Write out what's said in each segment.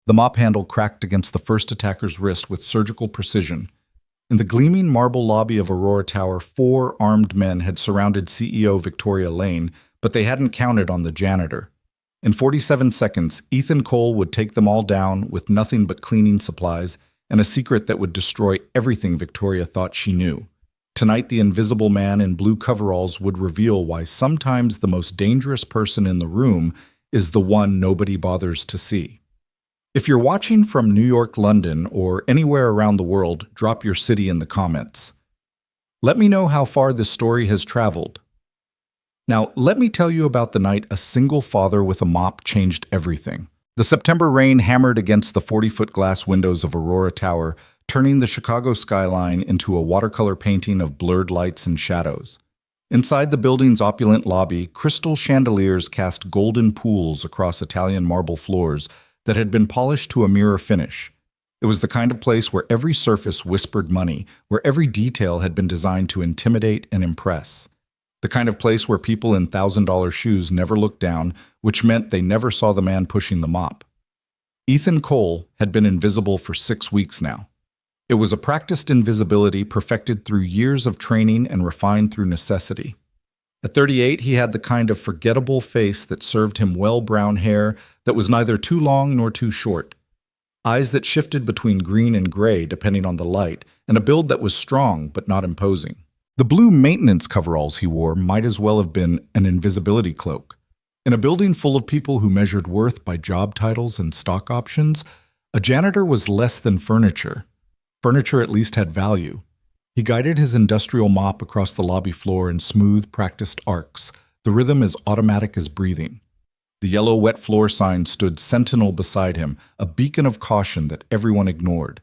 The mop handle cracked against the first attacker's wrist with surgical precision. In the gleaming marble lobby of Aurora Tower, 4 armed men had surrounded CEO Victoria Lane, but they hadn't counted on the janitor. In 47 seconds, Ethan Cole would take them all down with nothing but cleaning supplies and a secret that would destroy everything Victoria thought she knew. Tonight, the invisible man in blue coveralls would reveal why sometimes the most dangerous person in the room is the one nobody bothers to see. If you're watching from New York, London, or anywhere around the world, drop your city in the comments. Let me know how far this story has traveled. Now, let me tell you about the night a single father with a mop changed everything. The September rain hammered against the 40-foot glass windows of Aurora Tower, turning the Chicago skyline into a watercolor painting of blurred lights and shadows. Inside the building's opulent lobby, crystal chandeliers cast golden pools across Italian marble floors that had been polished to a mirror finish. It was the kind of place where every surface whispered money, where every detail had been designed to intimidate and impress. The kind of place where people in $1,000 shoes never looked down, which meant they never saw the man pushing the mop. Ethan Cole had been invisible for 6 weeks now. It was a practiced invisibility perfected through years of training and refined through necessity. At 38, he had the kind of forgettable face that served him well, brown hair that was neither too long nor too short, eyes that shifted between green and gray depending on the light, and a build that was strong but not imposing. The blue maintenance coveralls he wore might as well have been an invisibility cloak. In a building full of people who measured worth by job titles and stock options, a janitor was less than furniture. Furniture at least had value. He guided his industrial mop across the lobby floor in smooth, practiced arcs, the rhythm as automatic as breathing. The yellow wet floor sign stood sentinel beside him, a beacon of caution that everyone ignored.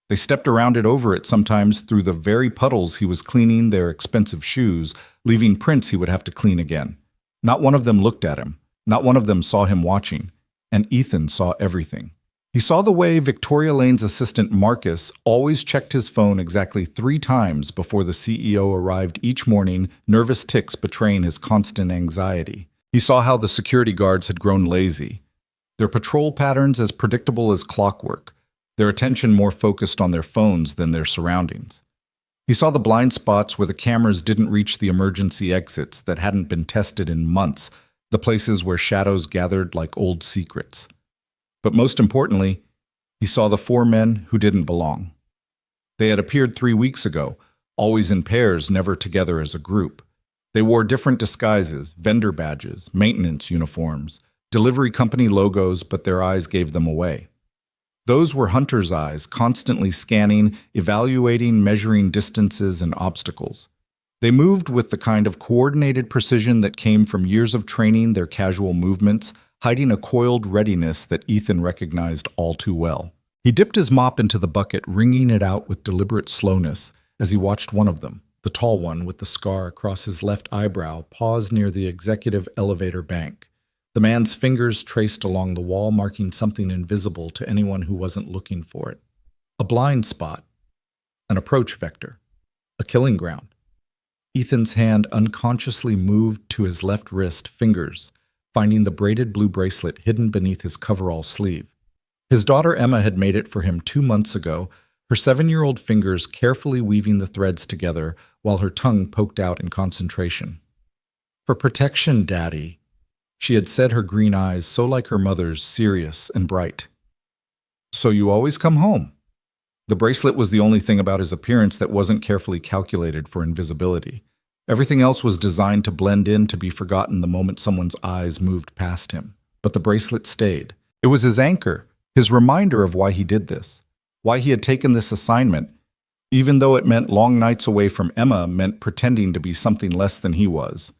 They stepped around it over it sometimes through the very puddles he was cleaning their expensive shoes, leaving prints he would have to clean again. Not one of them looked at him. Not one of them saw him watching. And Ethan saw everything. He saw the way Victoria Lane's assistant Marcus always checked his phone exactly 3 times before the CEO arrived each morning, nervous tics betraying his constant anxiety. He saw how the security guards had grown lazy, their patrol patterns as predictable as clockwork, their attention more focused on their phones than their surroundings. He saw the blind spots where the cameras didn't reach the emergency exits that hadn't been tested in months, the places where shadows gathered like old secrets. But most importantly, he saw the 4 men who didn't belong. They had appeared 3 weeks ago, always in pairs, never together as a group. They wore different disguises, vendor badges, maintenance uniforms, delivery company logos, but their eyes gave them away. Those were hunters' eyes, constantly scanning, evaluating, measuring distances and obstacles. They moved with the kind of coordinated precision that came from years of training their casual movements, hiding a coiled readiness that Ethan recognized all too well. He dipped his mop into the bucket, wringing it out with deliberate slowness as he watched one of them, the tall one with the scar across his left eyebrow, pause near the executive elevator bank. The man's fingers traced along the wall, marking something invisible to anyone who wasn't looking for it. A blind spot, an approach vector, a killing ground. Ethan's hand unconsciously moved to his left wrist, fingers, finding the braided blue bracelet hidden beneath his coverall sleeve. His daughter Emma had made it for him 2 months ago, her 7-year-old fingers carefully weaving the threads together while her tongue poked out in concentration. "For protection, Daddy," she had said, her green eyes so like her mother's, serious and bright. "So you always come home?" The bracelet was the only thing about his appearance that wasn't carefully calculated for invisibility. Everything else was designed to blend in, to be forgotten the moment someone's eyes moved past him. But the bracelet stayed. It was his anchor, his reminder of why he did this, why he had taken this assignment, even though it meant long nights away from Emma, meant pretending to be something less than he was.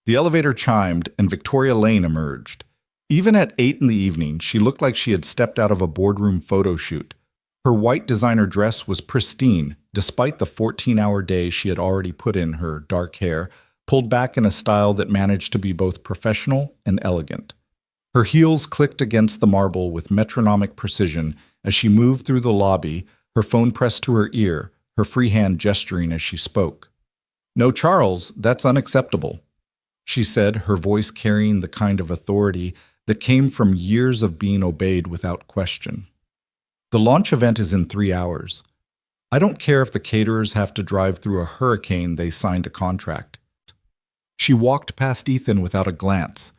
The elevator chimed, and Victoria Lane emerged. Even at 8 in the evening, she looked like she had stepped out of a boardroom photo shoot. Her white designer dress was pristine, despite the 14-hour day she had already put in. Her dark hair, pulled back in a style that managed to be both professional and elegant. Her heels clicked against the marble with metronomic precision as she moved through the lobby, her phone pressed to her ear, her free hand gesturing as she spoke. "No, Charles, that's unacceptable," she said, her voice carrying the kind of authority that came from years of being obeyed without question. The launch event is in 3 hours. I don't care if the caterers have to drive through a hurricane, they signed a contract. She walked past Ethan without a glance,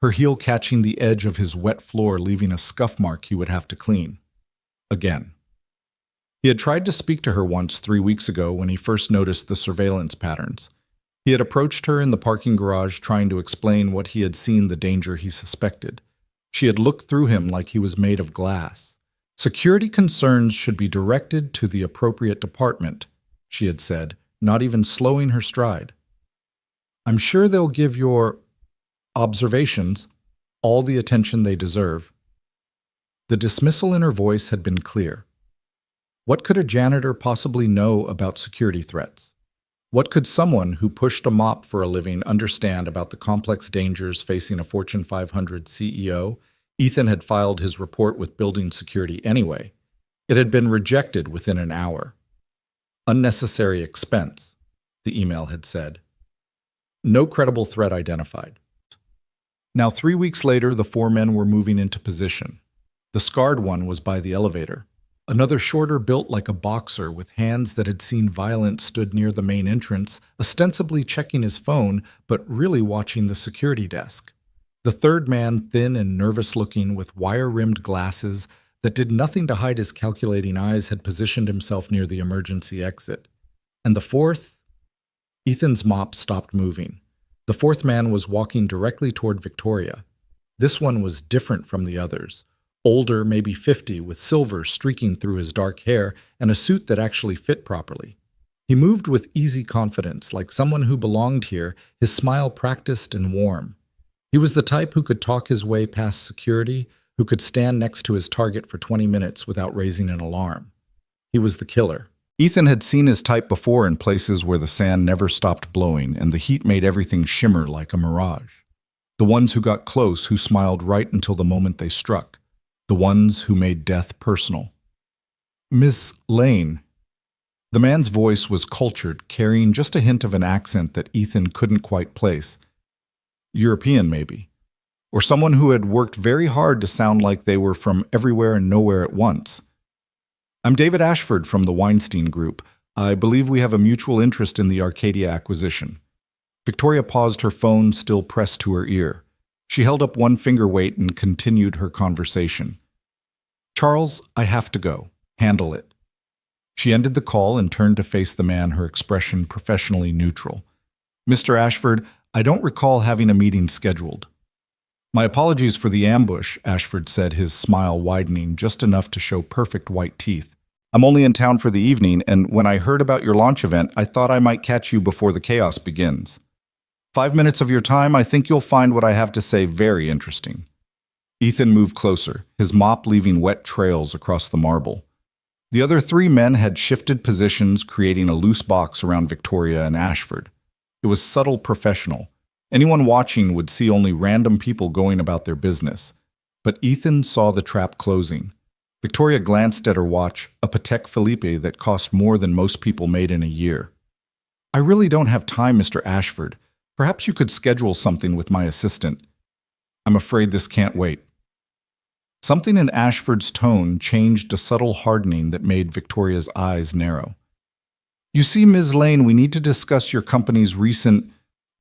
her heel catching the edge of his wet floor, leaving a scuff mark he would have to clean. Again. He had tried to speak to her once 3 weeks ago when he first noticed the surveillance patterns. He had approached her in the parking garage trying to explain what he had seen, the danger he suspected. She had looked through him like he was made of glass. Security concerns should be directed to the appropriate department, she had said, not even slowing her stride. I'm sure they'll give your observations all the attention they deserve. The dismissal in her voice had been clear. What could a janitor possibly know about security threats? What could someone who pushed a mop for a living understand about the complex dangers facing a Fortune 500 CEO? Ethan had filed his report with building security anyway. It had been rejected within an hour. Unnecessary expense, the email had said. No credible threat identified. Now, 3 weeks later, the 4 men were moving into position. The scarred one was by the elevator. Another shorter, built like a boxer with hands that had seen violence, stood near the main entrance, ostensibly checking his phone, but really watching the security desk. The third man, thin and nervous-looking, with wire-rimmed glasses that did nothing to hide his calculating eyes, had positioned himself near the emergency exit. And the fourth? Ethan's mop stopped moving. The fourth man was walking directly toward Victoria. This one was different from the others. Older, maybe 50, with silver streaking through his dark hair and a suit that actually fit properly. He moved with easy confidence, like someone who belonged here, his smile practiced and warm. He was the type who could talk his way past security, who could stand next to his target for 20 minutes without raising an alarm. He was the killer. Ethan had seen his type before in places where the sand never stopped blowing and the heat made everything shimmer like a mirage. The ones who got close, who smiled right until the moment they struck. The ones who made death personal. Miss Lane. The man's voice was cultured, carrying just a hint of an accent that Ethan couldn't quite place. European, maybe. Or someone who had worked very hard to sound like they were from everywhere and nowhere at once. I'm David Ashford from the Weinstein Group. I believe we have a mutual interest in the Arcadia acquisition. Victoria paused, her phone still pressed to her ear. She held up one finger weight and continued her conversation. Charles, I have to go. Handle it. She ended the call and turned to face the man, her expression professionally neutral. Mr. Ashford, I don't recall having a meeting scheduled. My apologies for the ambush, Ashford said, his smile widening just enough to show perfect white teeth. I'm only in town for the evening, and when I heard about your launch event, I thought I might catch you before the chaos begins. 5 minutes of your time, I think you'll find what I have to say very interesting. Ethan moved closer, his mop leaving wet trails across the marble. The other 3 men had shifted positions, creating a loose box around Victoria and Ashford. It was subtle, professional. Anyone watching would see only random people going about their business. But Ethan saw the trap closing. Victoria glanced at her watch, a Patek Philippe that cost more than most people made in a year. I really don't have time, Mr. Ashford. Perhaps you could schedule something with my assistant. I'm afraid this can't wait. Something in Ashford's tone changed, a subtle hardening that made Victoria's eyes narrow. You see, Ms. Lane, we need to discuss your company's recent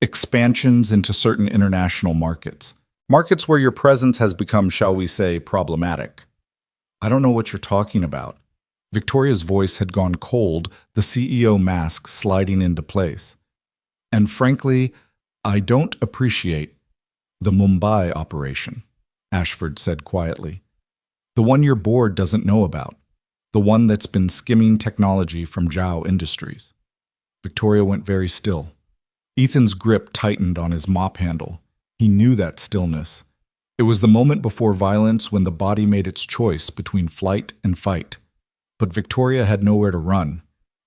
expansions into certain international markets. Markets where your presence has become, shall we say, problematic. I don't know what you're talking about. Victoria's voice had gone cold, the CEO mask sliding into place. And frankly, I don't appreciate the Mumbai operation, Ashford said quietly. The one your board doesn't know about. The one that's been skimming technology from Zhao Industries. Victoria went very still. Ethan's grip tightened on his mop handle. He knew that stillness. It was the moment before violence when the body made its choice between flight and fight. But Victoria had nowhere to run.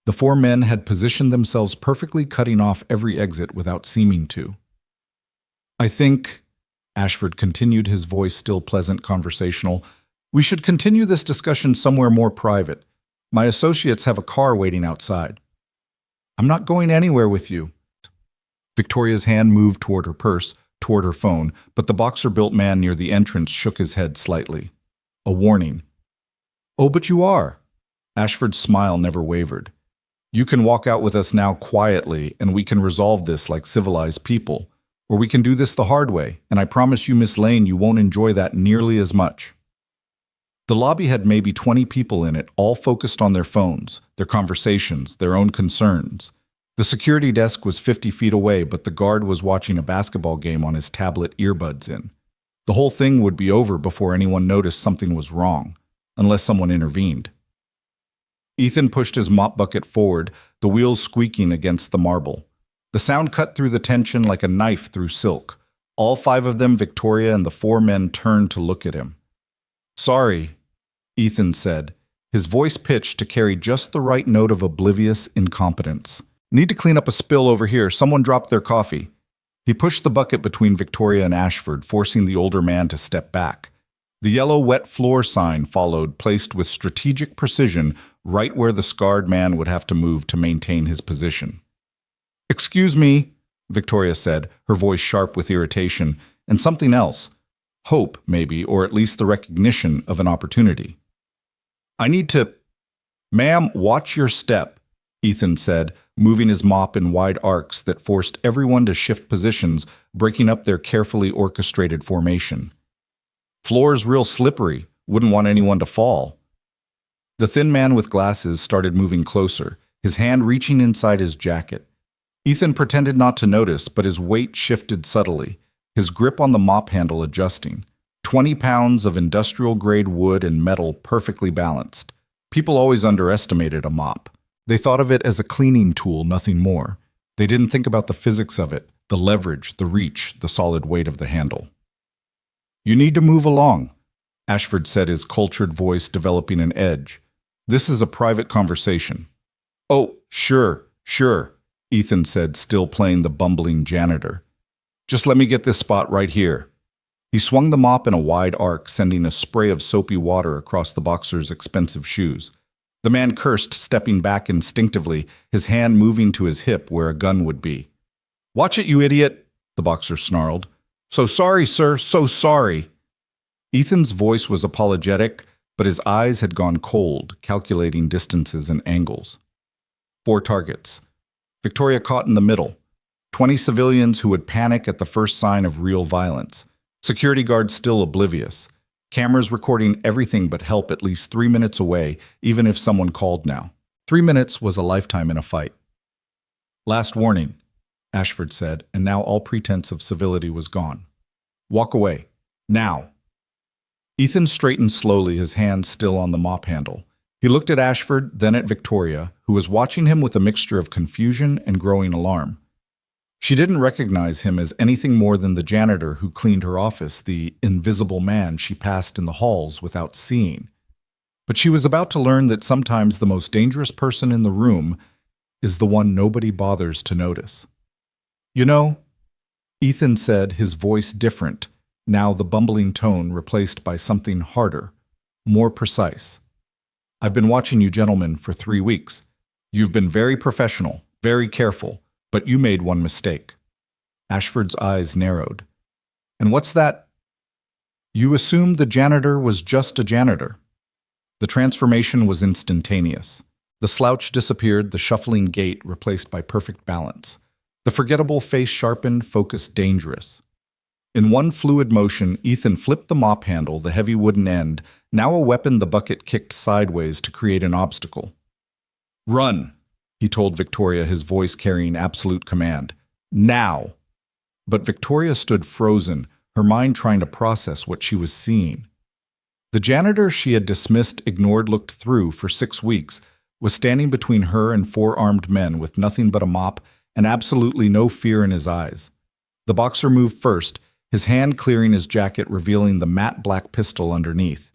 The 4 men had positioned themselves perfectly, cutting off every exit without seeming to. I think, Ashford continued, his voice still pleasant, conversational, we should continue this discussion somewhere more private. My associates have a car waiting outside. I'm not going anywhere with you. Victoria's hand moved toward her purse, toward her phone, but the boxer-built man near the entrance shook his head slightly. A warning. "Oh, but you are." Ashford's smile never wavered. "You can walk out with us now quietly, and we can resolve this like civilized people. Or we can do this the hard way, and I promise you, Miss Lane, you won't enjoy that nearly as much." The lobby had maybe 20 people in it, all focused on their phones, their conversations, their own concerns. The security desk was 50 feet away, but the guard was watching a basketball game on his tablet, earbuds in. The whole thing would be over before anyone noticed something was wrong, unless someone intervened. Ethan pushed his mop bucket forward, the wheels squeaking against the marble. The sound cut through the tension like a knife through silk. All 5 of them, Victoria and the 4 men, turned to look at him. "Sorry," Ethan said, his voice pitched to carry just the right note of oblivious incompetence. "Need to clean up a spill over here. Someone dropped their coffee." He pushed the bucket between Victoria and Ashford, forcing the older man to step back. The yellow wet floor sign followed, placed with strategic precision right where the scarred man would have to move to maintain his position. "Excuse me," Victoria said, her voice sharp with irritation, and something else. Hope, maybe, or at least the recognition of an opportunity. "I need to—" "Ma'am, watch your step," Ethan said, moving his mop in wide arcs that forced everyone to shift positions, breaking up their carefully orchestrated formation. "Floor's real slippery. Wouldn't want anyone to fall." The thin man with glasses started moving closer, his hand reaching inside his jacket. Ethan pretended not to notice, but his weight shifted subtly, his grip on the mop handle adjusting. 20 pounds of industrial-grade wood and metal perfectly balanced. People always underestimated a mop. They thought of it as a cleaning tool, nothing more. They didn't think about the physics of it, the leverage, the reach, the solid weight of the handle. "You need to move along," Ashford said, his cultured voice developing an edge. "This is a private conversation." "Oh, sure, Ethan said, still playing the bumbling janitor. "Just let me get this spot right here." He swung the mop in a wide arc, sending a spray of soapy water across the boxer's expensive shoes. The man cursed, stepping back instinctively, his hand moving to his hip where a gun would be. "Watch it, you idiot," the boxer snarled. "So sorry, sir, so sorry." Ethan's voice was apologetic, but his eyes had gone cold, calculating distances and angles. 4 targets. Victoria caught in the middle. 20 civilians who would panic at the first sign of real violence. Security guards still oblivious. Cameras recording everything but help at least 3 minutes away, even if someone called now. 3 minutes was a lifetime in a fight. "Last warning," Ashford said, and now all pretense of civility was gone. "Walk away. Now." Ethan straightened slowly, his hands still on the mop handle. He looked at Ashford, then at Victoria, who was watching him with a mixture of confusion and growing alarm. She didn't recognize him as anything more than the janitor who cleaned her office, the invisible man she passed in the halls without seeing. But she was about to learn that sometimes the most dangerous person in the room is the one nobody bothers to notice. "You know," Ethan said, his voice different, now the bumbling tone replaced by something harder, more precise. "I've been watching you gentlemen for 3 weeks. You've been very professional, very careful. But you made one mistake." Ashford's eyes narrowed. "And what's that?" "You assumed the janitor was just a janitor." The transformation was instantaneous. The slouch disappeared, the shuffling gait replaced by perfect balance. The forgettable face sharpened, focused, dangerous. In one fluid motion, Ethan flipped the mop handle, the heavy wooden end, now a weapon the bucket kicked sideways to create an obstacle. "Run," he told Victoria, his voice carrying absolute command. "Now!" But Victoria stood frozen, her mind trying to process what she was seeing. The janitor she had dismissed, ignored, looked through for 6 weeks, was standing between her and 4 armed men with nothing but a mop and absolutely no fear in his eyes. The boxer moved first, his hand clearing his jacket, revealing the matte black pistol underneath.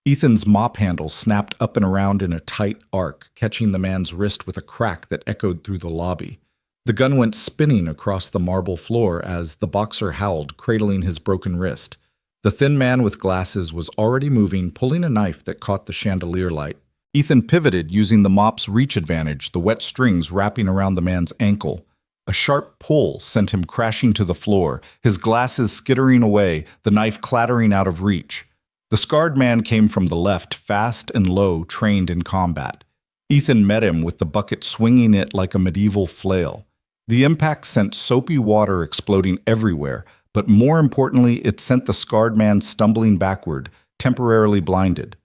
Ethan's mop handle snapped up and around in a tight arc, catching the man's wrist with a crack that echoed through the lobby. The gun went spinning across the marble floor as the boxer howled, cradling his broken wrist. The thin man with glasses was already moving, pulling a knife that caught the chandelier light. Ethan pivoted, using the mop's reach advantage, the wet strings wrapping around the man's ankle. A sharp pull sent him crashing to the floor, his glasses skittering away, the knife clattering out of reach. The scarred man came from the left, fast and low, trained in combat. Ethan met him with the bucket swinging it like a medieval flail. The impact sent soapy water exploding everywhere, but more importantly, it sent the scarred man stumbling backward, temporarily blinded.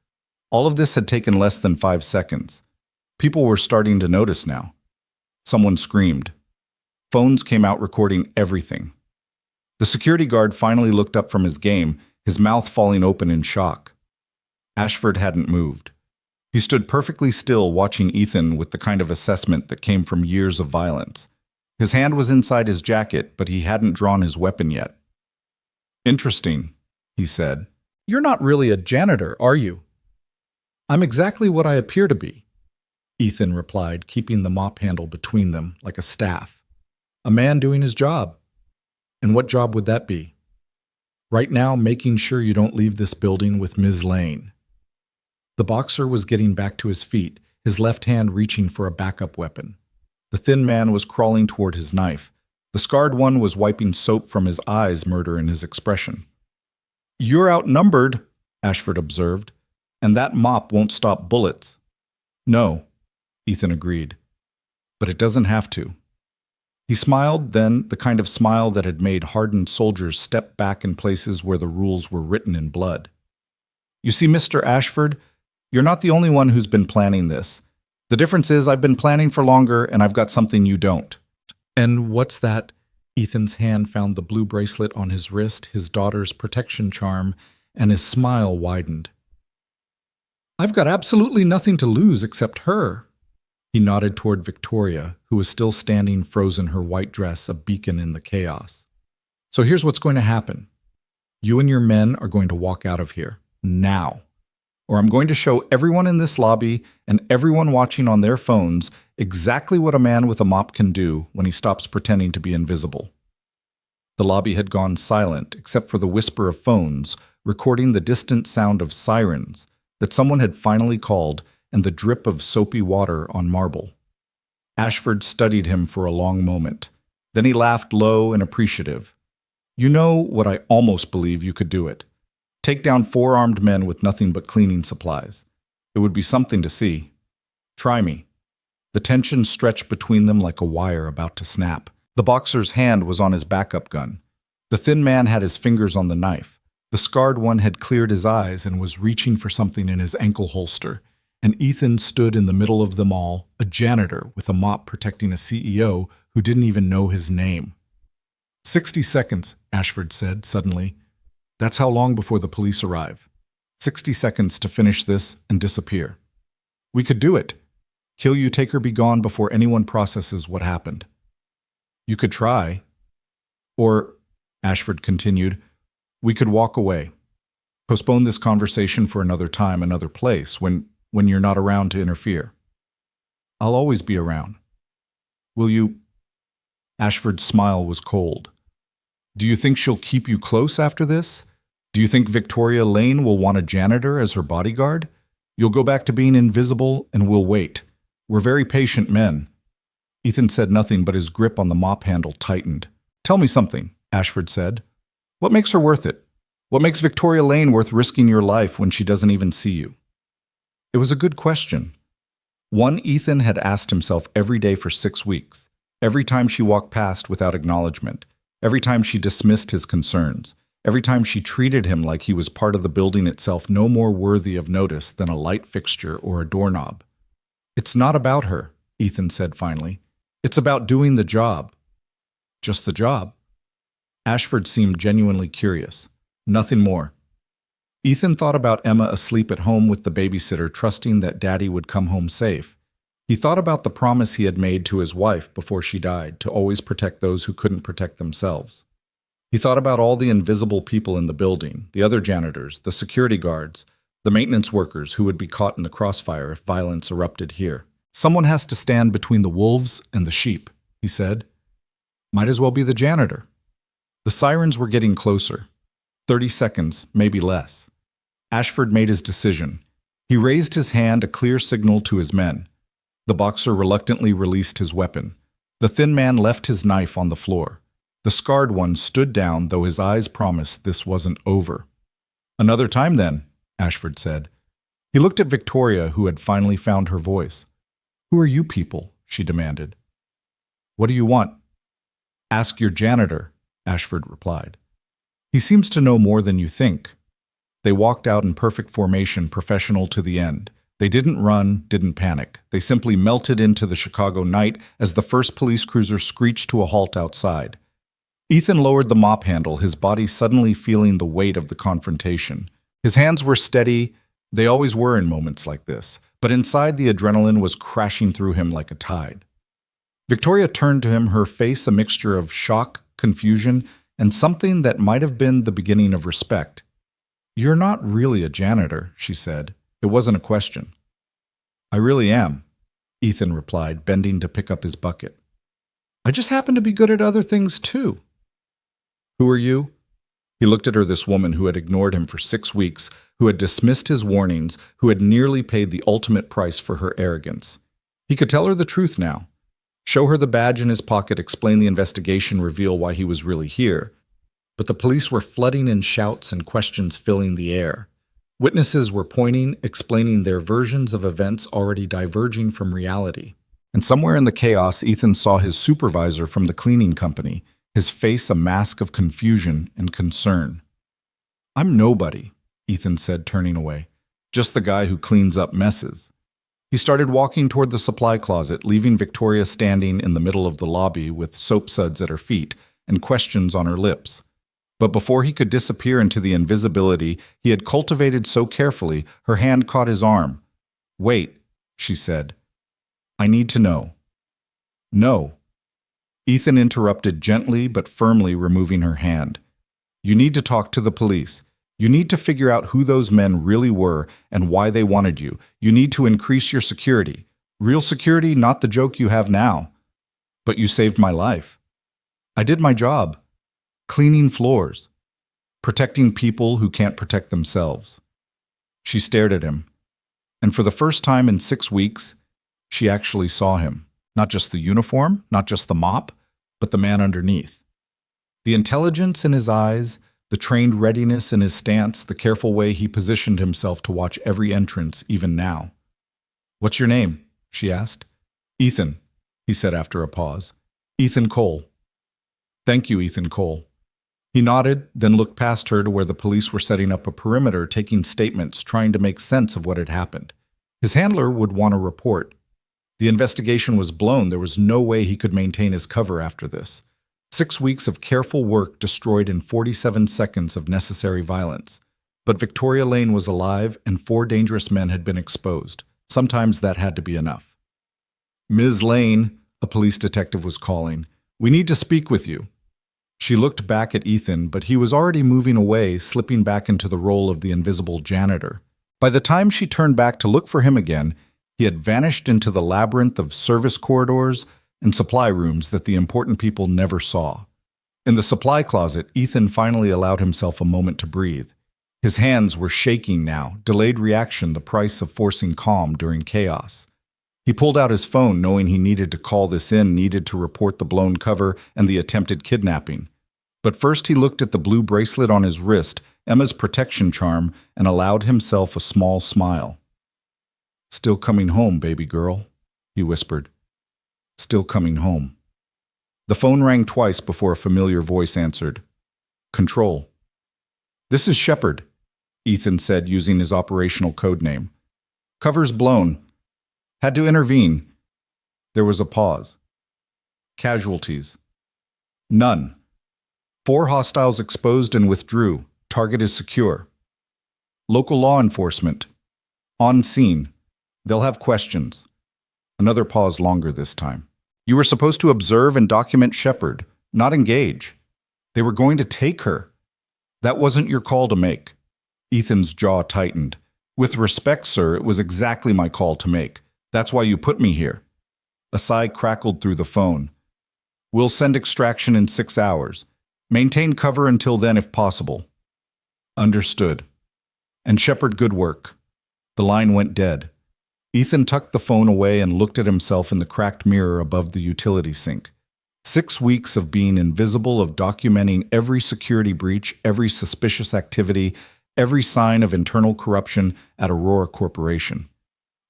All of this had taken less than 5 seconds. People were starting to notice now. Someone screamed. Phones came out recording everything. The security guard finally looked up from his game, his mouth falling open in shock. Ashford hadn't moved. He stood perfectly still, watching Ethan with the kind of assessment that came from years of violence. His hand was inside his jacket, but he hadn't drawn his weapon yet. "Interesting," he said. "You're not really a janitor, are you?" "I'm exactly what I appear to be," Ethan replied, keeping the mop handle between them like a staff. "A man doing his job." "And what job would that be?" "Right now, making sure you don't leave this building with Ms. Lane." The boxer was getting back to his feet, his left hand reaching for a backup weapon. The thin man was crawling toward his knife. The scarred one was wiping soap from his eyes, murder in his expression. "You're outnumbered," Ashford observed, "and that mop won't stop bullets." "No," Ethan agreed, "but it doesn't have to." He smiled, then the kind of smile that had made hardened soldiers step back in places where the rules were written in blood. "You see, Mr. Ashford, you're not the only one who's been planning this. The difference is I've been planning for longer and I've got something you don't." "And what's that?" Ethan's hand found the blue bracelet on his wrist, his daughter's protection charm, and his smile widened. "I've got absolutely nothing to lose except her." He nodded toward Victoria, who was still standing frozen, her white dress a beacon in the chaos. "So here's what's going to happen. You and your men are going to walk out of here, now. Or I'm going to show everyone in this lobby and everyone watching on their phones exactly what a man with a mop can do when he stops pretending to be invisible." The lobby had gone silent except for the whisper of phones, recording the distant sound of sirens that someone had finally called and the drip of soapy water on marble. Ashford studied him for a long moment. Then he laughed low and appreciative. "You know what, I almost believe you could do it. Take down 4 armed men with nothing but cleaning supplies. It would be something to see. Try me." The tension stretched between them like a wire about to snap. The boxer's hand was on his backup gun. The thin man had his fingers on the knife. The scarred one had cleared his eyes and was reaching for something in his ankle holster. And Ethan stood in the middle of them all, a janitor with a mop protecting a CEO who didn't even know his name. 60 seconds, Ashford said suddenly. "That's how long before the police arrive. 60 seconds to finish this and disappear. We could do it. Kill you, take her, be gone before anyone processes what happened. You could try. Or," Ashford continued, "we could walk away. Postpone this conversation for another time, another place, when you're not around to interfere. I'll always be around. Will you?" Ashford's smile was cold. "Do you think she'll keep you close after this? Do you think Victoria Lane will want a janitor as her bodyguard? You'll go back to being invisible and we'll wait. We're very patient men." Ethan said nothing, but his grip on the mop handle tightened. "Tell me something," Ashford said. "What makes her worth it? What makes Victoria Lane worth risking your life when she doesn't even see you?" It was a good question. One Ethan had asked himself every day for 6 weeks, every time she walked past without acknowledgement, every time she dismissed his concerns, every time she treated him like he was part of the building itself, no more worthy of notice than a light fixture or a doorknob. "It's not about her," Ethan said finally. "It's about doing the job." "Just the job?" Ashford seemed genuinely curious. "Nothing more." Ethan thought about Emma asleep at home with the babysitter, trusting that Daddy would come home safe. He thought about the promise he had made to his wife before she died, to always protect those who couldn't protect themselves. He thought about all the invisible people in the building, the other janitors, the security guards, the maintenance workers who would be caught in the crossfire if violence erupted here. "Someone has to stand between the wolves and the sheep," he said. "Might as well be the janitor." The sirens were getting closer. 30 seconds, maybe less. Ashford made his decision. He raised his hand, a clear signal to his men. The boxer reluctantly released his weapon. The thin man left his knife on the floor. The scarred one stood down, though his eyes promised this wasn't over. "Another time, then," Ashford said. He looked at Victoria, who had finally found her voice. "Who are you people?" she demanded. "What do you want?" "Ask your janitor," Ashford replied. "He seems to know more than you think." They walked out in perfect formation, professional to the end. They didn't run, didn't panic. They simply melted into the Chicago night as the first police cruiser screeched to a halt outside. Ethan lowered the mop handle, his body suddenly feeling the weight of the confrontation. His hands were steady. They always were in moments like this, but inside the adrenaline was crashing through him like a tide. Victoria turned to him, her face a mixture of shock, confusion, and something that might have been the beginning of respect. "You're not really a janitor," she said. It wasn't a question. "I really am," Ethan replied, bending to pick up his bucket. "I just happen to be good at other things, too." "Who are you?" He looked at her, this woman who had ignored him for 6 weeks, who had dismissed his warnings, who had nearly paid the ultimate price for her arrogance. He could tell her the truth now. Show her the badge in his pocket, explain the investigation, reveal why he was really here. But the police were flooding in shouts and questions filling the air. Witnesses were pointing, explaining their versions of events already diverging from reality. And somewhere in the chaos, Ethan saw his supervisor from the cleaning company, his face a mask of confusion and concern. "I'm nobody," Ethan said, turning away. "Just the guy who cleans up messes." He started walking toward the supply closet, leaving Victoria standing in the middle of the lobby with soap suds at her feet and questions on her lips. But before he could disappear into the invisibility he had cultivated so carefully, her hand caught his arm. "Wait," she said. "I need to know." "No." Ethan interrupted, gently but firmly removing her hand. "You need to talk to the police. You need to figure out who those men really were and why they wanted you. You need to increase your security. Real security, not the joke you have now. But you saved my life. I did my job. Cleaning floors. Protecting people who can't protect themselves." She stared at him. And for the first time in 6 weeks, she actually saw him. Not just the uniform, not just the mop, but the man underneath. The intelligence in his eyes, the trained readiness in his stance, the careful way he positioned himself to watch every entrance, even now. "What's your name?" she asked. "Ethan," he said after a pause. "Ethan Cole." "Thank you, Ethan Cole." He nodded, then looked past her to where the police were setting up a perimeter, taking statements, trying to make sense of what had happened. His handler would want a report. The investigation was blown. There was no way he could maintain his cover after this. 6 weeks of careful work destroyed in 47 seconds of necessary violence. But Victoria Lane was alive, and 4 dangerous men had been exposed. Sometimes that had to be enough. "Ms. Lane," a police detective was calling, "we need to speak with you." She looked back at Ethan, but he was already moving away, slipping back into the role of the invisible janitor. By the time she turned back to look for him again, he had vanished into the labyrinth of service corridors and supply rooms that the important people never saw. In the supply closet, Ethan finally allowed himself a moment to breathe. His hands were shaking now, delayed reaction, the price of forcing calm during chaos. He pulled out his phone, knowing he needed to call this in, needed to report the blown cover and the attempted kidnapping. But first he looked at the blue bracelet on his wrist, Emma's protection charm, and allowed himself a small smile. "Still coming home, baby girl," he whispered. "Still coming home." The phone rang twice before a familiar voice answered. "Control." "This is Shepard," Ethan said, using his operational code name. "Cover's blown. Had to intervene." There was a pause. "Casualties?" "None. 4 hostiles exposed and withdrew. Target is secure." "Local law enforcement?" "On scene. They'll have questions." Another pause, longer this time. "You were supposed to observe and document Shepard, not engage. They were going to take her. That wasn't your call to make." Ethan's jaw tightened. "With respect, sir, it was exactly my call to make. That's why you put me here." A sigh crackled through the phone. "We'll send extraction in 6 hours. Maintain cover until then if possible." "Understood." "And Shepard, good work." The line went dead. Ethan tucked the phone away and looked at himself in the cracked mirror above the utility sink. 6 weeks of being invisible, of documenting every security breach, every suspicious activity, every sign of internal corruption at Aurora Corporation.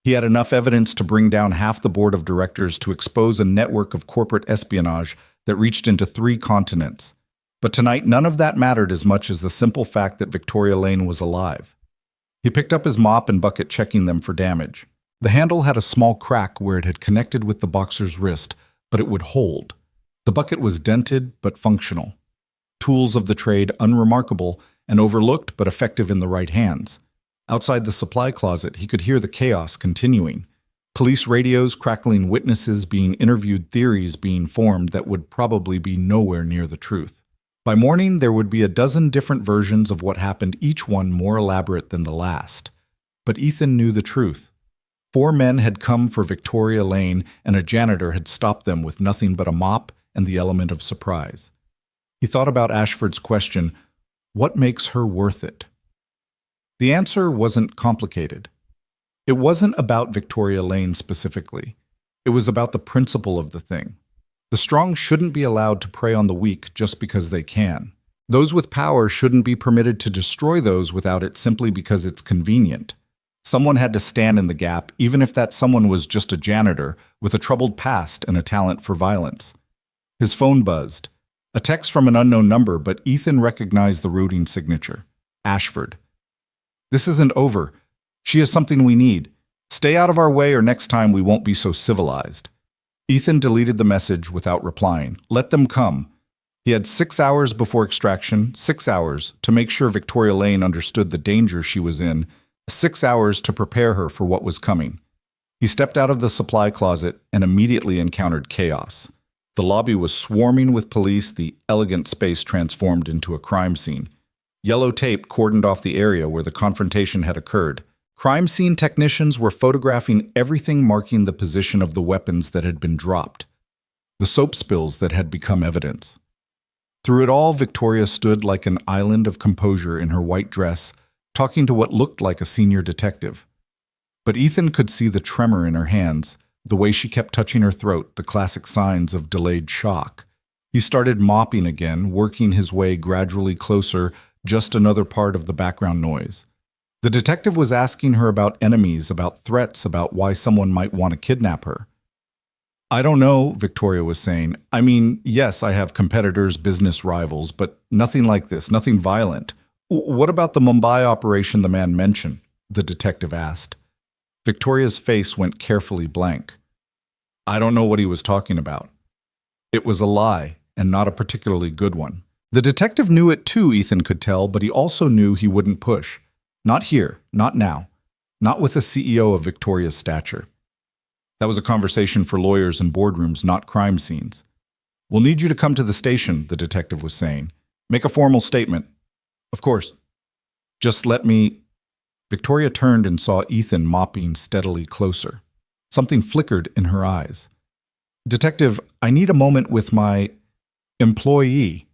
He had enough evidence to bring down half the board of directors, to expose a network of corporate espionage that reached into 3 continents. But tonight, none of that mattered as much as the simple fact that Victoria Lane was alive. He picked up his mop and bucket, checking them for damage. The handle had a small crack where it had connected with the boxer's wrist, but it would hold. The bucket was dented but functional. Tools of the trade unremarkable and overlooked but effective in the right hands. Outside the supply closet, he could hear the chaos continuing. Police radios crackling, witnesses being interviewed, theories being formed that would probably be nowhere near the truth. By morning, there would be a dozen different versions of what happened, each one more elaborate than the last. But Ethan knew the truth. 4 men had come for Victoria Lane, and a janitor had stopped them with nothing but a mop and the element of surprise. He thought about Ashford's question, what makes her worth it? The answer wasn't complicated. It wasn't about Victoria Lane specifically. It was about the principle of the thing. The strong shouldn't be allowed to prey on the weak just because they can. Those with power shouldn't be permitted to destroy those without it simply because it's convenient. Someone had to stand in the gap, even if that someone was just a janitor with a troubled past and a talent for violence. His phone buzzed. A text from an unknown number, but Ethan recognized the routing signature. Ashford. This isn't over. She has something we need. Stay out of our way, or next time we won't be so civilized. Ethan deleted the message without replying. Let them come. He had 6 hours before extraction, 6 hours to make sure Victoria Lane understood the danger she was in, 6 hours to prepare her for what was coming. He stepped out of the supply closet and immediately encountered chaos. The lobby was swarming with police, the elegant space transformed into a crime scene. Yellow tape cordoned off the area where the confrontation had occurred. Crime scene technicians were photographing everything marking the position of the weapons that had been dropped, the soap spills that had become evidence. Through it all, Victoria stood like an island of composure in her white dress, talking to what looked like a senior detective. But Ethan could see the tremor in her hands, the way she kept touching her throat, the classic signs of delayed shock. He started mopping again, working his way gradually closer, just another part of the background noise. The detective was asking her about enemies, about threats, about why someone might want to kidnap her. I don't know, Victoria was saying. I mean, yes, I have competitors, business rivals, but nothing like this, nothing violent. What about the Mumbai operation the man mentioned? The detective asked. Victoria's face went carefully blank. I don't know what he was talking about. It was a lie, and not a particularly good one. The detective knew it too, Ethan could tell, but he also knew he wouldn't push. Not here, not now, not with a CEO of Victoria's stature. That was a conversation for lawyers and boardrooms, not crime scenes. We'll need you to come to the station, the detective was saying. Make a formal statement. Of course. Just let me... Victoria turned and saw Ethan mopping steadily closer. Something flickered in her eyes. Detective, I need a moment with my employee.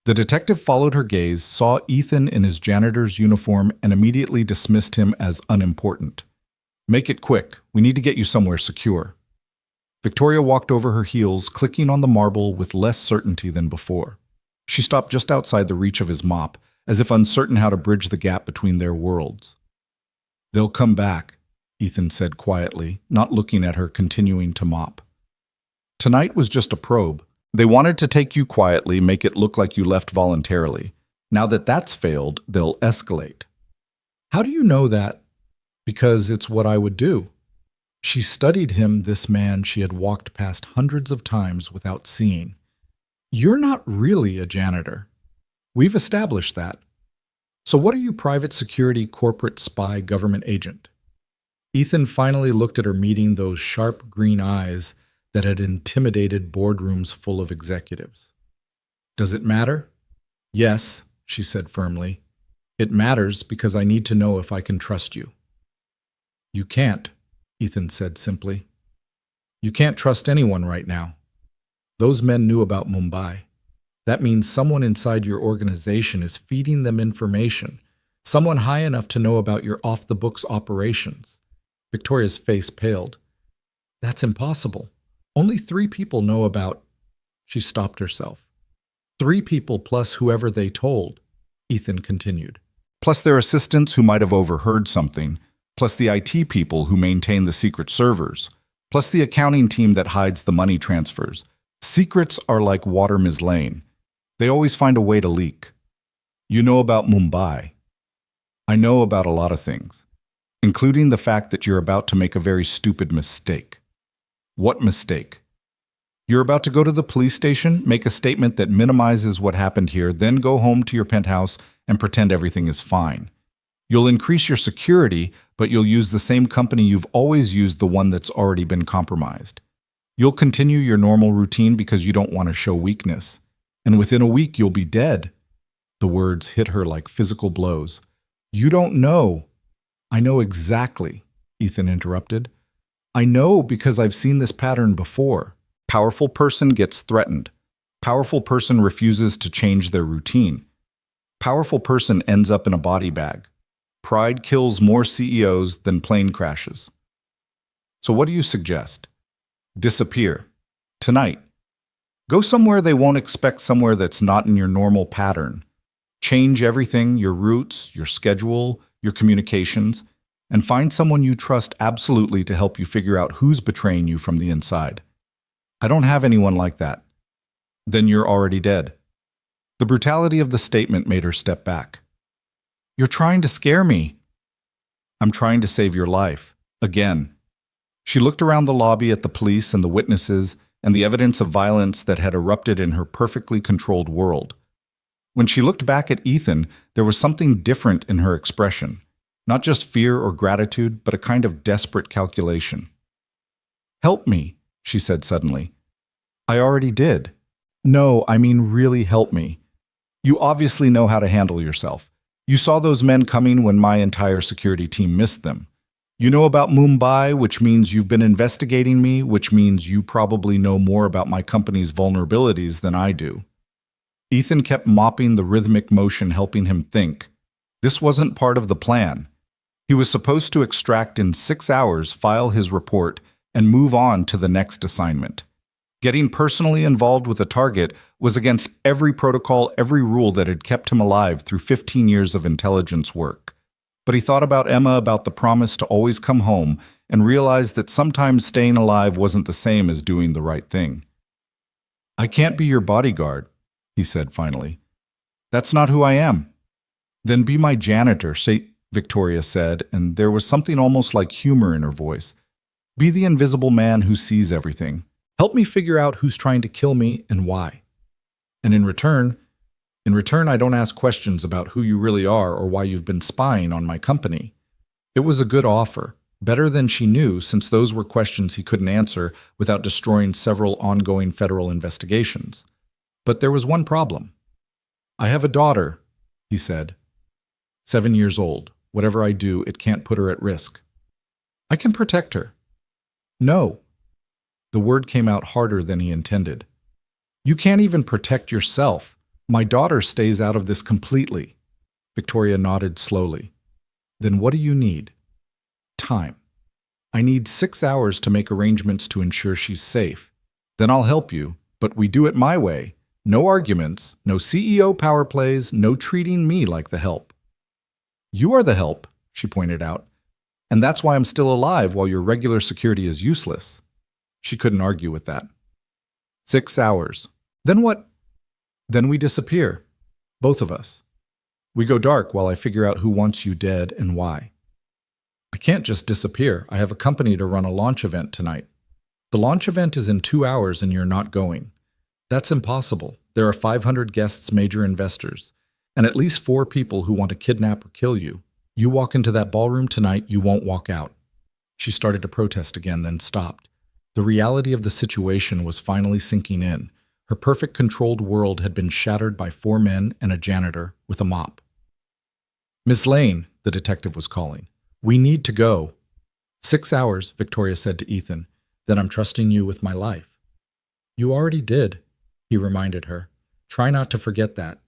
The detective followed her gaze, saw Ethan in his janitor's uniform, and immediately dismissed him as unimportant. Make it quick. We need to get you somewhere secure. Victoria walked over her heels, clicking on the marble with less certainty than before. She stopped just outside the reach of his mop, as if uncertain how to bridge the gap between their worlds. They'll come back, Ethan said quietly, not looking at her, continuing to mop. Tonight was just a probe. They wanted to take you quietly, make it look like you left voluntarily. Now that that's failed, they'll escalate. How do you know that? Because it's what I would do. She studied him, this man she had walked past hundreds of times without seeing. You're not really a janitor. We've established that. So what are you, private security, corporate spy, government agent? Ethan finally looked at her, meeting those sharp green eyes that had intimidated boardrooms full of executives. Does it matter? Yes, she said firmly. It matters because I need to know if I can trust you. You can't, Ethan said simply. You can't trust anyone right now. Those men knew about Mumbai. That means someone inside your organization is feeding them information, someone high enough to know about your off-the-books operations. Victoria's face paled. That's impossible. Only 3 people know about... She stopped herself. 3 people plus whoever they told, Ethan continued. Plus their assistants who might have overheard something, plus the IT people who maintain the secret servers, plus the accounting team that hides the money transfers. Secrets are like water, Ms. Lane. They always find a way to leak. You know about Mumbai. I know about a lot of things, including the fact that you're about to make a very stupid mistake. What mistake? You're about to go to the police station, make a statement that minimizes what happened here, then go home to your penthouse and pretend everything is fine. You'll increase your security, but you'll use the same company you've always used, the one that's already been compromised. You'll continue your normal routine because you don't want to show weakness. And within a week, you'll be dead. The words hit her like physical blows. You don't know. I know exactly, Ethan interrupted. I know because I've seen this pattern before. Powerful person gets threatened. Powerful person refuses to change their routine. Powerful person ends up in a body bag. Pride kills more CEOs than plane crashes. So what do you suggest? Disappear. Tonight. Go somewhere they won't expect, somewhere that's not in your normal pattern. Change everything, your routes, your schedule, your communications, and find someone you trust absolutely to help you figure out who's betraying you from the inside. I don't have anyone like that. Then you're already dead. The brutality of the statement made her step back. You're trying to scare me. I'm trying to save your life. Again. She looked around the lobby at the police and the witnesses and the evidence of violence that had erupted in her perfectly controlled world. When she looked back at Ethan, there was something different in her expression. Not just fear or gratitude, but a kind of desperate calculation. Help me, she said suddenly. I already did. No, I mean really help me. You obviously know how to handle yourself. You saw those men coming when my entire security team missed them. You know about Mumbai, which means you've been investigating me, which means you probably know more about my company's vulnerabilities than I do. Ethan kept mopping the rhythmic motion, helping him think. This wasn't part of the plan. He was supposed to extract in 6 hours, file his report, and move on to the next assignment. Getting personally involved with a target was against every protocol, every rule that had kept him alive through 15 years of intelligence work. But he thought about Emma, about the promise to always come home, and realized that sometimes staying alive wasn't the same as doing the right thing. I can't be your bodyguard, he said finally. That's not who I am. Then be my janitor, Victoria said, and there was something almost like humor in her voice. Be the invisible man who sees everything. Help me figure out who's trying to kill me and why. And in return, I don't ask questions about who you really are or why you've been spying on my company. It was a good offer, better than she knew, since those were questions he couldn't answer without destroying several ongoing federal investigations. But there was one problem. I have a daughter, he said. 7 years old. Whatever I do, it can't put her at risk. I can protect her. No. The word came out harder than he intended. You can't even protect yourself. My daughter stays out of this completely. Victoria nodded slowly. Then what do you need? Time. I need 6 hours to make arrangements to ensure she's safe. Then I'll help you, but we do it my way. No arguments, no CEO power plays, no treating me like the help. You are the help, she pointed out, and that's why I'm still alive while your regular security is useless. She couldn't argue with that. 6 hours. Then what? Then we disappear. Both of us. We go dark while I figure out who wants you dead and why. I can't just disappear. I have a company to run a launch event tonight. The launch event is in 2 hours and you're not going. That's impossible. There are 500 guests, major investors, and at least 4 people who want to kidnap or kill you. You walk into that ballroom tonight, you won't walk out. She started to protest again, then stopped. The reality of the situation was finally sinking in. Her perfect controlled world had been shattered by 4 men and a janitor with a mop. Miss Lane, the detective was calling. We need to go. 6 hours, Victoria said to Ethan. Then I'm trusting you with my life. You already did, he reminded her. Try not to forget that.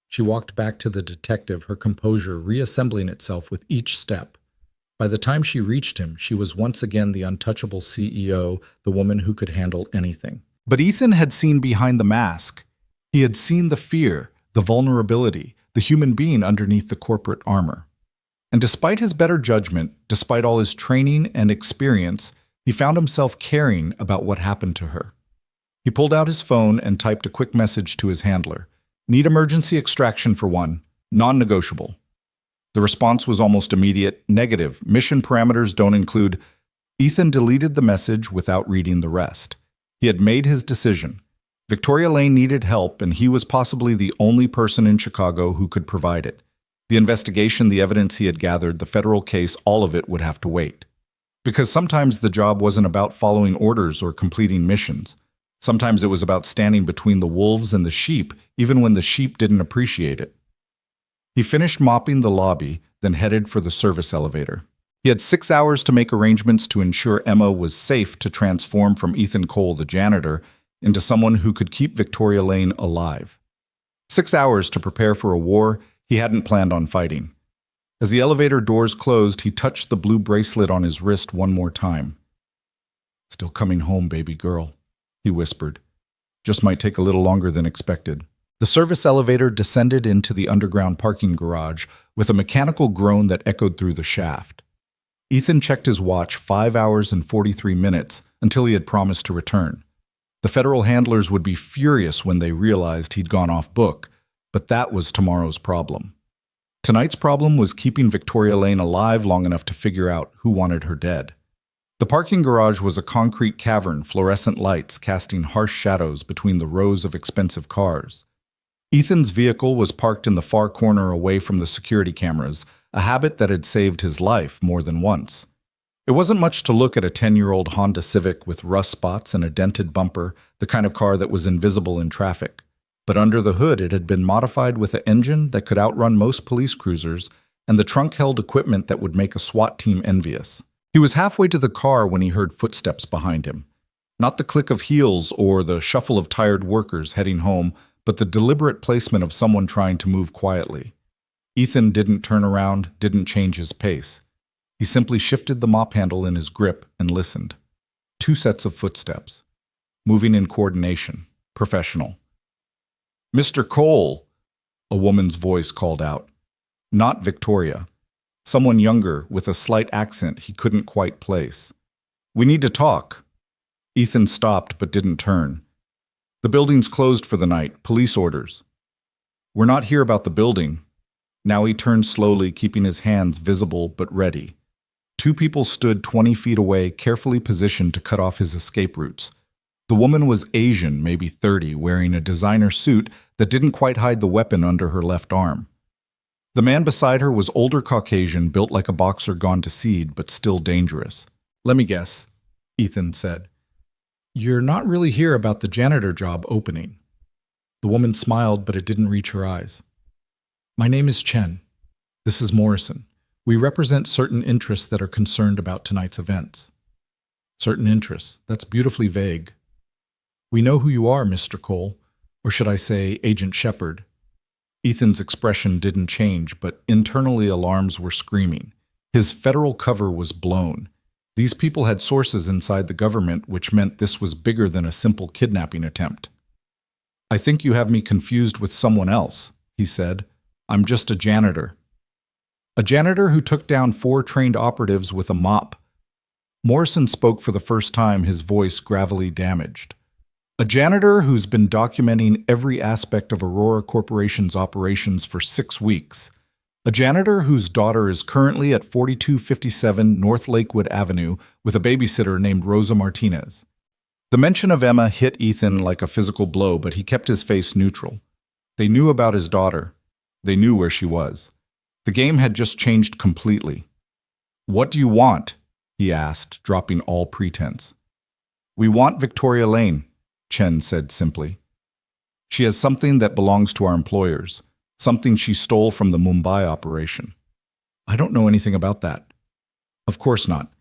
She walked back to the detective, her composure reassembling itself with each step. By the time she reached him, she was once again the untouchable CEO, the woman who could handle anything. But Ethan had seen behind the mask. He had seen the fear, the vulnerability, the human being underneath the corporate armor. And despite his better judgment, despite all his training and experience, he found himself caring about what happened to her. He pulled out his phone and typed a quick message to his handler. "Need emergency extraction for one. Non-negotiable." The response was almost immediate. "Negative. Mission parameters don't include." Ethan deleted the message without reading the rest. He had made his decision. Victoria Lane needed help, and he was possibly the only person in Chicago who could provide it. The investigation, the evidence he had gathered, the federal case, all of it would have to wait. Because sometimes the job wasn't about following orders or completing missions. Sometimes it was about standing between the wolves and the sheep, even when the sheep didn't appreciate it. He finished mopping the lobby, then headed for the service elevator. He had 6 hours to make arrangements to ensure Emma was safe to transform from Ethan Cole, the janitor, into someone who could keep Victoria Lane alive. 6 hours to prepare for a war he hadn't planned on fighting. As the elevator doors closed, he touched the blue bracelet on his wrist one more time. "Still coming home, baby girl," he whispered. "Just might take a little longer than expected." The service elevator descended into the underground parking garage with a mechanical groan that echoed through the shaft. Ethan checked his watch. 5 hours and 43 minutes until he had promised to return. The federal handlers would be furious when they realized he'd gone off book, but that was tomorrow's problem. Tonight's problem was keeping Victoria Lane alive long enough to figure out who wanted her dead. The parking garage was a concrete cavern, fluorescent lights casting harsh shadows between the rows of expensive cars. Ethan's vehicle was parked in the far corner away from the security cameras, a habit that had saved his life more than once. It wasn't much to look at a 10-year-old Honda Civic with rust spots and a dented bumper, the kind of car that was invisible in traffic. But under the hood, it had been modified with an engine that could outrun most police cruisers, and the trunk held equipment that would make a SWAT team envious. He was halfway to the car when he heard footsteps behind him. Not the click of heels or the shuffle of tired workers heading home, but the deliberate placement of someone trying to move quietly. Ethan didn't turn around, didn't change his pace. He simply shifted the mop handle in his grip and listened. 2 sets of footsteps, moving in coordination, professional. "Mr. Cole," a woman's voice called out. Not Victoria. Someone younger, with a slight accent he couldn't quite place. "We need to talk." Ethan stopped but didn't turn. "The building's closed for the night. Police orders." "We're not here about the building." Now he turned slowly, keeping his hands visible but ready. 2 people stood 20 feet away, carefully positioned to cut off his escape routes. The woman was Asian, maybe 30, wearing a designer suit that didn't quite hide the weapon under her left arm. The man beside her was older Caucasian, built like a boxer gone to seed, but still dangerous. "Let me guess," Ethan said. "You're not really here about the janitor job opening." The woman smiled, but it didn't reach her eyes. "My name is Chen. This is Morrison. We represent certain interests that are concerned about tonight's events." "Certain interests? That's beautifully vague." "We know who you are, Mr. Cole, or should I say Agent Shepard." Ethan's expression didn't change, but internally alarms were screaming. His federal cover was blown. These people had sources inside the government, which meant this was bigger than a simple kidnapping attempt. "I think you have me confused with someone else," he said. "I'm just a janitor." "A janitor who took down 4 trained operatives with a mop." Morrison spoke for the first time, his voice gravely damaged. "A janitor who's been documenting every aspect of Aurora Corporation's operations for 6 weeks. A janitor whose daughter is currently at 4257 North Lakewood Avenue with a babysitter named Rosa Martinez." The mention of Emma hit Ethan like a physical blow, but he kept his face neutral. They knew about his daughter. They knew where she was. The game had just changed completely. "What do you want?" he asked, dropping all pretense. "We want Victoria Lane," Chen said simply. "She has something that belongs to our employers, something she stole from the Mumbai operation." "I don't know anything about that." "Of course not.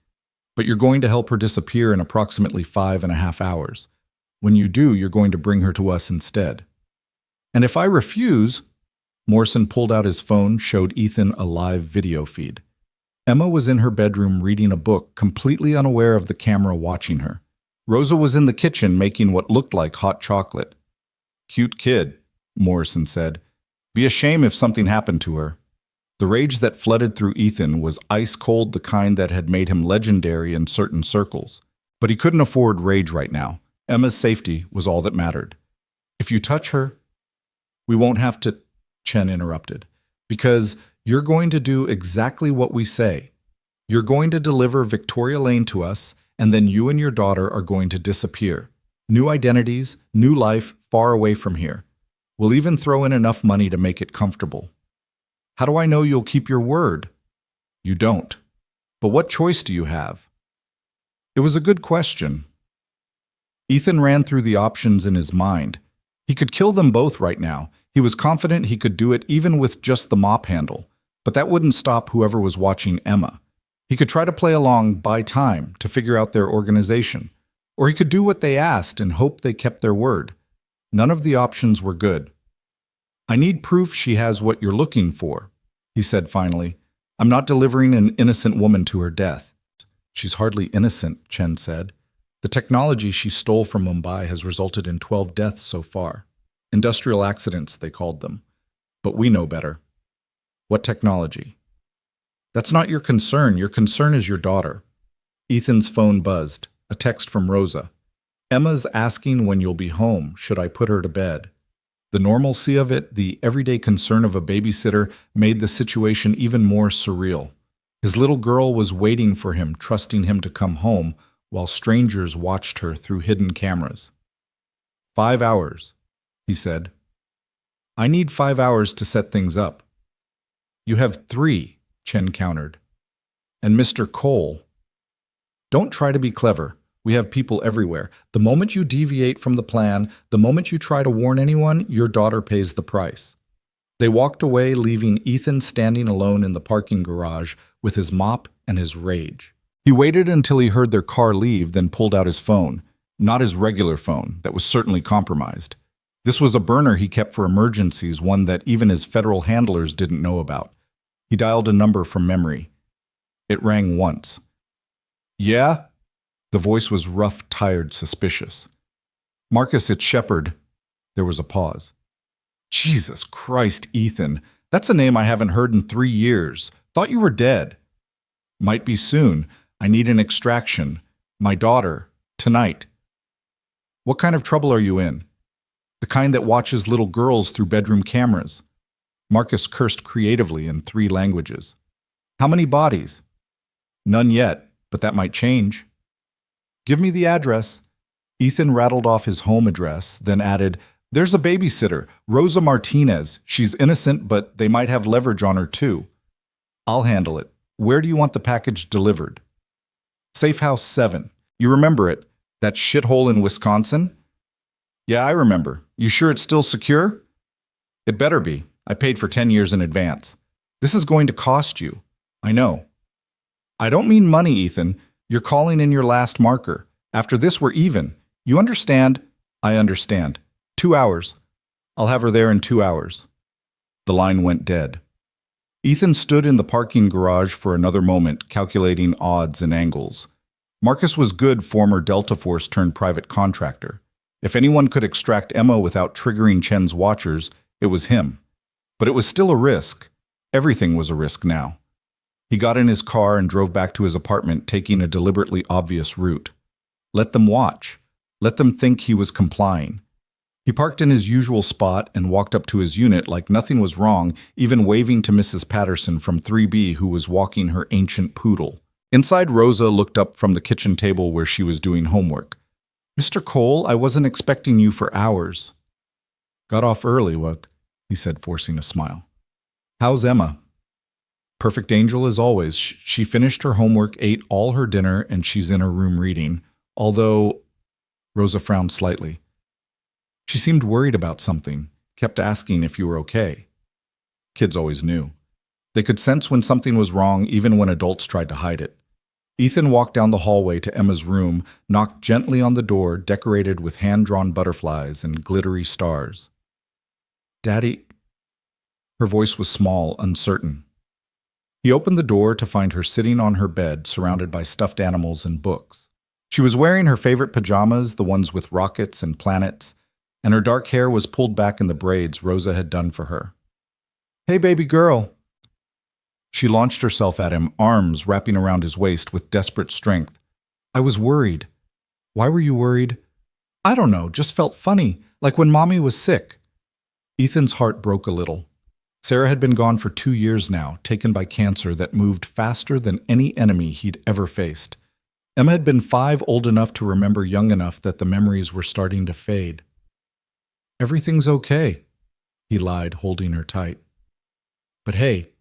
But you're going to help her disappear in approximately 5.5 hours. When you do, you're going to bring her to us instead." "And if I refuse?" Morrison pulled out his phone, showed Ethan a live video feed. Emma was in her bedroom reading a book, completely unaware of the camera watching her. Rosa was in the kitchen making what looked like hot chocolate. "Cute kid," Morrison said. "Be a shame if something happened to her." The rage that flooded through Ethan was ice cold, the kind that had made him legendary in certain circles. But he couldn't afford rage right now. Emma's safety was all that mattered. "If you touch her, we won't have to," Chen interrupted, "because you're going to do exactly what we say. You're going to deliver Victoria Lane to us, and then you and your daughter are going to disappear. New identities, new life, far away from here. We'll even throw in enough money to make it comfortable." "How do I know you'll keep your word?" "You don't. But what choice do you have?" It was a good question. Ethan ran through the options in his mind. He could kill them both right now. He was confident he could do it even with just the mop handle. But that wouldn't stop whoever was watching Emma. He could try to play along, buy time, to figure out their organization. Or he could do what they asked and hope they kept their word. None of the options were good. "I need proof she has what you're looking for," he said finally. "I'm not delivering an innocent woman to her death." "She's hardly innocent," Chen said. "The technology she stole from Mumbai has resulted in 12 deaths so far. Industrial accidents, they called them. But we know better." "What technology?" "That's not your concern. Your concern is your daughter." Ethan's phone buzzed. A text from Rosa. "Emma's asking when you'll be home. Should I put her to bed?" The normalcy of it, the everyday concern of a babysitter, made the situation even more surreal. His little girl was waiting for him, trusting him to come home, while strangers watched her through hidden cameras. 5 hours, he said. "I need 5 hours to set things up." "You have 3, Chen countered. "And Mr. Cole." "Don't try to be clever. We have people everywhere. The moment you deviate from the plan, the moment you try to warn anyone, your daughter pays the price." They walked away, leaving Ethan standing alone in the parking garage with his mop and his rage. He waited until he heard their car leave, then pulled out his phone. Not his regular phone, that was certainly compromised. This was a burner he kept for emergencies, one that even his federal handlers didn't know about. He dialed a number from memory. It rang once. "Yeah?" The voice was rough, tired, suspicious. "Marcus, it's Shepard." There was a pause. "Jesus Christ, Ethan. That's a name I haven't heard in 3 years. Thought you were dead." "Might be soon. I need an extraction. My daughter. Tonight." "What kind of trouble are you in?" "The kind that watches little girls through bedroom cameras." Marcus cursed creatively in 3 languages. "How many bodies?" "None yet, but that might change." "Give me the address." Ethan rattled off his home address, then added, "There's a babysitter, Rosa Martinez. She's innocent, but they might have leverage on her too." "I'll handle it. Where do you want the package delivered?" "Safe House 7. You remember it? That shithole in Wisconsin?" "Yeah, I remember. You sure it's still secure?" "It better be. I paid for 10 years in advance." "This is going to cost you." "I know." "I don't mean money, Ethan. You're calling in your last marker. After this, we're even. You understand?" "I understand. 2 hours. I'll have her there in 2 hours." The line went dead. Ethan stood in the parking garage for another moment, calculating odds and angles. Marcus was good, former Delta Force turned private contractor. If anyone could extract Emma without triggering Chen's watchers, it was him. But it was still a risk. Everything was a risk now. He got in his car and drove back to his apartment, taking a deliberately obvious route. Let them watch. Let them think he was complying. He parked in his usual spot and walked up to his unit like nothing was wrong, even waving to Mrs. Patterson from 3B, who was walking her ancient poodle. Inside, Rosa looked up from the kitchen table where she was doing homework. "Mr. Cole, I wasn't expecting you for hours." "Got off early, what?" he said, forcing a smile. "How's Emma?" "Perfect angel as always. She finished her homework, ate all her dinner, and she's in her room reading. Although," Rosa frowned slightly, "she seemed worried about something, kept asking if you were okay." Kids always knew. They could sense when something was wrong, even when adults tried to hide it. Ethan walked down the hallway to Emma's room, knocked gently on the door, decorated with hand-drawn butterflies and glittery stars. "Daddy?" Her voice was small, uncertain. He opened the door to find her sitting on her bed, surrounded by stuffed animals and books. She was wearing her favorite pajamas, the ones with rockets and planets, and her dark hair was pulled back in the braids Rosa had done for her. "Hey, baby girl." She launched herself at him, arms wrapping around his waist with desperate strength. "I was worried." "Why were you worried?" "I don't know, just felt funny, like when Mommy was sick." Ethan's heart broke a little. Sarah had been gone for 2 years now, taken by cancer that moved faster than any enemy he'd ever faced. Emma had been 5, old enough to remember, young enough that the memories were starting to fade. "Everything's okay," he lied, holding her tight. "But hey,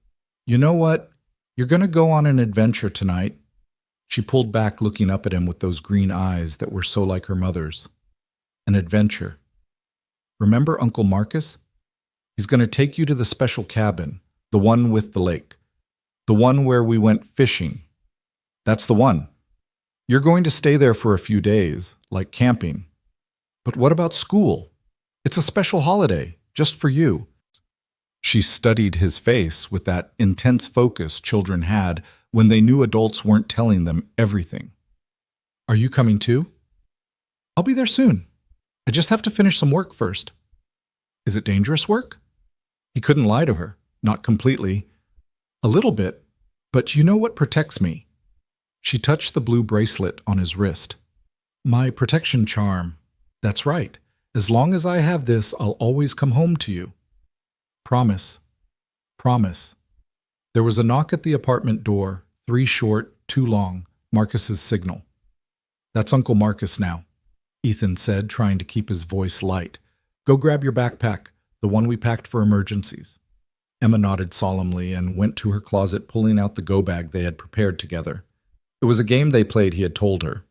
you know what? You're going to go on an adventure tonight." She pulled back, looking up at him with those green eyes that were so like her mother's. "An adventure. Remember Uncle Marcus? He's going to take you to the special cabin, the one with the lake, the one where we went fishing. That's the one. You're going to stay there for a few days, like camping. But what about school? It's a special holiday, just for you." She studied his face with that intense focus children had when they knew adults weren't telling them everything. "Are you coming too?" "I'll be there soon. I just have to finish some work first." "Is it dangerous work?" He couldn't lie to her, not completely. "A little bit, but you know what protects me." She touched the blue bracelet on his wrist. "My protection charm. That's right. As long as I have this, I'll always come home to you. Promise. Promise." There was a knock at the apartment door, 3 short, 2 long, Marcus's signal. "That's Uncle Marcus now," Ethan said, trying to keep his voice light. "Go grab your backpack, the one we packed for emergencies." Emma nodded solemnly and went to her closet, pulling out the go-bag they had prepared together. It was a game they played, he had told her,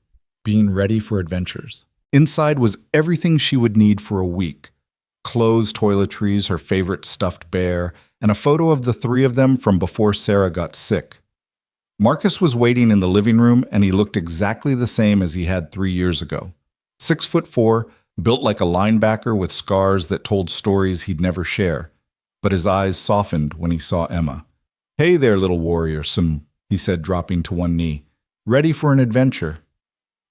being ready for adventures. Inside was everything she would need for a week. Clothes, toiletries, her favorite stuffed bear, and a photo of the 3 of them from before Sarah got sick. Marcus was waiting in the living room, and he looked exactly the same as he had 3 years ago. 6'4", built like a linebacker with scars that told stories he'd never share. But his eyes softened when he saw Emma. "Hey there, little warrior, he said, dropping to one knee. "Ready for an adventure?"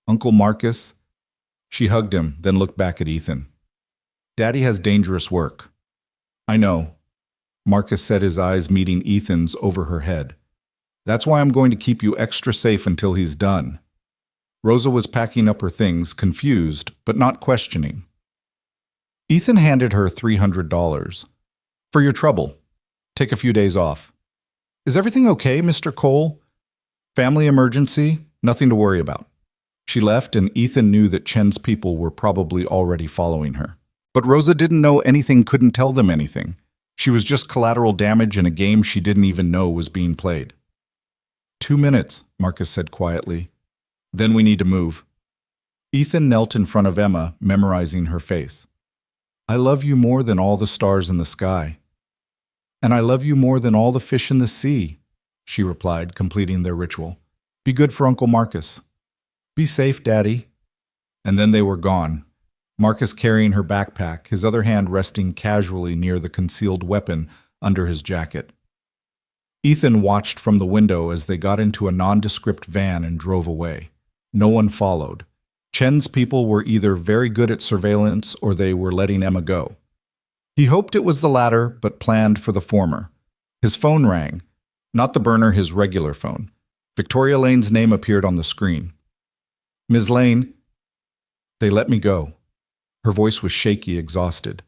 "Uncle Marcus?" She hugged him, then looked back at Ethan. "Daddy has dangerous work." "I know." Marcus said, his eyes meeting Ethan's over her head. "That's why I'm going to keep you extra safe until he's done." Rosa was packing up her things, confused, but not questioning. Ethan handed her $300. "For your trouble. Take a few days off." "Is everything okay, Mr. Cole?" "Family emergency, nothing to worry about." She left, and Ethan knew that Chen's people were probably already following her. But Rosa didn't know anything, couldn't tell them anything. She was just collateral damage in a game she didn't even know was being played. 2 minutes, Marcus said quietly. "Then we need to move." Ethan knelt in front of Emma, memorizing her face. "I love you more than all the stars in the sky." "And I love you more than all the fish in the sea," she replied, completing their ritual. "Be good for Uncle Marcus." "Be safe, Daddy." And then they were gone. Marcus carrying her backpack, his other hand resting casually near the concealed weapon under his jacket. Ethan watched from the window as they got into a nondescript van and drove away. No one followed. Chen's people were either very good at surveillance or they were letting Emma go. He hoped it was the latter, but planned for the former. His phone rang. Not the burner, his regular phone. Victoria Lane's name appeared on the screen. "Ms. Lane." "They let me go." Her voice was shaky, exhausted.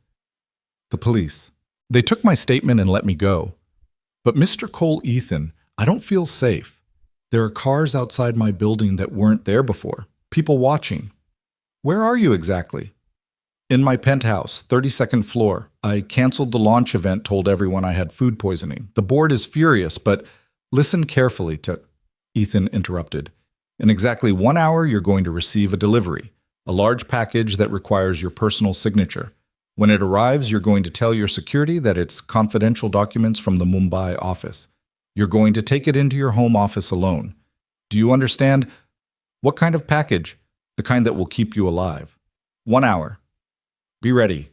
"The police. They took my statement and let me go. But Mr. Cole, Ethan, I don't feel safe. There are cars outside my building that weren't there before. People watching." "Where are you exactly?" "In my penthouse, 32nd floor. I canceled the launch event, told everyone I had food poisoning. The board is furious, but listen carefully to..." Ethan interrupted. "In exactly 1 hour, you're going to receive a delivery. A large package that requires your personal signature. When it arrives, you're going to tell your security that it's confidential documents from the Mumbai office. You're going to take it into your home office alone. Do you understand? What kind of package? The kind that will keep you alive. 1 hour. Be ready."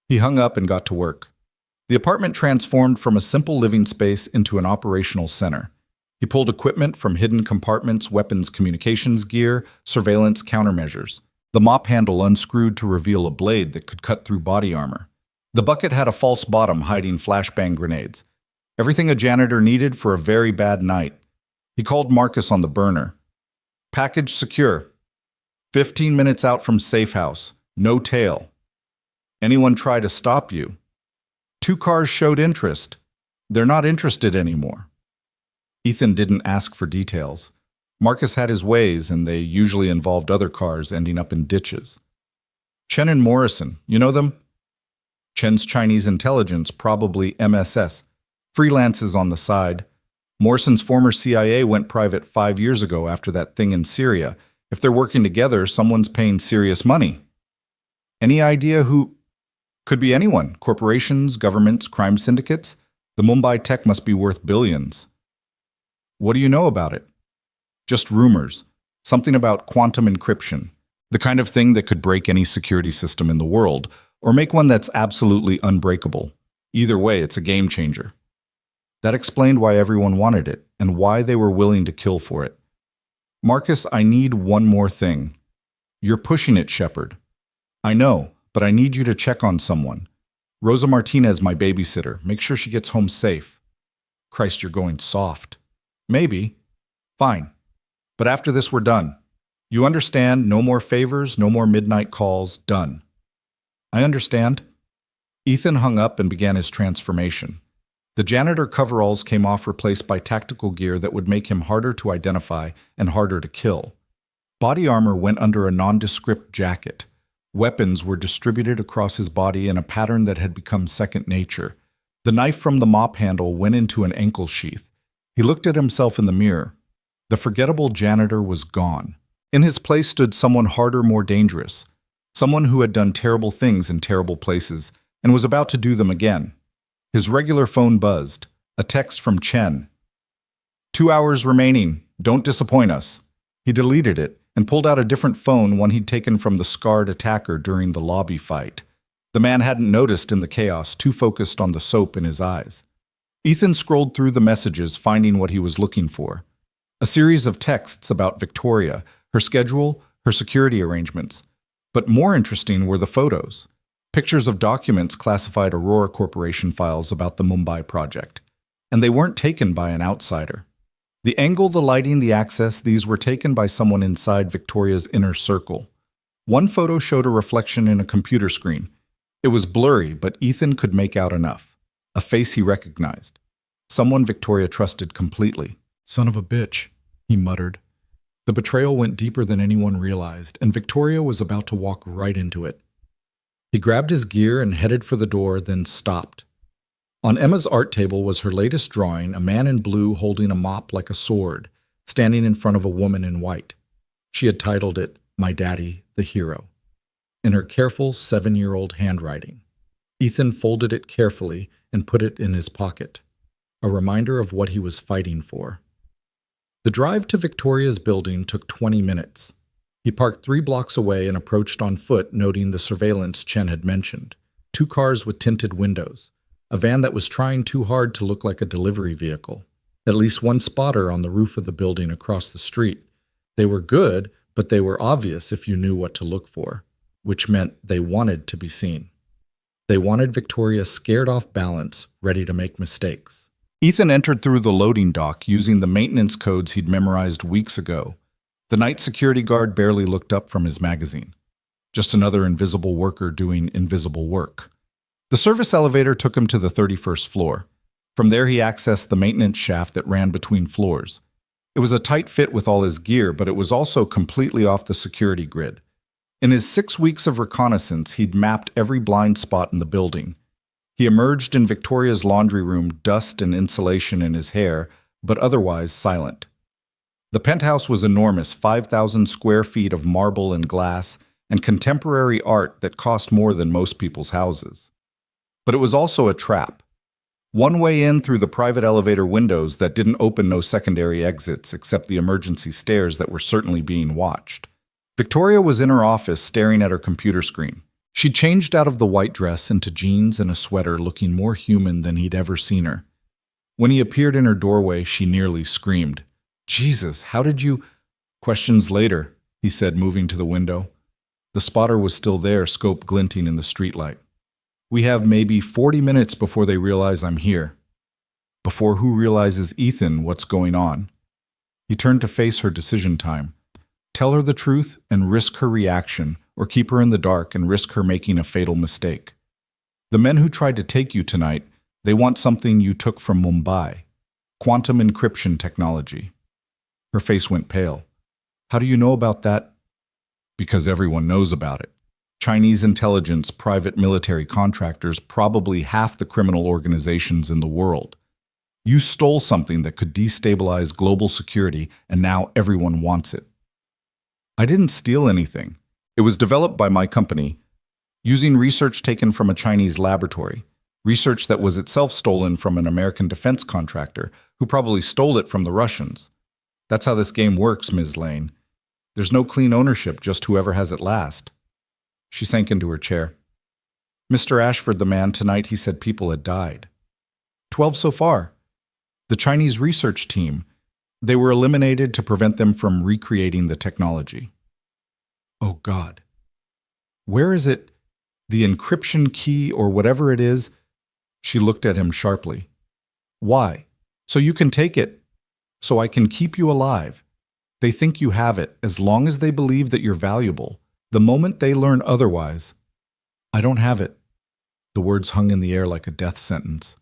He hung up and got to work. The apartment transformed from a simple living space into an operational center. He pulled equipment from hidden compartments, weapons, communications gear, surveillance countermeasures. The mop handle unscrewed to reveal a blade that could cut through body armor. The bucket had a false bottom hiding flashbang grenades. Everything a janitor needed for a very bad night. He called Marcus on the burner. Package secure. 15 minutes out from safe house. No tail. Anyone try to stop you? 2 cars showed interest. They're not interested anymore. Ethan didn't ask for details. Marcus had his ways, and they usually involved other cars ending up in ditches. Chen and Morrison, you know them? Chen's Chinese intelligence, probably MSS. Freelances on the side. Morrison's former CIA went private 5 years ago after that thing in Syria. If they're working together, someone's paying serious money. Any idea who? Could be anyone. Corporations, governments, crime syndicates. The Mumbai tech must be worth billions. What do you know about it? Just rumors. Something about quantum encryption. The kind of thing that could break any security system in the world, or make one that's absolutely unbreakable. Either way, it's a game changer. That explained why everyone wanted it, and why they were willing to kill for it. Marcus, I need one more thing. You're pushing it, Shepard. I know, but I need you to check on someone. Rosa Martinez, my babysitter. Make sure she gets home safe. Christ, you're going soft. Maybe. Fine. But after this, we're done. You understand? No more favors, no more midnight calls. Done. I understand. Ethan hung up and began his transformation. The janitor coveralls came off, replaced by tactical gear that would make him harder to identify and harder to kill. Body armor went under a nondescript jacket. Weapons were distributed across his body in a pattern that had become second nature. The knife from the mop handle went into an ankle sheath. He looked at himself in the mirror. The forgettable janitor was gone. In his place stood someone harder, more dangerous. Someone who had done terrible things in terrible places and was about to do them again. His regular phone buzzed. A text from Chen. 2 hours remaining. Don't disappoint us. He deleted it and pulled out a different phone, one he'd taken from the scarred attacker during the lobby fight. The man hadn't noticed in the chaos, too focused on the soap in his eyes. Ethan scrolled through the messages, finding what he was looking for. A series of texts about Victoria, her schedule, her security arrangements. But more interesting were the photos. Pictures of documents classified Aurora Corporation files about the Mumbai project. And they weren't taken by an outsider. The angle, the lighting, the access, these were taken by someone inside Victoria's inner circle. One photo showed a reflection in a computer screen. It was blurry, but Ethan could make out enough. A face he recognized. Someone Victoria trusted completely. Son of a bitch, he muttered. The betrayal went deeper than anyone realized, and Victoria was about to walk right into it. He grabbed his gear and headed for the door, then stopped. On Emma's art table was her latest drawing, a man in blue holding a mop like a sword, standing in front of a woman in white. She had titled it, My Daddy, the Hero, in her careful 7-year-old handwriting. Ethan folded it carefully and put it in his pocket, a reminder of what he was fighting for. The drive to Victoria's building took 20 minutes. He parked 3 blocks away and approached on foot, noting the surveillance Chen had mentioned. 2 cars with tinted windows. A van that was trying too hard to look like a delivery vehicle. At least one spotter on the roof of the building across the street. They were good, but they were obvious if you knew what to look for, which meant they wanted to be seen. They wanted Victoria scared off balance, ready to make mistakes. Ethan entered through the loading dock using the maintenance codes he'd memorized weeks ago. The night security guard barely looked up from his magazine. Just another invisible worker doing invisible work. The service elevator took him to the 31st floor. From there he accessed the maintenance shaft that ran between floors. It was a tight fit with all his gear, but it was also completely off the security grid. In his 6 weeks of reconnaissance, he'd mapped every blind spot in the building. He emerged in Victoria's laundry room, dust and insulation in his hair, but otherwise silent. The penthouse was enormous, 5,000 square feet of marble and glass, and contemporary art that cost more than most people's houses. But it was also a trap. One way in through the private elevator windows that didn't open, no secondary exits except the emergency stairs that were certainly being watched. Victoria was in her office staring at her computer screen. She changed out of the white dress into jeans and a sweater, looking more human than he'd ever seen her. When he appeared in her doorway, she nearly screamed. "Jesus, how did you—" "Questions later," he said, moving to the window. The spotter was still there, scope glinting in the streetlight. "We have maybe 40 minutes before they realize I'm here." Before who realizes Ethan what's going on? He turned to face her decision time. Tell her the truth and risk her reaction, or keep her in the dark and risk her making a fatal mistake. The men who tried to take you tonight, they want something you took from Mumbai. Quantum encryption technology. Her face went pale. How do you know about that? Because everyone knows about it. Chinese intelligence, private military contractors, probably half the criminal organizations in the world. You stole something that could destabilize global security, and now everyone wants it. I didn't steal anything. It was developed by my company, using research taken from a Chinese laboratory, research that was itself stolen from an American defense contractor, who probably stole it from the Russians. That's how this game works, Ms. Lane. There's no clean ownership, just whoever has it last. She sank into her chair. Mr. Ashford, the man, tonight he said people had died. 12 so far. The Chinese research team, they were eliminated to prevent them from recreating the technology. Oh God. Where is it? The encryption key or whatever it is? She looked at him sharply. Why? So you can take it. So I can keep you alive. They think you have it as long as they believe that you're valuable. The moment they learn otherwise, I don't have it. The words hung in the air like a death sentence.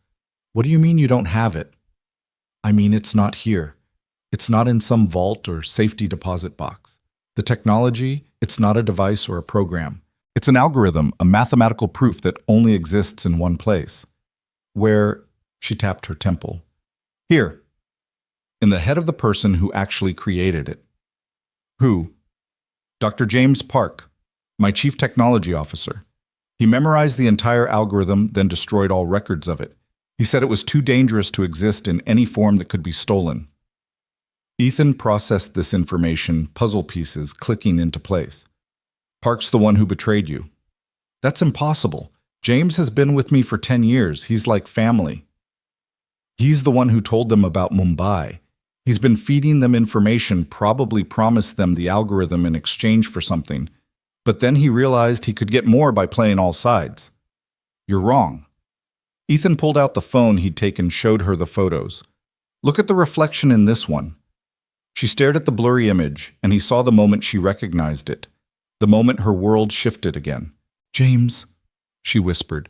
What do you mean you don't have it? I mean, it's not here. It's not in some vault or safety deposit box. The technology, it's not a device or a program. It's an algorithm, a mathematical proof that only exists in one place. Where, she tapped her temple. Here, in the head of the person who actually created it. Who? Dr. James Park, my chief technology officer. He memorized the entire algorithm, then destroyed all records of it. He said it was too dangerous to exist in any form that could be stolen. Ethan processed this information, puzzle pieces clicking into place. Park's the one who betrayed you. That's impossible. James has been with me for 10 years. He's like family. He's the one who told them about Mumbai. He's been feeding them information, probably promised them the algorithm in exchange for something. But then he realized he could get more by playing all sides. You're wrong. Ethan pulled out the phone he'd taken, showed her the photos. Look at the reflection in this one. She stared at the blurry image, and he saw the moment she recognized it, the moment her world shifted again. James, she whispered,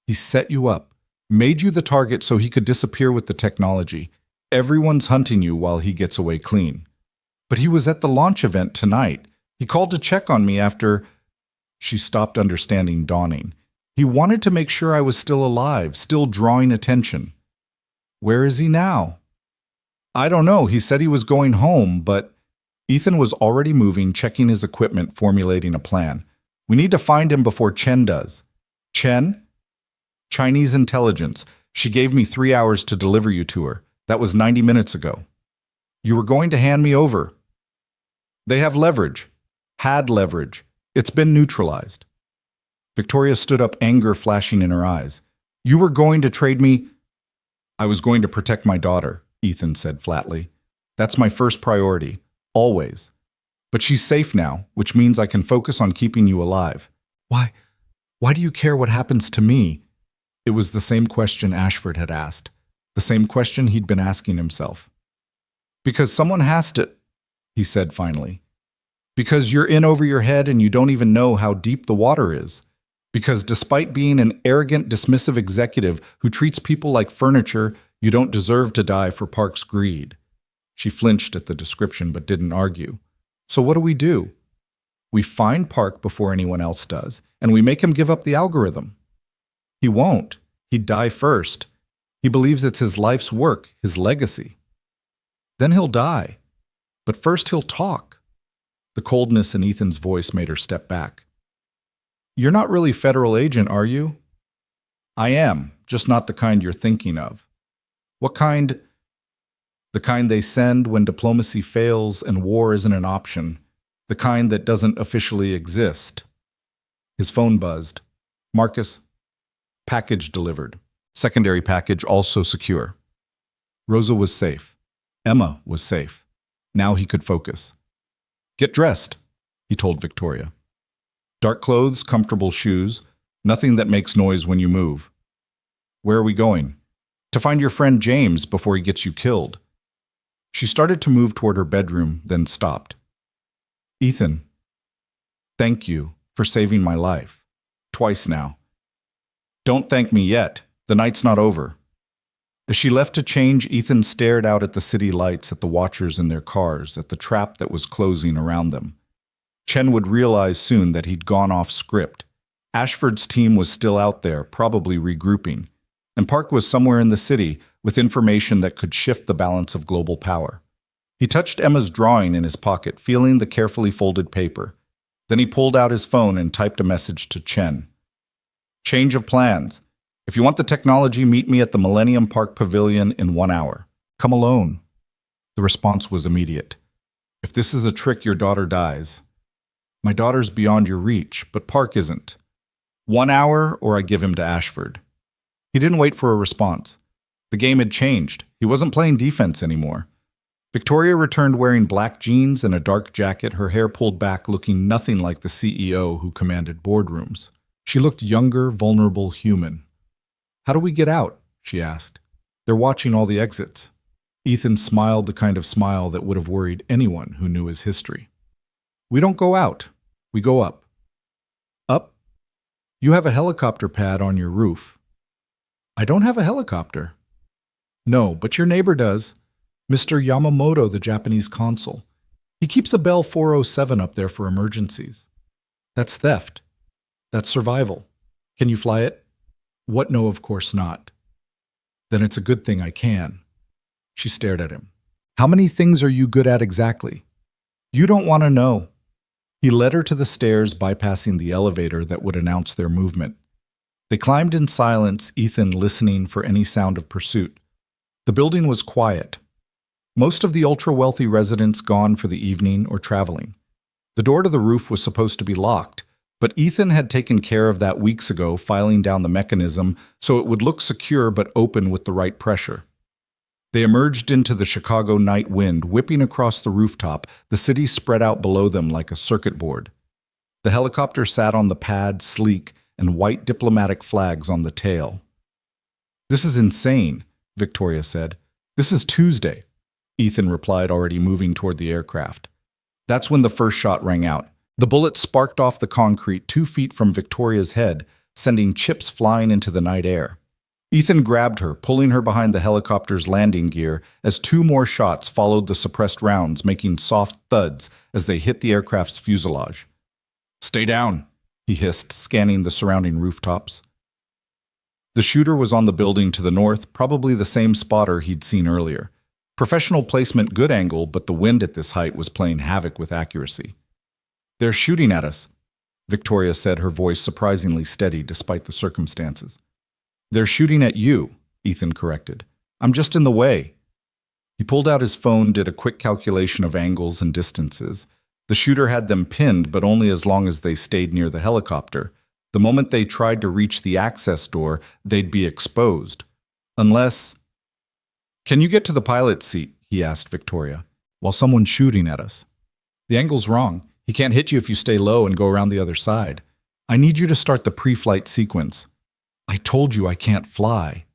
he set you up, made you the target so he could disappear with the technology. Everyone's hunting you while he gets away clean. But he was at the launch event tonight. He called to check on me after... She stopped, understanding dawning. He wanted to make sure I was still alive, still drawing attention. Where is he now? I don't know. He said he was going home, but... Ethan was already moving, checking his equipment, formulating a plan. We need to find him before Chen does. Chen? Chinese intelligence. She gave me 3 hours to deliver you to her. That was 90 minutes ago. You were going to hand me over. They have leverage. Had leverage. It's been neutralized. Victoria stood up, anger flashing in her eyes. You were going to trade me? I was going to protect my daughter, Ethan said flatly. That's my first priority, always. But she's safe now, which means I can focus on keeping you alive. Why do you care what happens to me? It was the same question Ashford had asked, the same question he'd been asking himself. Because someone has to, he said finally. Because you're in over your head and you don't even know how deep the water is. Because despite being an arrogant, dismissive executive who treats people like furniture, you don't deserve to die for Park's greed. She flinched at the description but didn't argue. So what do? We find Park before anyone else does, and we make him give up the algorithm. He won't. He'd die first. He believes it's his life's work, his legacy. Then he'll die. But first he'll talk. The coldness in Ethan's voice made her step back. You're not really federal agent, are you? I am, just not the kind you're thinking of. What kind? The kind they send when diplomacy fails and war isn't an option. The kind that doesn't officially exist. His phone buzzed. Marcus, package delivered. Secondary package also secure. Rosa was safe. Emma was safe. Now he could focus. Get dressed, he told Victoria. Dark clothes, comfortable shoes, nothing that makes noise when you move. Where are we going? To find your friend James before he gets you killed. She started to move toward her bedroom, then stopped. Ethan, thank you for saving my life. Twice now. Don't thank me yet. The night's not over. As she left to change, Ethan stared out at the city lights, at the watchers in their cars, at the trap that was closing around them. Chen would realize soon that he'd gone off script. Ashford's team was still out there, probably regrouping, and Park was somewhere in the city with information that could shift the balance of global power. He touched Emma's drawing in his pocket, feeling the carefully folded paper. Then he pulled out his phone and typed a message to Chen. Change of plans. If you want the technology, meet me at the Millennium Park Pavilion in 1 hour. Come alone. The response was immediate. If this is a trick, your daughter dies. My daughter's beyond your reach, but Park isn't. 1 hour, or I give him to Ashford. He didn't wait for a response. The game had changed. He wasn't playing defense anymore. Victoria returned wearing black jeans and a dark jacket, her hair pulled back, looking nothing like the CEO who commanded boardrooms. She looked younger, vulnerable, human. How do we get out? She asked. They're watching all the exits. Ethan smiled the kind of smile that would have worried anyone who knew his history. We don't go out. We go up. Up? You have a helicopter pad on your roof. I don't have a helicopter. No, but your neighbor does. Mr. Yamamoto, the Japanese consul. He keeps a Bell 407 up there for emergencies. That's theft. That's survival. Can you fly it? What? No, of course not. Then it's a good thing I can. She stared at him. How many things are you good at exactly? You don't want to know. He led her to the stairs, bypassing the elevator that would announce their movement. They climbed in silence, Ethan listening for any sound of pursuit. The building was quiet. Most of the ultra-wealthy residents gone for the evening or traveling. The door to the roof was supposed to be locked, but Ethan had taken care of that weeks ago, filing down the mechanism so it would look secure but open with the right pressure. They emerged into the Chicago night wind, whipping across the rooftop, the city spread out below them like a circuit board. The helicopter sat on the pad, sleek, and white diplomatic flags on the tail. This is insane, Victoria said. This is Tuesday, Ethan replied, already moving toward the aircraft. That's when the first shot rang out. The bullet sparked off the concrete 2 feet from Victoria's head, sending chips flying into the night air. Ethan grabbed her, pulling her behind the helicopter's landing gear as 2 more shots followed the suppressed rounds, making soft thuds as they hit the aircraft's fuselage. Stay down, he hissed, scanning the surrounding rooftops. The shooter was on the building to the north, probably the same spotter he'd seen earlier. Professional placement, good angle, but the wind at this height was playing havoc with accuracy. They're shooting at us, Victoria said, her voice surprisingly steady despite the circumstances. They're shooting at you, Ethan corrected. I'm just in the way. He pulled out his phone, did a quick calculation of angles and distances. The shooter had them pinned, but only as long as they stayed near the helicopter. The moment they tried to reach the access door, they'd be exposed. Unless... Can you get to the pilot's seat? He asked Victoria, while someone's shooting at us. The angle's wrong. He can't hit you if you stay low and go around the other side. I need you to start the pre-flight sequence. I told you I can't fly.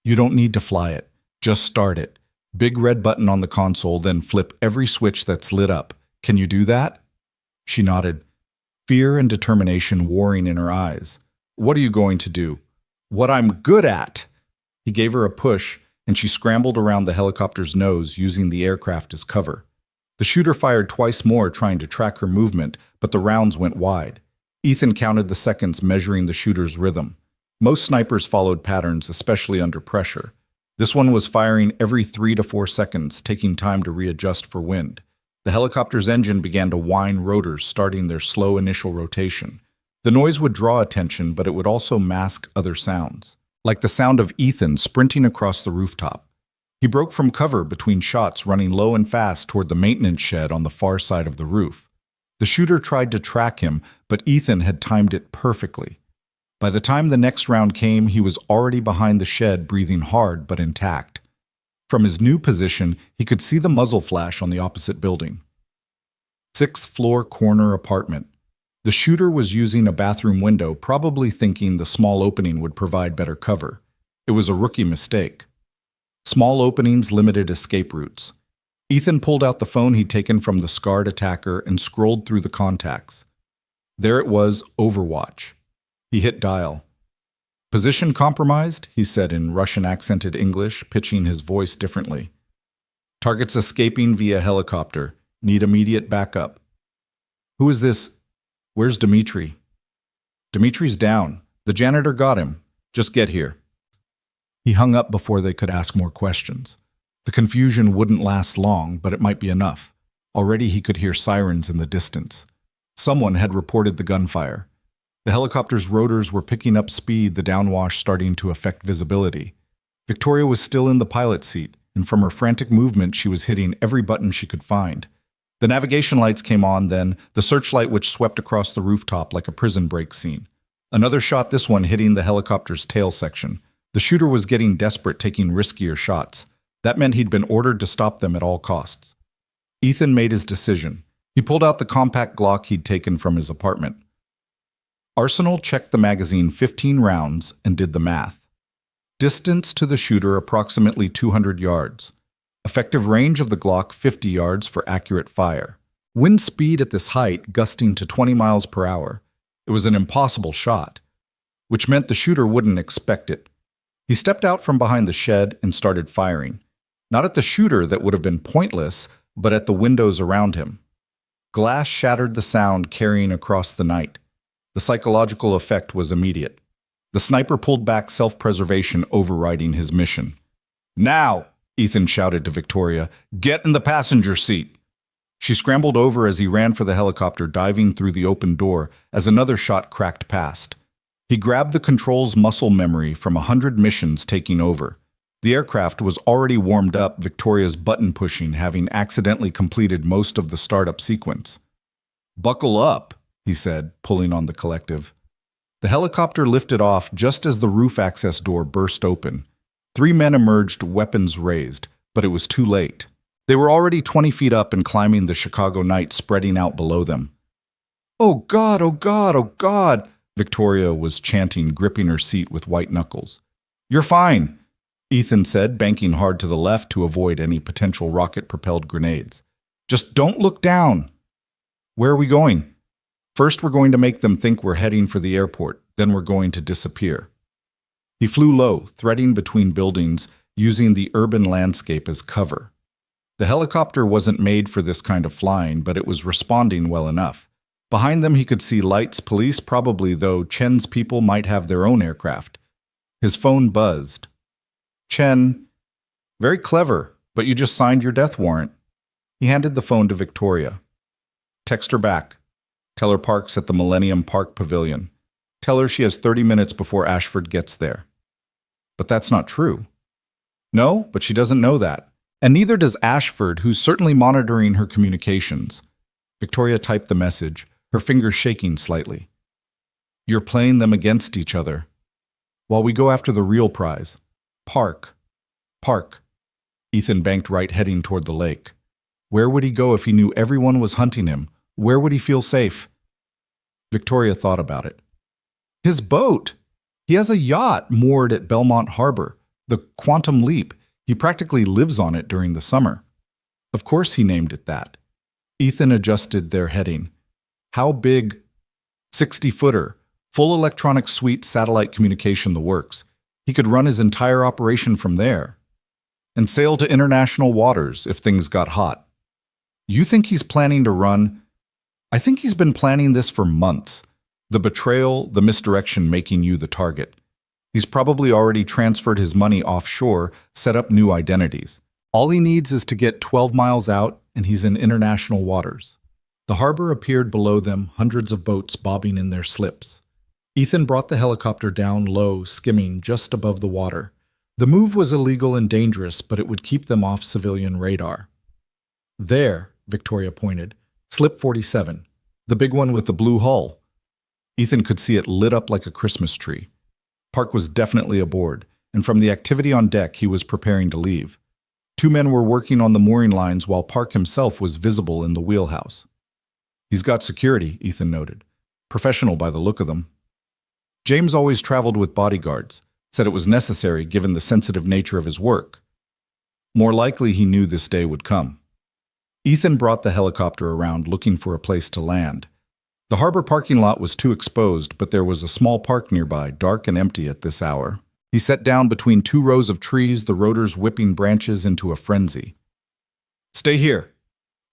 You don't need to fly it. Just start it. Big red button on the console, then flip every switch that's lit up. Can you do that? She nodded, fear and determination warring in her eyes. What are you going to do? What I'm good at! He gave her a push, and she scrambled around the helicopter's nose, using the aircraft as cover. The shooter fired twice more, trying to track her movement, but the rounds went wide. Ethan counted the seconds, measuring the shooter's rhythm. Most snipers followed patterns, especially under pressure. This one was firing every 3 to 4 seconds, taking time to readjust for wind. The helicopter's engine began to whine rotors, starting their slow initial rotation. The noise would draw attention, but it would also mask other sounds, like the sound of Ethan sprinting across the rooftop. He broke from cover between shots, running low and fast toward the maintenance shed on the far side of the roof. The shooter tried to track him, but Ethan had timed it perfectly. By the time the next round came, he was already behind the shed, breathing hard but intact. From his new position, he could see the muzzle flash on the opposite building. 6th-floor corner apartment. The shooter was using a bathroom window, probably thinking the small opening would provide better cover. It was a rookie mistake. Small openings limited escape routes. Ethan pulled out the phone he'd taken from the scarred attacker and scrolled through the contacts. There it was, Overwatch. He hit dial. "Position compromised," he said in Russian-accented English, pitching his voice differently. "Targets escaping via helicopter. Need immediate backup." "Who is this? Where's Dmitri?" "Dmitri's down. The janitor got him. Just get here." He hung up before they could ask more questions. The confusion wouldn't last long, but it might be enough. Already he could hear sirens in the distance. Someone had reported the gunfire. The helicopter's rotors were picking up speed, the downwash starting to affect visibility. Victoria was still in the pilot's seat, and from her frantic movement she was hitting every button she could find. The navigation lights came on then, the searchlight which swept across the rooftop like a prison break scene. Another shot, this one hitting the helicopter's tail section. The shooter was getting desperate, taking riskier shots. That meant he'd been ordered to stop them at all costs. Ethan made his decision. He pulled out the compact Glock he'd taken from his apartment. Arsenal checked the magazine 15 rounds and did the math. Distance to the shooter approximately 200 yards. Effective range of the Glock 50 yards for accurate fire. Wind speed at this height gusting to 20 miles per hour. It was an impossible shot, which meant the shooter wouldn't expect it. He stepped out from behind the shed and started firing. Not at the shooter, that would have been pointless, but at the windows around him. Glass shattered, the sound carrying across the night. The psychological effect was immediate. The sniper pulled back, self-preservation overriding his mission. "Now!" Ethan shouted to Victoria. "Get in the passenger seat!" She scrambled over as he ran for the helicopter, diving through the open door as another shot cracked past. He grabbed the controls muscle memory from 100 missions taking over. The aircraft was already warmed up, Victoria's button pushing having accidentally completed most of the startup sequence. "Buckle up," he said, pulling on the collective. The helicopter lifted off just as the roof access door burst open. 3 men emerged, weapons raised, but it was too late. They were already 20 feet up and climbing the Chicago night spreading out below them. "Oh God, oh God, oh God," Victoria was chanting, gripping her seat with white knuckles. "You're fine," Ethan said, banking hard to the left to avoid any potential rocket-propelled grenades. "Just don't look down." "Where are we going?" "First, we're going to make them think we're heading for the airport, then we're going to disappear." He flew low, threading between buildings, using the urban landscape as cover. The helicopter wasn't made for this kind of flying, but it was responding well enough. Behind them he could see lights, police probably, though Chen's people might have their own aircraft. His phone buzzed. "Chen, very clever, but you just signed your death warrant." He handed the phone to Victoria. "Text her back. Tell her Park's at the Millennium Park Pavilion. Tell her she has 30 minutes before Ashford gets there." "But that's not true." "No, but she doesn't know that. And neither does Ashford, who's certainly monitoring her communications." Victoria typed the message, her fingers shaking slightly. "You're playing them against each other. While we go after the real prize. Park. Park." Ethan banked right, heading toward the lake. Where would he go if he knew everyone was hunting him? Where would he feel safe? Victoria thought about it. His boat! He has a yacht moored at Belmont Harbor, the Quantum Leap. He practically lives on it during the summer. Of course he named it that. Ethan adjusted their heading. How big? 60-footer. Full electronic suite, satellite communication, the works. He could run his entire operation from there. And sail to international waters if things got hot. You think he's planning to run? I think he's been planning this for months. The betrayal, the misdirection making you the target. He's probably already transferred his money offshore, set up new identities. All he needs is to get 12 miles out, and he's in international waters. The harbor appeared below them, hundreds of boats bobbing in their slips. Ethan brought the helicopter down low, skimming just above the water. The move was illegal and dangerous, but it would keep them off civilian radar. There, Victoria pointed. Slip 47. The big one with the blue hull. Ethan could see it lit up like a Christmas tree. Park was definitely aboard, and from the activity on deck, he was preparing to leave. Two men were working on the mooring lines while Park himself was visible in the wheelhouse. He's got security, Ethan noted. Professional by the look of them. James always traveled with bodyguards, said it was necessary given the sensitive nature of his work. More likely he knew this day would come. Ethan brought the helicopter around looking for a place to land. The harbor parking lot was too exposed, but there was a small park nearby, dark and empty at this hour. He sat down between two rows of trees, the rotors whipping branches into a frenzy. "Stay here,"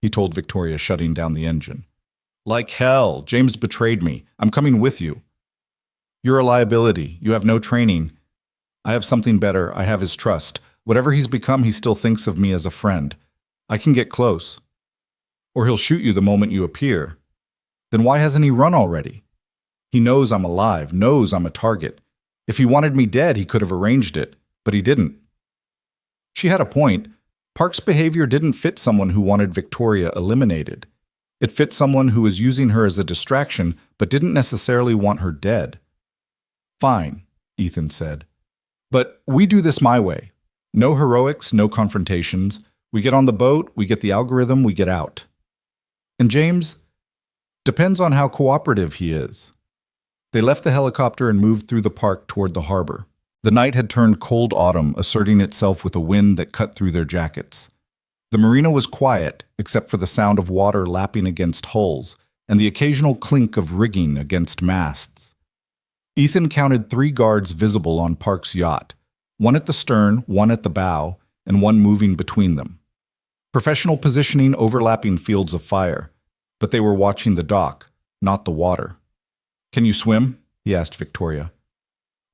he told Victoria, shutting down the engine. "Like hell, James betrayed me. I'm coming with you." "You're a liability. You have no training. I have something better. I have his trust. Whatever he's become, he still thinks of me as a friend. I can get close. Or he'll shoot you the moment you appear. Then why hasn't he run already? He knows I'm alive, knows I'm a target. If he wanted me dead, he could have arranged it, but he didn't." She had a point. Park's behavior didn't fit someone who wanted Victoria eliminated. It fit someone who was using her as a distraction, but didn't necessarily want her dead. "Fine," Ethan said. "But we do this my way. No heroics, no confrontations. We get on the boat, we get the algorithm, we get out. And James, depends on how cooperative he is." They left the helicopter and moved through the park toward the harbor. The night had turned cold autumn, asserting itself with a wind that cut through their jackets. The marina was quiet, except for the sound of water lapping against hulls and the occasional clink of rigging against masts. Ethan counted 3 guards visible on Park's yacht, one at the stern, one at the bow, and one moving between them. Professional positioning overlapping fields of fire, but they were watching the dock, not the water. "Can you swim?" he asked Victoria.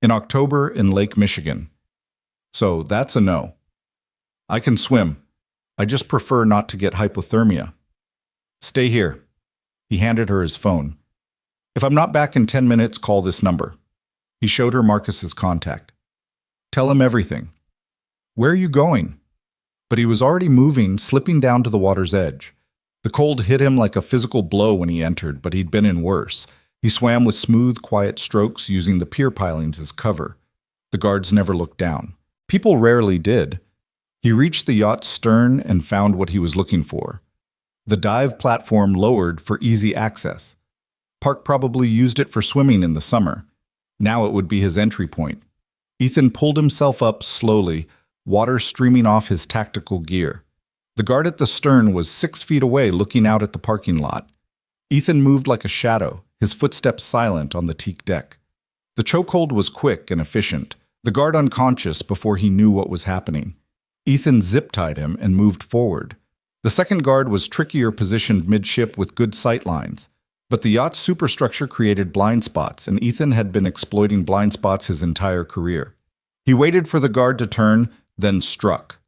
"In October in Lake Michigan." "So that's a no." "I can swim. I just prefer not to get hypothermia." "Stay here." He handed her his phone. "If I'm not back in 10 minutes, call this number." He showed her Marcus's contact. "Tell him everything." "Where are you going?" But he was already moving, slipping down to the water's edge. The cold hit him like a physical blow when he entered, but he'd been in worse. He swam with smooth, quiet strokes, using the pier pilings as cover. The guards never looked down. People rarely did. He reached the yacht's stern and found what he was looking for. The dive platform lowered for easy access. Park probably used it for swimming in the summer. Now it would be his entry point. Ethan pulled himself up slowly, water streaming off his tactical gear. The guard at the stern was 6 feet away, looking out at the parking lot. Ethan moved like a shadow, his footsteps silent on the teak deck. The chokehold was quick and efficient, the guard unconscious before he knew what was happening. Ethan zip-tied him and moved forward. The second guard was trickier positioned midship with good sight lines. But the yacht's superstructure created blind spots, and Ethan had been exploiting blind spots his entire career. He waited for the guard to turn, then struck.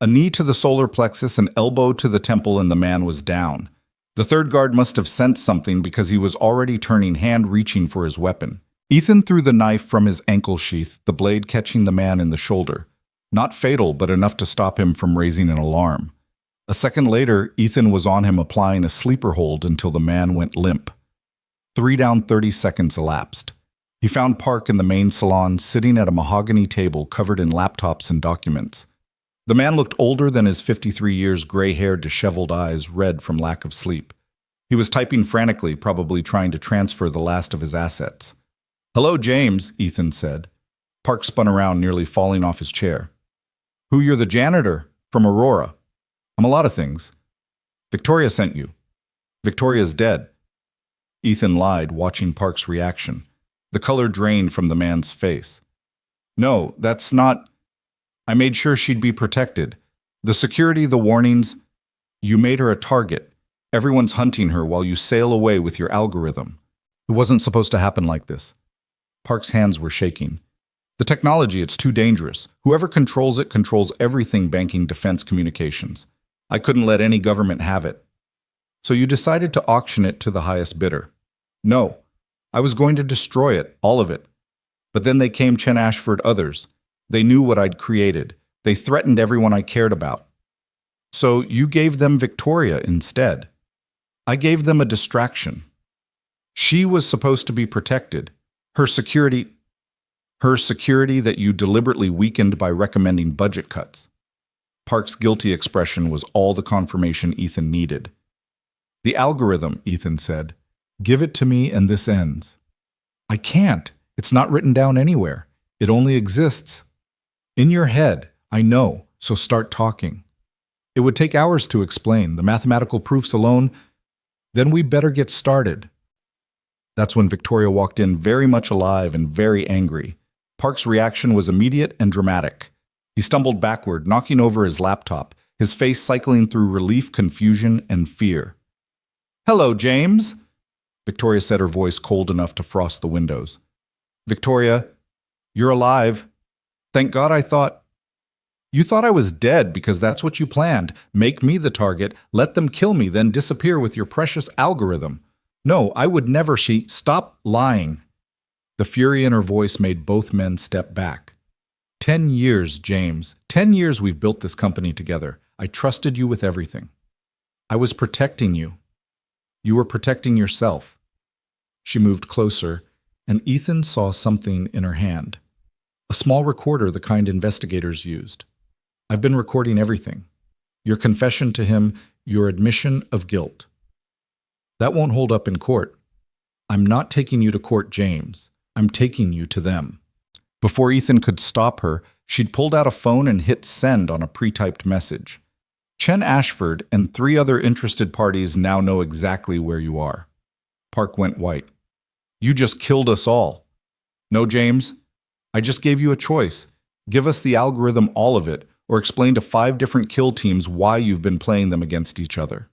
A knee to the solar plexus, an elbow to the temple, and the man was down. The third guard must have sensed something because he was already turning, hand reaching for his weapon. Ethan threw the knife from his ankle sheath, the blade catching the man in the shoulder. Not fatal, but enough to stop him from raising an alarm. A second later, Ethan was on him, applying a sleeper hold until the man went limp. 3 down, 30 seconds elapsed. He found Park in the main salon, sitting at a mahogany table covered in laptops and documents. The man looked older than his 53 years, gray-haired, disheveled eyes red from lack of sleep. He was typing frantically, probably trying to transfer the last of his assets. "Hello, James," Ethan said. Park spun around, nearly falling off his chair. "Who, you're the janitor? From Aurora." "I'm a lot of things." "Victoria sent you." "Victoria's dead." Ethan lied, watching Park's reaction. The color drained from the man's face. "No, that's not... I made sure she'd be protected. The security, the warnings. You made her a target. Everyone's hunting her while you sail away with your algorithm. It wasn't supposed to happen like this." Park's hands were shaking. "The technology, it's too dangerous. Whoever controls it controls everything banking defense communications. I couldn't let any government have it." "So you decided to auction it to the highest bidder?" "No. I was going to destroy it, all of it. But then they came Chen Ashford, others. They knew what I'd created. They threatened everyone I cared about. So you gave them Victoria instead." "I gave them a distraction." She was supposed to be protected. Her security that you deliberately weakened by recommending budget cuts. Park's guilty expression was all the confirmation Ethan needed. The algorithm, Ethan said. Give it to me and this ends. I can't. It's not written down anywhere. It only exists. In your head, I know, so start talking. It would take hours to explain, the mathematical proofs alone. Then we better get started. That's when Victoria walked in very much alive and very angry. Park's reaction was immediate and dramatic. He stumbled backward, knocking over his laptop, his face cycling through relief, confusion, and fear. Hello, James, Victoria said, her voice cold enough to frost the windows. Victoria, you're alive. Thank God You thought I was dead because that's what you planned. Make me the target, let them kill me, then disappear with your precious algorithm. No, I would never. Stop lying. The fury in her voice made both men step back. 10 years, James. 10 years we've built this company together. I trusted you with everything. I was protecting you. You were protecting yourself. She moved closer, and Ethan saw something in her hand. A small recorder, the kind investigators used. I've been recording everything. Your confession to him, your admission of guilt. That won't hold up in court. I'm not taking you to court, James. I'm taking you to them. Before Ethan could stop her, she'd pulled out a phone and hit send on a pre-typed message. Chen Ashford and 3 other interested parties now know exactly where you are. Park went white. You just killed us all. No, James. I just gave you a choice. Give us the algorithm, all of it, or explain to 5 different kill teams why you've been playing them against each other.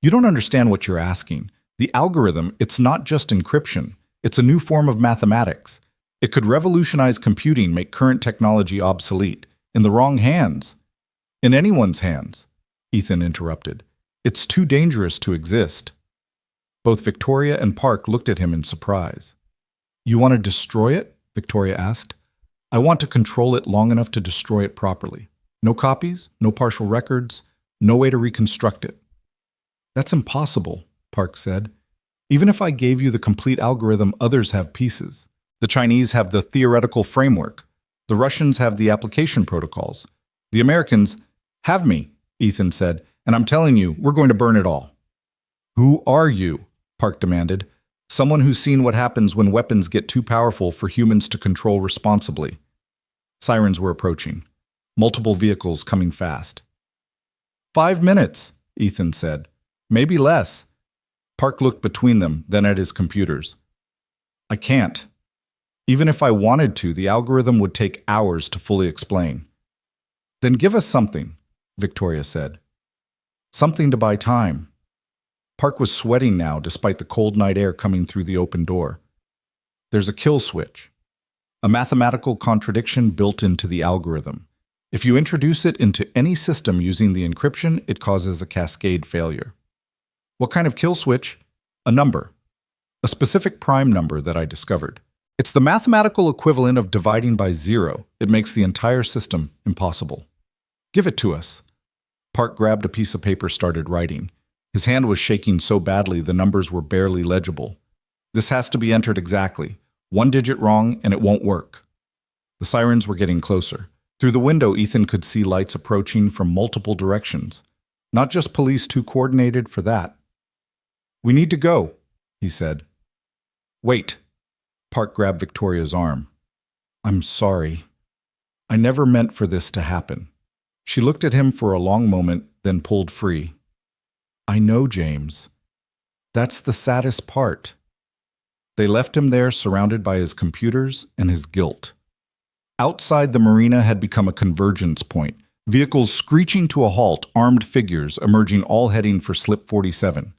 You don't understand what you're asking. The algorithm, it's not just encryption. It's a new form of mathematics. It could revolutionize computing, make current technology obsolete. In the wrong hands. In anyone's hands, Ethan interrupted. It's too dangerous to exist. Both Victoria and Park looked at him in surprise. You want to destroy it? Victoria asked. I want to control it long enough to destroy it properly. No copies, no partial records, no way to reconstruct it. That's impossible, Park said. Even if I gave you the complete algorithm, others have pieces. The Chinese have the theoretical framework. The Russians have the application protocols. The Americans have me, Ethan said, and I'm telling you, we're going to burn it all. Who are you? Park demanded. Someone who's seen what happens when weapons get too powerful for humans to control responsibly. Sirens were approaching. Multiple vehicles coming fast. 5 minutes, Ethan said. Maybe less. Park looked between them, then at his computers. I can't. Even if I wanted to, the algorithm would take hours to fully explain. Then give us something, Victoria said. Something to buy time. Park was sweating now, despite the cold night air coming through the open door. There's a kill switch. A mathematical contradiction built into the algorithm. If you introduce it into any system using the encryption, it causes a cascade failure. What kind of kill switch? A number. A specific prime number that I discovered. It's the mathematical equivalent of dividing by 0. It makes the entire system impossible. Give it to us. Park grabbed a piece of paper, started writing. His hand was shaking so badly the numbers were barely legible. This has to be entered exactly. 1 digit wrong and it won't work. The sirens were getting closer. Through the window, Ethan could see lights approaching from multiple directions. Not just police, too coordinated for that. We need to go, he said. Wait. Park grabbed Victoria's arm. I'm sorry. I never meant for this to happen. She looked at him for a long moment, then pulled free. I know, James. That's the saddest part. They left him there surrounded by his computers and his guilt. Outside, the marina had become a convergence point. Vehicles screeching to a halt, armed figures emerging, all heading for Slip 47.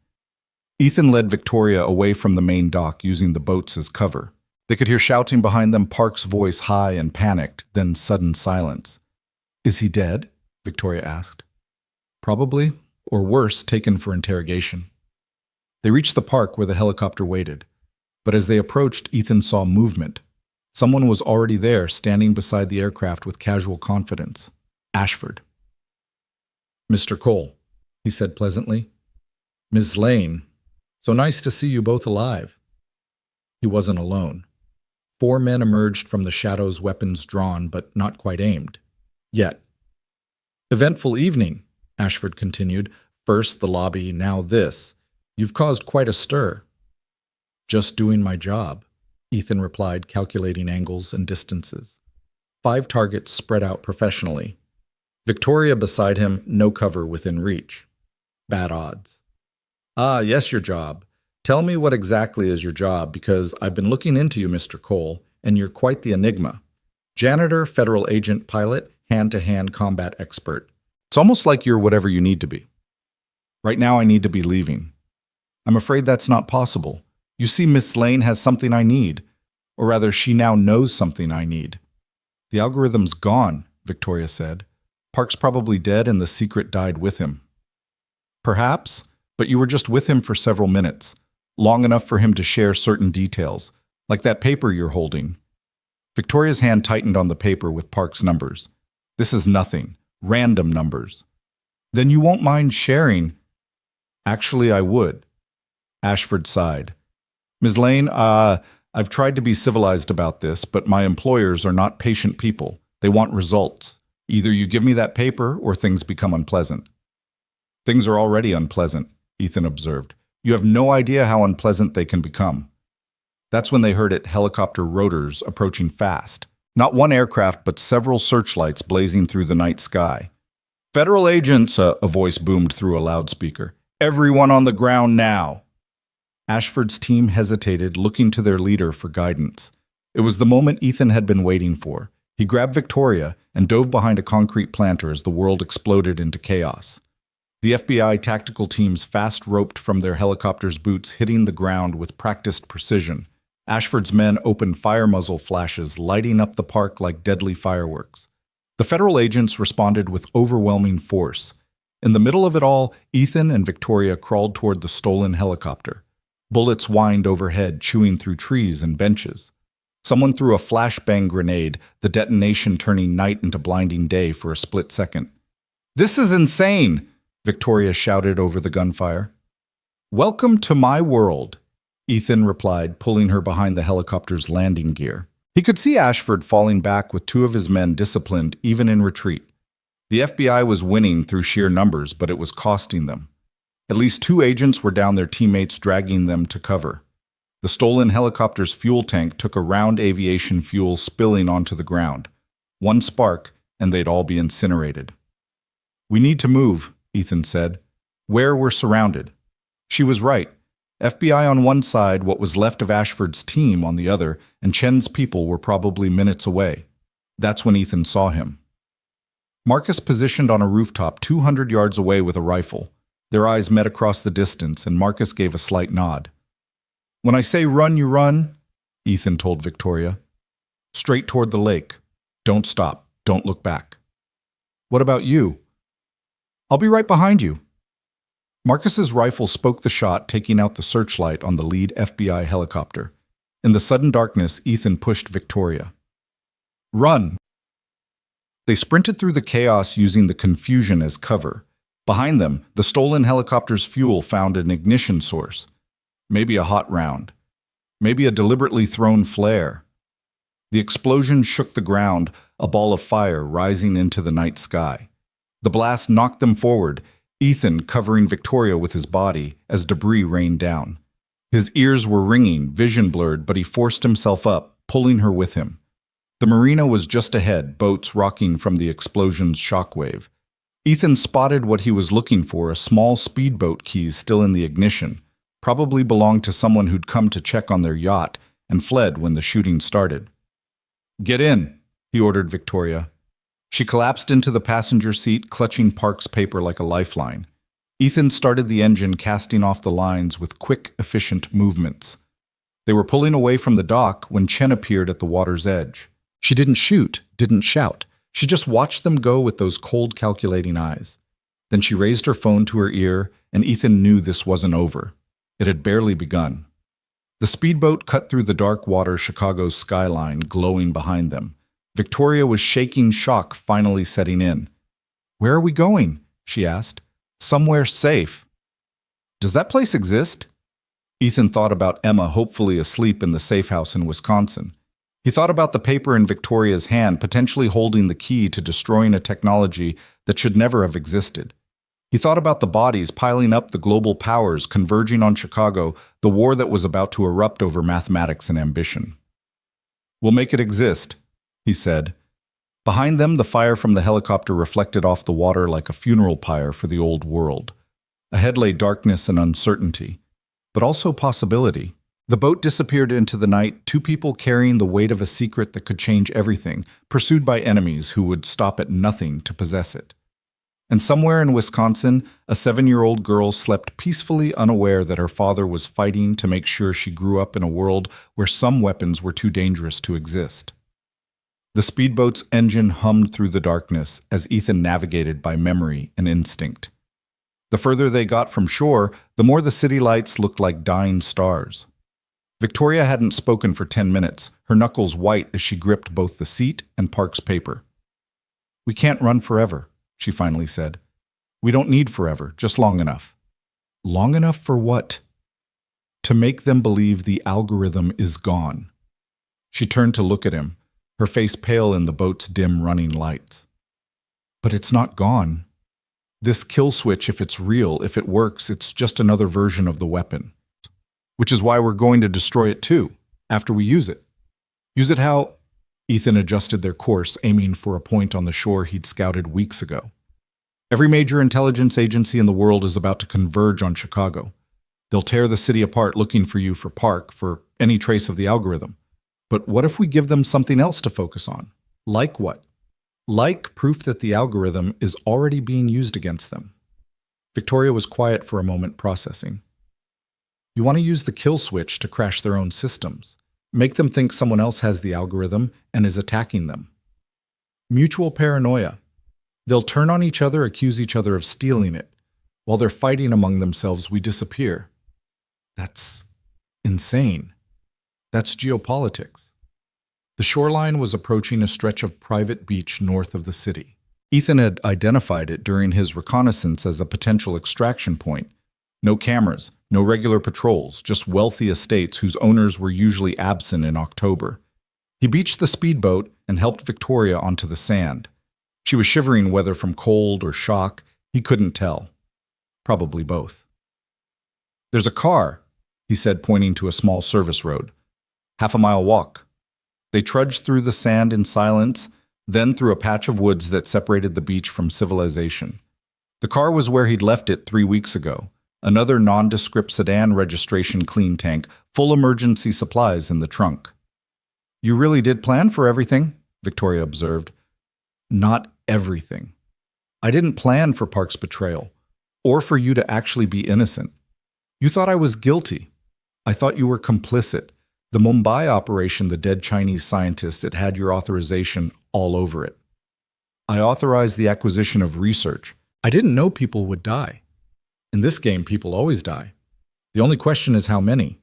Ethan led Victoria away from the main dock, using the boats as cover. They could hear shouting behind them, Park's voice high and panicked, then sudden silence. Is he dead? Victoria asked. Probably, or worse, taken for interrogation. They reached the park where the helicopter waited. But as they approached, Ethan saw movement. Someone was already there, standing beside the aircraft with casual confidence. Ashford. Mr. Cole, he said pleasantly. Ms. Lane, so nice to see you both alive. He wasn't alone. 4 men emerged from the shadows, weapons drawn, but not quite aimed. Yet. "Eventful evening," Ashford continued. "First the lobby, now this. You've caused quite a stir." "Just doing my job," Ethan replied, calculating angles and distances. 5 targets spread out professionally. Victoria beside him, no cover within reach. Bad odds. "Ah, yes, your job. Tell me what exactly is your job, because I've been looking into you, Mr. Cole, and you're quite the enigma. Janitor, federal agent, pilot, hand-to-hand combat expert. It's almost like you're whatever you need to be. Right now I need to be leaving. I'm afraid that's not possible. You see, Miss Lane has something I need. Or rather, she now knows something I need." "The algorithm's gone," Victoria said. "Park's probably dead and the secret died with him." "Perhaps, but you were just with him for several minutes, long enough for him to share certain details, like that paper you're holding." Victoria's hand tightened on the paper with Park's numbers. "This is nothing. Random numbers." "Then you won't mind sharing?" "Actually, I would." Ashford sighed. "Ms. Lane, I've tried to be civilized about this, but my employers are not patient people. They want results. Either you give me that paper or things become unpleasant." "Things are already unpleasant," Ethan observed. "You have no idea how unpleasant they can become." That's when they heard it, helicopter rotors approaching fast. Not one aircraft, but several searchlights blazing through the night sky. "Federal agents," a voice boomed through a loudspeaker. "Everyone on the ground now." Ashford's team hesitated, looking to their leader for guidance. It was the moment Ethan had been waiting for. He grabbed Victoria and dove behind a concrete planter as the world exploded into chaos. The FBI tactical teams fast-roped from their helicopters' boots, hitting the ground with practiced precision. Ashford's men opened fire muzzle flashes, lighting up the park like deadly fireworks. The federal agents responded with overwhelming force. In the middle of it all, Ethan and Victoria crawled toward the stolen helicopter. Bullets whined overhead, chewing through trees and benches. Someone threw a flashbang grenade, the detonation turning night into blinding day for a split second. "This is insane!" Victoria shouted over the gunfire. "Welcome to my world," Ethan replied, pulling her behind the helicopter's landing gear. He could see Ashford falling back with 2 of his men disciplined even in retreat. The FBI was winning through sheer numbers, but it was costing them. At least 2 agents were down, their teammates dragging them to cover. The stolen helicopter's fuel tank took around aviation fuel, spilling onto the ground. One spark, and they'd all be incinerated. "We need to move," Ethan said. "Where we're surrounded." She was right. FBI on one side, what was left of Ashford's team on the other, and Chen's people were probably minutes away. That's when Ethan saw him. Marcus positioned on a rooftop 200 yards away with a rifle. Their eyes met across the distance, and Marcus gave a slight nod. "When I say run, you run," Ethan told Victoria. "Straight toward the lake. Don't stop. Don't look back." "What about you?" "I'll be right behind you." Marcus's rifle spoke the shot, taking out the searchlight on the lead FBI helicopter. In the sudden darkness, Ethan pushed Victoria. "Run!" They sprinted through the chaos, using the confusion as cover. Behind them, the stolen helicopter's fuel found an ignition source. Maybe a hot round. Maybe a deliberately thrown flare. The explosion shook the ground, a ball of fire rising into the night sky. The blast knocked them forward, Ethan covering Victoria with his body as debris rained down. His ears were ringing, vision blurred, but he forced himself up, pulling her with him. The marina was just ahead, boats rocking from the explosion's shockwave. Ethan spotted what he was looking for, a small speedboat keys still in the ignition. Probably belonged to someone who'd come to check on their yacht and fled when the shooting started. "Get in," he ordered Victoria. She collapsed into the passenger seat, clutching Park's paper like a lifeline. Ethan started the engine, casting off the lines with quick, efficient movements. They were pulling away from the dock when Chen appeared at the water's edge. She didn't shoot, didn't shout. She just watched them go with those cold, calculating eyes. Then she raised her phone to her ear, and Ethan knew this wasn't over. It had barely begun. The speedboat cut through the dark water, Chicago's skyline glowing behind them. Victoria was shaking, shock finally setting in. "Where are we going?" she asked. "Somewhere safe." "Does that place exist?" Ethan thought about Emma hopefully asleep in the safe house in Wisconsin. He thought about the paper in Victoria's hand, potentially holding the key to destroying a technology that should never have existed. He thought about the bodies piling up, the global powers converging on Chicago, the war that was about to erupt over mathematics and ambition. "We'll make it exist," he said. Behind them, the fire from the helicopter reflected off the water like a funeral pyre for the old world. Ahead lay darkness and uncertainty, but also possibility. The boat disappeared into the night, two people carrying the weight of a secret that could change everything, pursued by enemies who would stop at nothing to possess it. And somewhere in Wisconsin, a 7-year-old girl slept peacefully, unaware that her father was fighting to make sure she grew up in a world where some weapons were too dangerous to exist. The speedboat's engine hummed through the darkness as Ethan navigated by memory and instinct. The further they got from shore, the more the city lights looked like dying stars. Victoria hadn't spoken for 10 minutes, her knuckles white as she gripped both the seat and Park's paper. "We can't run forever," she finally said. "We don't need forever, just long enough." "Long enough for what?" "To make them believe the algorithm is gone." She turned to look at him, her face pale in the boat's dim running lights. "But it's not gone. This kill switch, if it's real, if it works, it's just another version of the weapon. Which is why we're going to destroy it too, after we use it." "Use it how?" Ethan adjusted their course, aiming for a point on the shore he'd scouted weeks ago. "Every major intelligence agency in the world is about to converge on Chicago. They'll tear the city apart looking for you, for Park, for any trace of the algorithm. But what if we give them something else to focus on? Like what? Like proof that the algorithm is already being used against them." Victoria was quiet for a moment, processing. "You want to use the kill switch to crash their own systems. Make them think someone else has the algorithm and is attacking them. Mutual paranoia. They'll turn on each other, accuse each other of stealing it. While they're fighting among themselves, we disappear. That's insane. That's geopolitics." The shoreline was approaching a stretch of private beach north of the city. Ethan had identified it during his reconnaissance as a potential extraction point. No cameras, no regular patrols, just wealthy estates whose owners were usually absent in October. He beached the speedboat and helped Victoria onto the sand. She was shivering, whether from cold or shock. He couldn't tell. Probably both. "There's a car," he said, pointing to a small service road. "Half-a-mile walk." They trudged through the sand in silence, then through a patch of woods that separated the beach from civilization. The car was where he'd left it 3 weeks ago. Another nondescript sedan registration clean tank, full emergency supplies in the trunk. "You really did plan for everything," Victoria observed. "Not everything. I didn't plan for Park's betrayal, or for you to actually be innocent. You thought I was guilty. I thought you were complicit. The Mumbai operation, the dead Chinese scientists, it had your authorization all over it. I authorized the acquisition of research. I didn't know people would die. In this game, people always die. The only question is how many."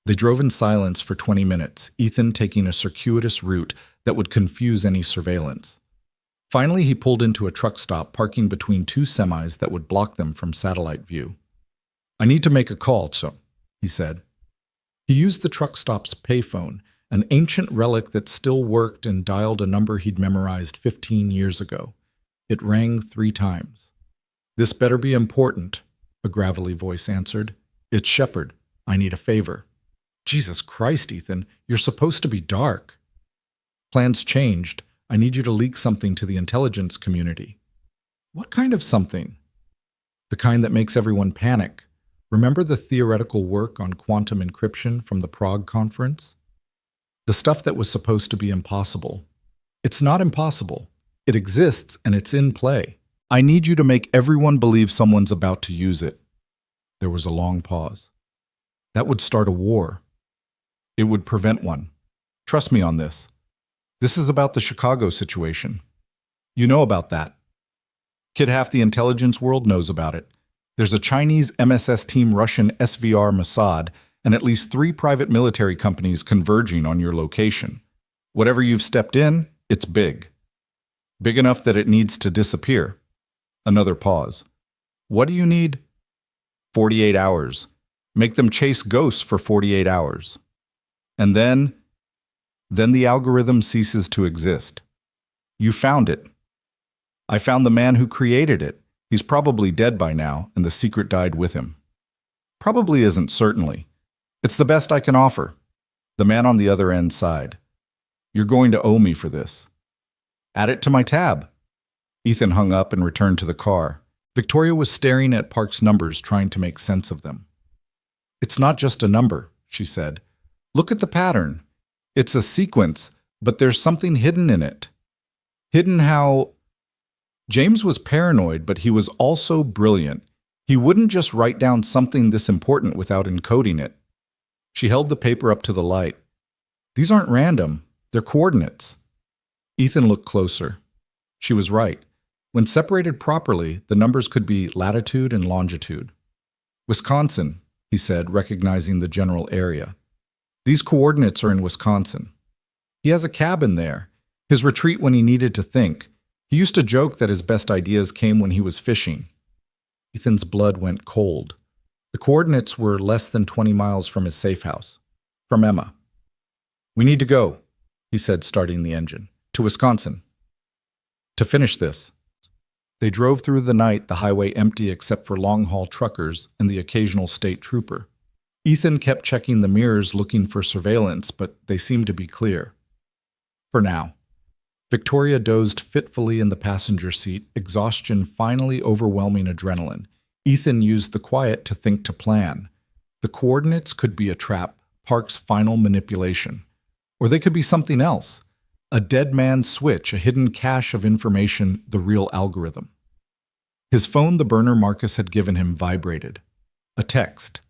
They drove in silence for 20 minutes, Ethan taking a circuitous route that would confuse any surveillance. Finally, he pulled into a truck stop, parking between two semis that would block them from satellite view. "I need to make a call, so," he said. He used the truck stop's payphone, an ancient relic that still worked, and dialed a number he'd memorized 15 years ago. It rang 3 times. "This better be important," a gravelly voice answered. "It's Shepard. I need a favor." "Jesus Christ, Ethan, you're supposed to be dark." "Plans changed. I need you to leak something to the intelligence community." "What kind of something?" "The kind that makes everyone panic. Remember the theoretical work on quantum encryption from the Prague conference? The stuff that was supposed to be impossible. It's not impossible. It exists and it's in play. I need you to make everyone believe someone's about to use it." There was a long pause. "That would start a war. It would prevent one. Trust me on this. This is about the Chicago situation. You know about that. Kid, half the intelligence world knows about it. There's a Chinese MSS team, Russian SVR Mossad, and at least 3 private military companies converging on your location. Whatever you've stepped in, it's big. Big enough that it needs to disappear." Another pause. "What do you need?" 48 hours. Make them chase ghosts for 48 hours. And then the algorithm ceases to exist. You found it. I found the man who created it. He's probably dead by now, and the secret died with him. Probably isn't, certainly. It's the best I can offer. The man on the other end sighed. You're going to owe me for this. Add it to my tab. Ethan hung up and returned to the car. Victoria was staring at Park's numbers, trying to make sense of them. It's not just a number, she said. Look at the pattern. It's a sequence, but there's something hidden in it. Hidden how... James was paranoid, but he was also brilliant. He wouldn't just write down something this important without encoding it. She held the paper up to the light. These aren't random. They're coordinates. Ethan looked closer. She was right. When separated properly, the numbers could be latitude and longitude. Wisconsin, he said, recognizing the general area. These coordinates are in Wisconsin. He has a cabin there, his retreat when he needed to think. He used to joke that his best ideas came when he was fishing. Ethan's blood went cold. The coordinates were less than 20 miles from his safe house. From Emma. We need to go, he said, starting the engine. To Wisconsin. To finish this. They drove through the night, the highway empty except for long-haul truckers and the occasional state trooper. Ethan kept checking the mirrors looking for surveillance, but they seemed to be clear. For now. Victoria dozed fitfully in the passenger seat, exhaustion finally overwhelming adrenaline. Ethan used the quiet to think to plan. The coordinates could be a trap, Park's final manipulation. Or they could be something else. A dead man's switch, a hidden cache of information, the real algorithm. His phone, the burner Marcus had given him, vibrated. A text.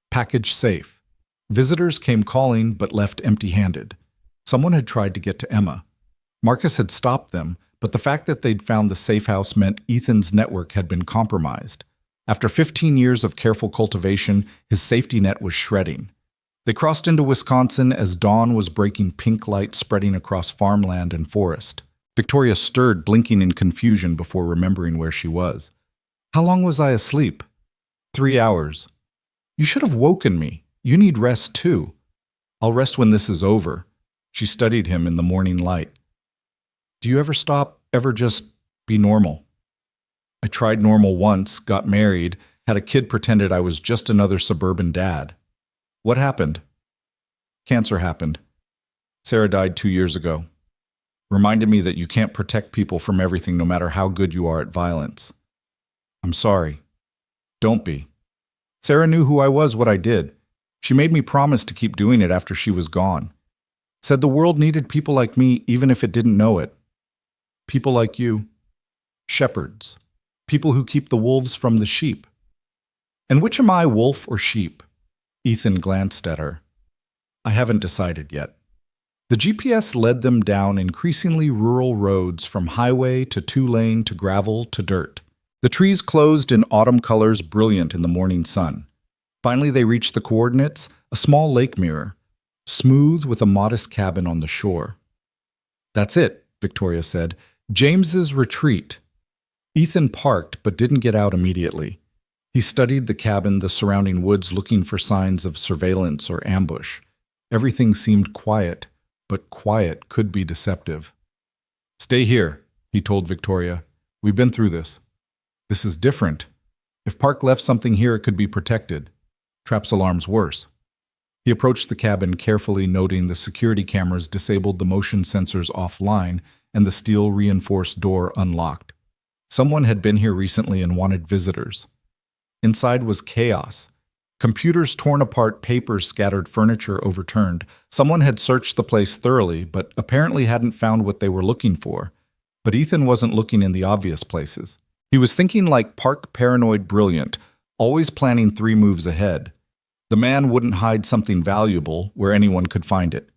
Package safe. Visitors came calling but left empty-handed. Someone had tried to get to Emma. Marcus had stopped them, but the fact that they'd found the safe house meant Ethan's network had been compromised. After 15 years of careful cultivation, his safety net was shredding. They crossed into Wisconsin as dawn was breaking, pink light spreading across farmland and forest. Victoria stirred, blinking in confusion before remembering where she was. How long was I asleep? 3 hours. You should have woken me. You need rest too. I'll rest when this is over. She studied him in the morning light. Do you ever stop, ever just be normal? I tried normal once, got married, had a kid, pretended I was just another suburban dad. What happened? Cancer happened. Sarah died 2 years ago. Reminded me that you can't protect people from everything no matter how good you are at violence. I'm sorry. Don't be. Sarah knew who I was, what I did. She made me promise to keep doing it after she was gone. Said the world needed people like me even if it didn't know it. People like you. Shepherds. People who keep the wolves from the sheep. And which am I, wolf or sheep? Ethan glanced at her. I haven't decided yet. The GPS led them down increasingly rural roads from highway to two-lane to gravel to dirt. The trees closed in autumn colors, brilliant in the morning sun. Finally they reached the coordinates, a small lake mirror, smooth with a modest cabin on the shore. That's it, Victoria said. James's retreat. Ethan parked but didn't get out immediately. He studied the cabin, the surrounding woods, looking for signs of surveillance or ambush. Everything seemed quiet, but quiet could be deceptive. Stay here, he told Victoria. We've been through this. This is different. If Park left something here, it could be protected. Traps alarm's worse. He approached the cabin carefully, noting the security cameras disabled, the motion sensors offline, and the steel-reinforced door unlocked. Someone had been here recently and wanted visitors. Inside was chaos. Computers torn apart, papers scattered, furniture overturned. Someone had searched the place thoroughly, but apparently hadn't found what they were looking for. But Ethan wasn't looking in the obvious places. He was thinking like Park, paranoid, brilliant, always planning 3 moves ahead. The man wouldn't hide something valuable where anyone could find it.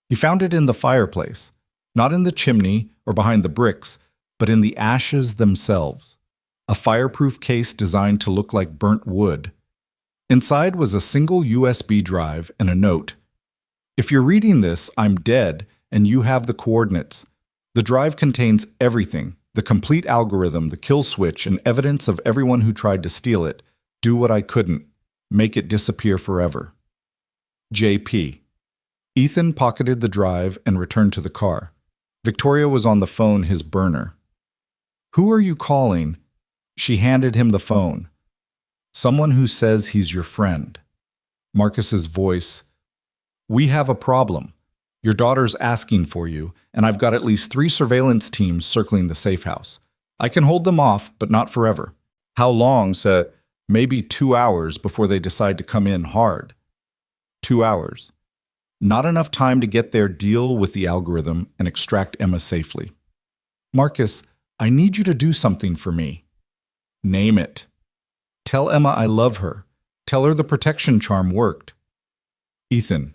He found it in the fireplace, not in the chimney or behind the bricks, but in the ashes themselves. A fireproof case designed to look like burnt wood. Inside was a single USB drive and a note. If you're reading this, I'm dead, and you have the coordinates. The drive contains everything, the complete algorithm, the kill switch, and evidence of everyone who tried to steal it. Do what I couldn't. Make it disappear forever. JP. Ethan pocketed the drive and returned to the car. Victoria was on the phone, his burner. Who are you calling? She handed him the phone. Someone who says he's your friend. Marcus's voice. We have a problem. Your daughter's asking for you, and I've got at least 3 surveillance teams circling the safe house. I can hold them off, but not forever. How long, sir? Maybe 2 hours before they decide to come in hard. 2 hours. Not enough time to get their deal with the algorithm and extract Emma safely. Marcus, I need you to do something for me. Name it. Tell Emma I love her. Tell her the protection charm worked. Ethan.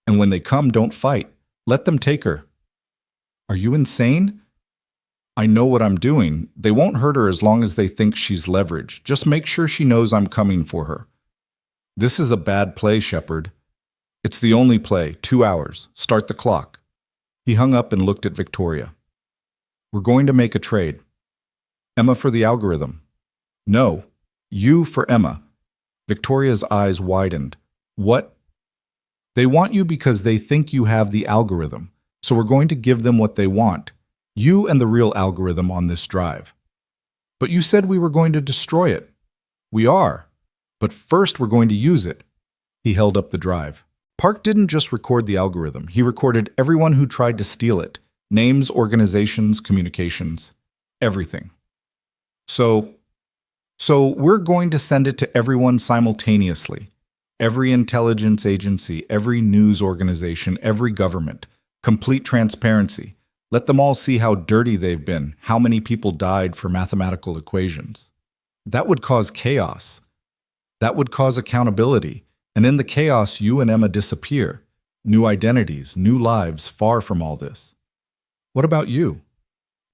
And when they come, don't fight. Let them take her. Are you insane? I know what I'm doing. They won't hurt her as long as they think she's leverage. Just make sure she knows I'm coming for her. This is a bad play, Shepard. It's the only play. 2 hours. Start the clock. He hung up and looked at Victoria. We're going to make a trade. Emma for the algorithm. No, you for Emma. Victoria's eyes widened. What? They want you because they think you have the algorithm, so we're going to give them what they want. You and the real algorithm on this drive. But you said we were going to destroy it. We are. But first we're going to use it. He held up the drive. Park didn't just record the algorithm. He recorded everyone who tried to steal it. Names, organizations, communications, everything. So we're going to send it to everyone simultaneously. Every intelligence agency, every news organization, every government. Complete transparency. Let them all see how dirty they've been, how many people died for mathematical equations. That would cause chaos. That would cause accountability. And in the chaos, you and Emma disappear. New identities, new lives, far from all this. What about you?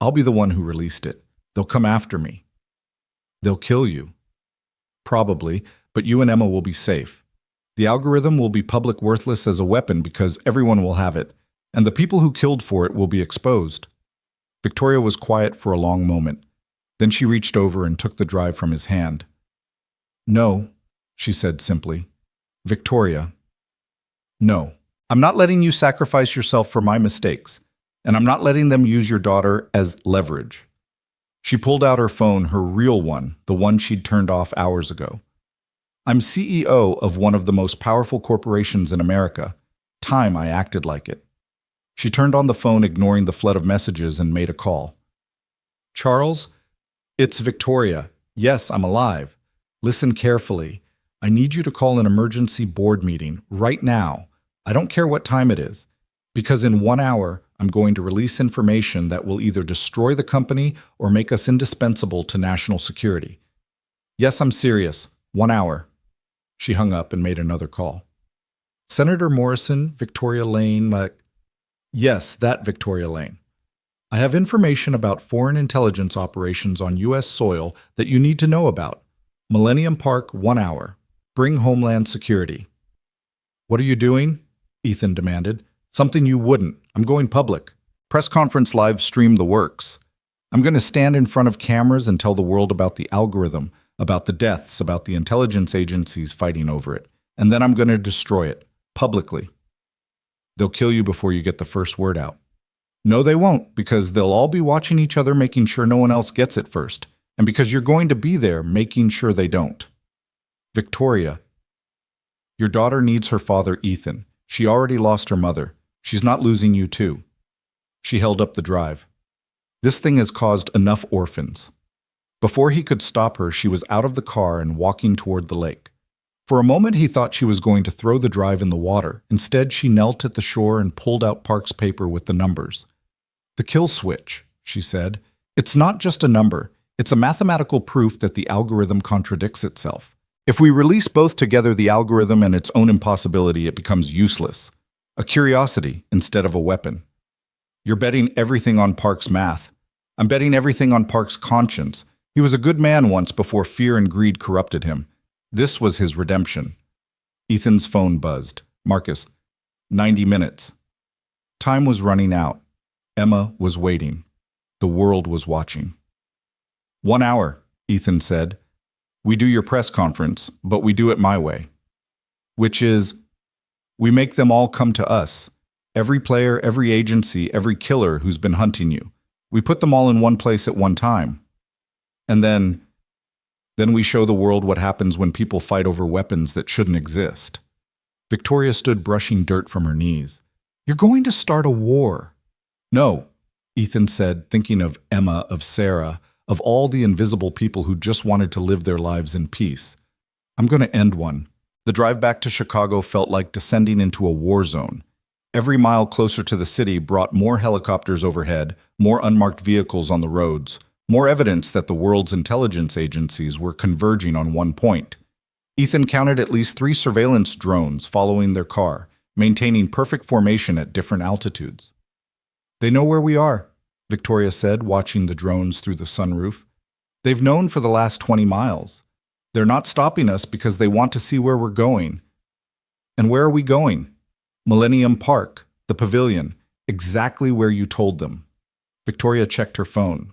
I'll be the one who released it. They'll come after me. They'll kill you. Probably, but you and Emma will be safe. The algorithm will be public worthless as a weapon because everyone will have it, and the people who killed for it will be exposed. Victoria was quiet for a long moment. Then she reached over and took the drive from his hand. No, she said simply. Victoria. No, I'm not letting you sacrifice yourself for my mistakes, and I'm not letting them use your daughter as leverage. She pulled out her phone, her real one, the one she'd turned off hours ago. I'm CEO of one of the most powerful corporations in America. Time I acted like it. She turned on the phone, ignoring the flood of messages, and made a call. Charles? It's Victoria. Yes, I'm alive. Listen carefully. I need you to call an emergency board meeting right now. I don't care what time it is. Because in 1 hour, I'm going to release information that will either destroy the company or make us indispensable to national security. Yes, I'm serious. 1 hour. She hung up and made another call. Senator Morrison, Victoria Lane, Yes, that Victoria Lane. I have information about foreign intelligence operations on U.S. soil that you need to know about. Millennium Park, 1 hour. Bring Homeland Security. What are you doing? Ethan demanded. Something you wouldn't. I'm going public. Press conference live stream the works. I'm going to stand in front of cameras and tell the world about the algorithm, about the deaths, about the intelligence agencies fighting over it. And then I'm going to destroy it. Publicly. They'll kill you before you get the first word out. No, they won't, because they'll all be watching each other, making sure no one else gets it first. And because you're going to be there, making sure they don't. Victoria. Your daughter needs her father, Ethan. She already lost her mother. She's not losing you too. She held up the drive. This thing has caused enough orphans. Before he could stop her, she was out of the car and walking toward the lake. For a moment, he thought she was going to throw the drive in the water. Instead, she knelt at the shore and pulled out Park's paper with the numbers. The kill switch, she said. It's not just a number. It's a mathematical proof that the algorithm contradicts itself. If we release both together, the algorithm and its own impossibility, it becomes useless. A curiosity instead of a weapon. You're betting everything on Park's math. I'm betting everything on Park's conscience. He was a good man once before fear and greed corrupted him. This was his redemption. Ethan's phone buzzed. Marcus, 90 minutes. Time was running out. Emma was waiting. The world was watching. 1 hour, Ethan said. We do your press conference, but we do it my way. Which is, we make them all come to us. Every player, every agency, every killer who's been hunting you. We put them all in one place at one time. And then we show the world what happens when people fight over weapons that shouldn't exist. Victoria stood brushing dirt from her knees. You're going to start a war. No, Ethan said, thinking of Emma, of Sarah, of all the invisible people who just wanted to live their lives in peace. I'm going to end one. The drive back to Chicago felt like descending into a war zone. Every mile closer to the city brought more helicopters overhead, more unmarked vehicles on the roads, more evidence that the world's intelligence agencies were converging on one point. Ethan counted at least 3 surveillance drones following their car, maintaining perfect formation at different altitudes. They know where we are, Victoria said, watching the drones through the sunroof. They've known for the last 20 miles. They're not stopping us because they want to see where we're going. And where are we going? Millennium Park, the pavilion, exactly where you told them. Victoria checked her phone.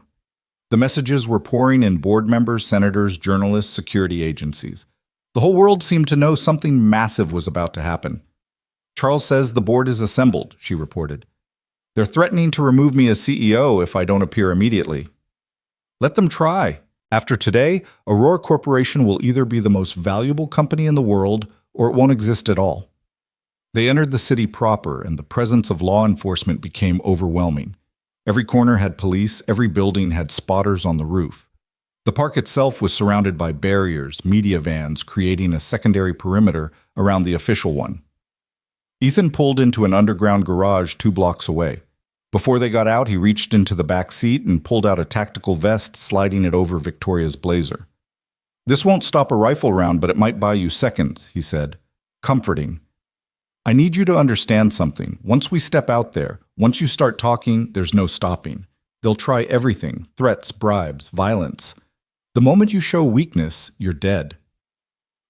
The messages were pouring in: board members, senators, journalists, security agencies. The whole world seemed to know something massive was about to happen. Charles says the board is assembled, she reported. They're threatening to remove me as CEO if I don't appear immediately. Let them try. After today, Aurora Corporation will either be the most valuable company in the world or it won't exist at all. They entered the city proper, and the presence of law enforcement became overwhelming. Every corner had police, every building had spotters on the roof. The park itself was surrounded by barriers, media vans, creating a secondary perimeter around the official one. Ethan pulled into an underground garage 2 blocks away. Before they got out, he reached into the back seat and pulled out a tactical vest, sliding it over Victoria's blazer. This won't stop a rifle round, but it might buy you seconds, he said. Comforting. I need you to understand something. Once we step out there, once you start talking, there's no stopping. They'll try everything: threats, bribes, violence. The moment you show weakness, you're dead.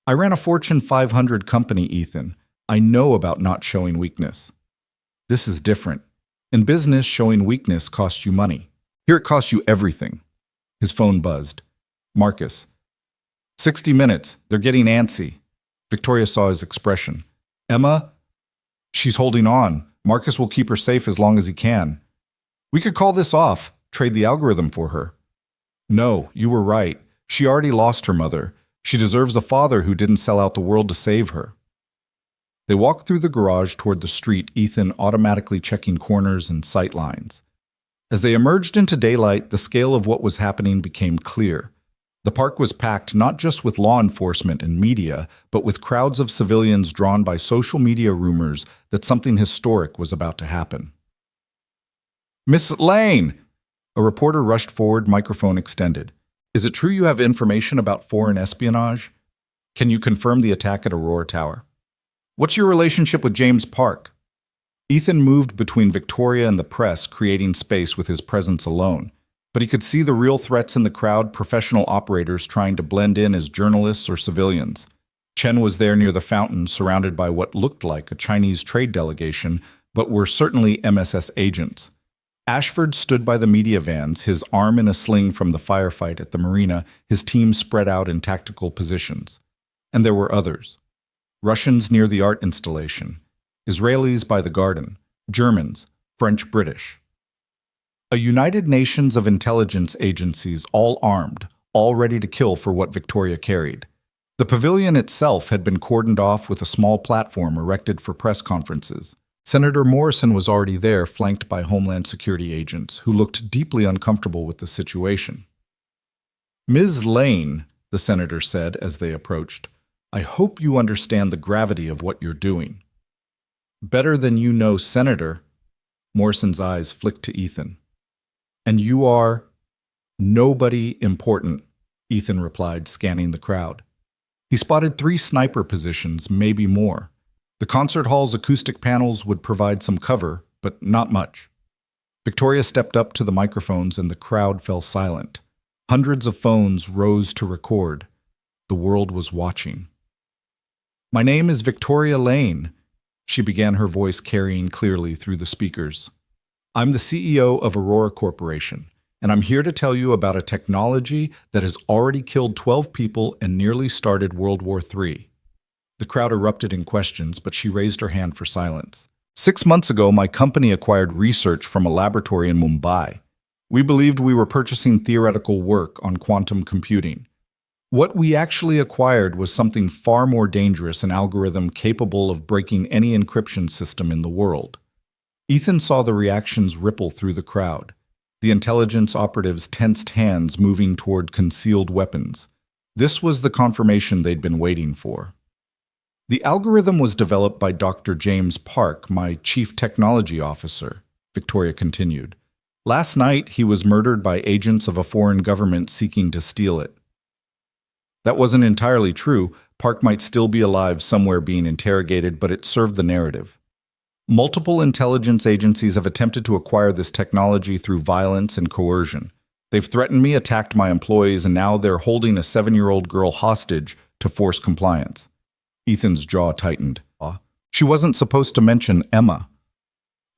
I ran a Fortune 500 company, Ethan. I know about not showing weakness. This is different. In business, showing weakness costs you money. Here it costs you everything. His phone buzzed. Marcus. 60 minutes. They're getting antsy. Victoria saw his expression. Emma? She's holding on. Marcus will keep her safe as long as he can. We could call this off, trade the algorithm for her. No, you were right. She already lost her mother. She deserves a father who didn't sell out the world to save her. They walked through the garage toward the street, Ethan automatically checking corners and sight lines. As they emerged into daylight, the scale of what was happening became clear. The park was packed not just with law enforcement and media, but with crowds of civilians drawn by social media rumors that something historic was about to happen. Miss Lane! A reporter rushed forward, microphone extended. Is it true you have information about foreign espionage? Can you confirm the attack at Aurora Tower? What's your relationship with James Park? Ethan moved between Victoria and the press, creating space with his presence alone. But he could see the real threats in the crowd, professional operators trying to blend in as journalists or civilians. Chen was there near the fountain, surrounded by what looked like a Chinese trade delegation, but were certainly MSS agents. Ashford stood by the media vans, his arm in a sling from the firefight at the marina, his team spread out in tactical positions. And there were others. Russians near the art installation, Israelis by the garden, Germans, French, British. A United Nations of intelligence agencies, all armed, all ready to kill for what Victoria carried. The pavilion itself had been cordoned off with a small platform erected for press conferences. Senator Morrison was already there, flanked by Homeland Security agents, who looked deeply uncomfortable with the situation. Ms. Lane, the senator said as they approached, I hope you understand the gravity of what you're doing. Better than you know, Senator. Morrison's eyes flicked to Ethan. And you are nobody important, Ethan replied, scanning the crowd. He spotted 3 sniper positions, maybe more. The concert hall's acoustic panels would provide some cover, but not much. Victoria stepped up to the microphones and the crowd fell silent. Hundreds of phones rose to record. The world was watching. My name is Victoria Lane, she began, her voice carrying clearly through the speakers. I'm the CEO of Aurora Corporation, and I'm here to tell you about a technology that has already killed 12 people and nearly started World War III. The crowd erupted in questions, but she raised her hand for silence. 6 months ago, my company acquired research from a laboratory in Mumbai. We believed we were purchasing theoretical work on quantum computing. What we actually acquired was something far more dangerous, an algorithm capable of breaking any encryption system in the world. Ethan saw the reactions ripple through the crowd. The intelligence operatives tensed hands, moving toward concealed weapons. This was the confirmation they'd been waiting for. The algorithm was developed by Dr. James Park, my chief technology officer, Victoria continued. Last night, he was murdered by agents of a foreign government seeking to steal it. That wasn't entirely true. Park might still be alive somewhere being interrogated, but it served the narrative. Multiple intelligence agencies have attempted to acquire this technology through violence and coercion. They've threatened me, attacked my employees, and now they're holding a 7-year-old girl hostage to force compliance. Ethan's jaw tightened. She wasn't supposed to mention Emma.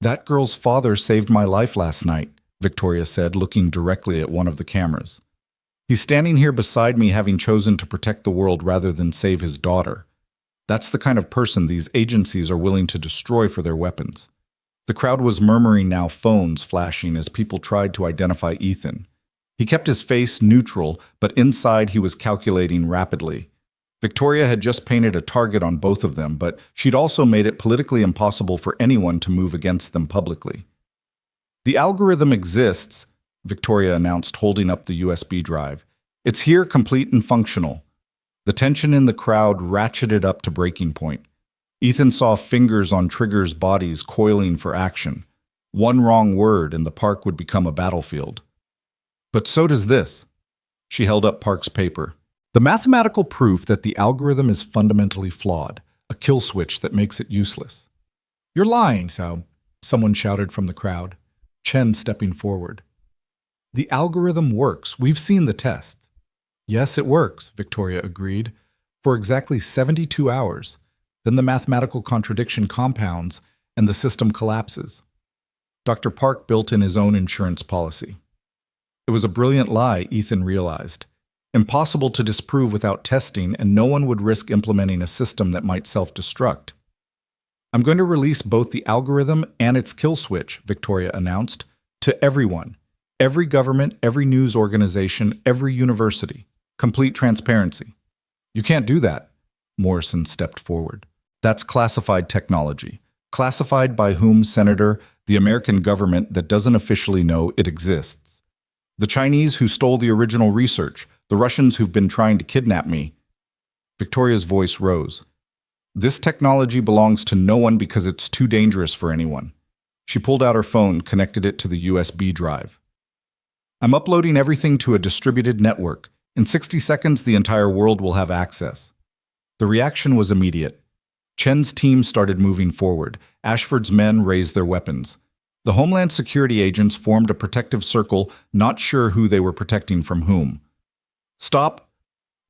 That girl's father saved my life last night, Victoria said, looking directly at one of the cameras. He's standing here beside me, having chosen to protect the world rather than save his daughter. That's the kind of person these agencies are willing to destroy for their weapons. The crowd was murmuring now, phones flashing as people tried to identify Ethan. He kept his face neutral, but inside he was calculating rapidly. Victoria had just painted a target on both of them, but she'd also made it politically impossible for anyone to move against them publicly. The algorithm exists, Victoria announced, holding up the USB drive. It's here, complete and functional. The tension in the crowd ratcheted up to breaking point. Ethan saw fingers on triggers, bodies coiling for action. One wrong word and the park would become a battlefield. But so does this. She held up Park's paper. The mathematical proof that the algorithm is fundamentally flawed, a kill switch that makes it useless. You're lying, Sao, someone shouted from the crowd, Chen stepping forward. The algorithm works. We've seen the tests. Yes, it works, Victoria agreed, for exactly 72 hours. Then the mathematical contradiction compounds and the system collapses. Dr. Park built in his own insurance policy. It was a brilliant lie, Ethan realized. Impossible to disprove without testing, and no one would risk implementing a system that might self-destruct. I'm going to release both the algorithm and its kill switch, Victoria announced, to everyone. Every government, every news organization, every university. Complete transparency. You can't do that. Morrison stepped forward. That's classified technology. Classified by whom, Senator? The American government that doesn't officially know it exists. The Chinese who stole the original research. The Russians who've been trying to kidnap me. Victoria's voice rose. This technology belongs to no one because it's too dangerous for anyone. She pulled out her phone, connected it to the USB drive. I'm uploading everything to a distributed network. In 60 seconds, the entire world will have access. The reaction was immediate. Chen's team started moving forward. Ashford's men raised their weapons. The Homeland Security agents formed a protective circle, not sure who they were protecting from whom. Stop!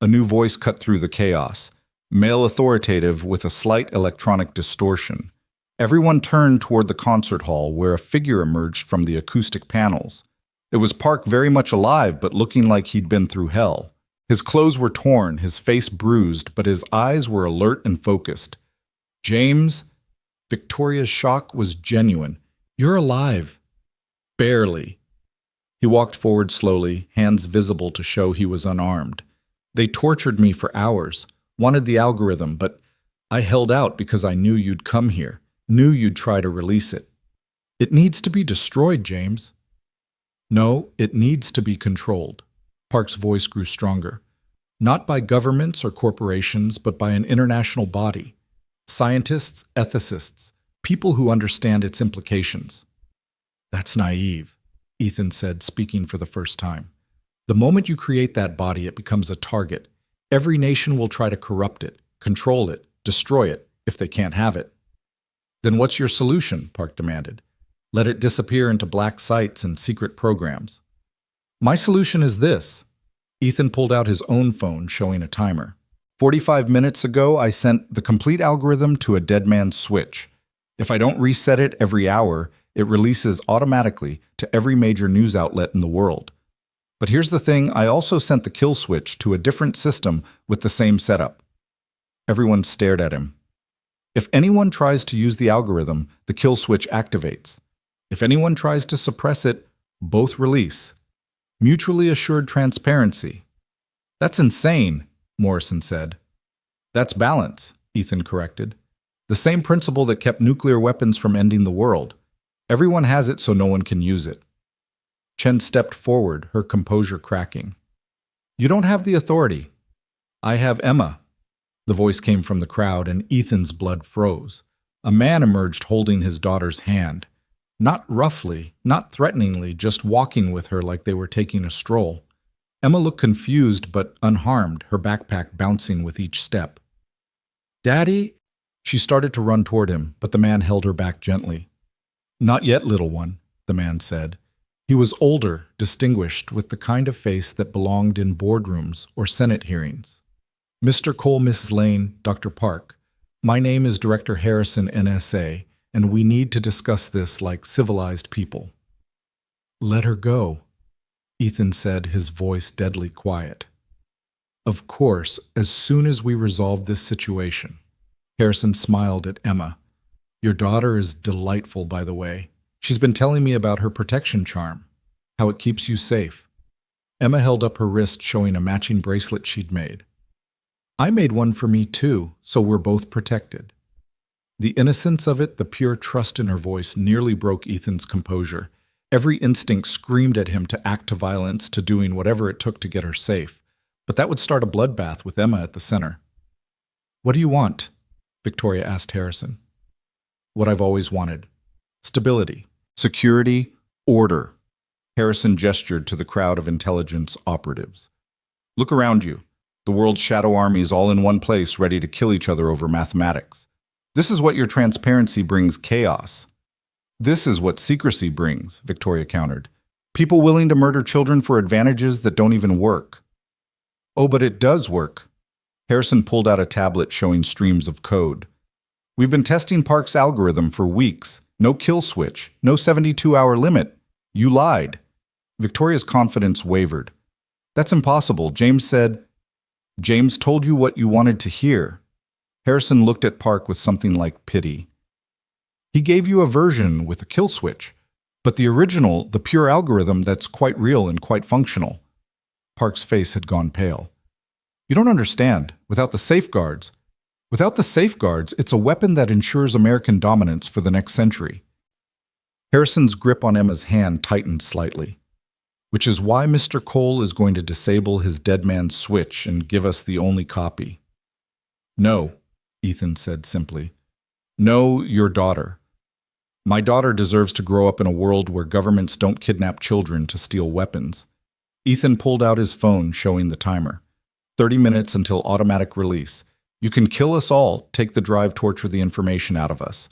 A new voice cut through the chaos, male authoritative with a slight electronic distortion. Everyone turned toward the concert hall, where a figure emerged from the acoustic panels. It was Park, very much alive, but looking like he'd been through hell. His clothes were torn, his face bruised, but his eyes were alert and focused. James? Victoria's shock was genuine. You're alive. Barely. He walked forward slowly, hands visible to show he was unarmed. They tortured me for hours, wanted the algorithm, but I held out because I knew you'd come here, knew you'd try to release it. It needs to be destroyed, James. No, it needs to be controlled. Park's voice grew stronger. Not by governments or corporations, but by an international body. Scientists, ethicists, people who understand its implications. That's naive, Ethan said, speaking for the first time. The moment you create that body, it becomes a target. Every nation will try to corrupt it, control it, destroy it, if they can't have it. Then what's your solution? Park demanded. Let it disappear into black sites and secret programs. My solution is this. Ethan pulled out his own phone, showing a timer. 45 minutes ago, I sent the complete algorithm to a dead man's switch. If I don't reset it every hour, It releases automatically to every major news outlet in the world. But here's the thing, I also sent the kill switch to a different system with the same setup. Everyone stared at him. If anyone tries to use the algorithm, the kill switch activates. If anyone tries to suppress it, both release. Mutually assured transparency. That's insane, Morrison said. That's balance, Ethan corrected. The same principle that kept nuclear weapons from ending the world. Everyone has it so no one can use it. Chen stepped forward, her composure cracking. You don't have the authority. I have Emma. The voice came from the crowd, and Ethan's blood froze. A man emerged holding his daughter's hand. Not roughly, not threateningly, just walking with her like they were taking a stroll. Emma looked confused but unharmed, her backpack bouncing with each step. Daddy? She started to run toward him, but the man held her back gently. Not yet, little one, the man said. He was older, distinguished, with the kind of face that belonged in boardrooms or Senate hearings. Mr. Cole, Mrs. Lane, Dr. Park, my name is Director Harrison, NSA, and we need to discuss this like civilized people. Let her go, Ethan said, his voice deadly quiet. Of course, as soon as we resolve this situation. Harrison smiled at Emma. Your daughter is delightful, by the way. She's been telling me about her protection charm, how it keeps you safe. Emma held up her wrist, showing a matching bracelet she'd made. I made one for me too, so we're both protected. The innocence of it, the pure trust in her voice, nearly broke Ethan's composure. Every instinct screamed at him to act to violence, to doing whatever it took to get her safe. But that would start a bloodbath with Emma at the center. What do you want? Victoria asked Harrison. What I've always wanted. Stability. Security, order. Harrison gestured to the crowd of intelligence operatives. Look around you. The world's shadow army is all in one place, ready to kill each other over mathematics. This is what your transparency brings: chaos. This is what secrecy brings, Victoria countered. People willing to murder children for advantages that don't even work. Oh, but it does work. Harrison pulled out a tablet showing streams of code. We've been testing Park's algorithm for weeks. No kill switch, no 72-hour limit. You lied. Victoria's confidence wavered. That's impossible, James said. James told you what you wanted to hear. Harrison looked at Park with something like pity. He gave you a version with a kill switch, but the original, the pure algorithm, that's quite real and quite functional. Park's face had gone pale. You don't understand. Without the safeguards, it's a weapon that ensures American dominance for the next century. Harrison's grip on Emma's hand tightened slightly. Which is why Mr. Cole is going to disable his dead man's switch and give us the only copy. No, Ethan said simply. No, your daughter. My daughter deserves to grow up in a world where governments don't kidnap children to steal weapons. Ethan pulled out his phone, showing the timer. 30 minutes until automatic release. You can kill us all, take the drive, torture the information out of us.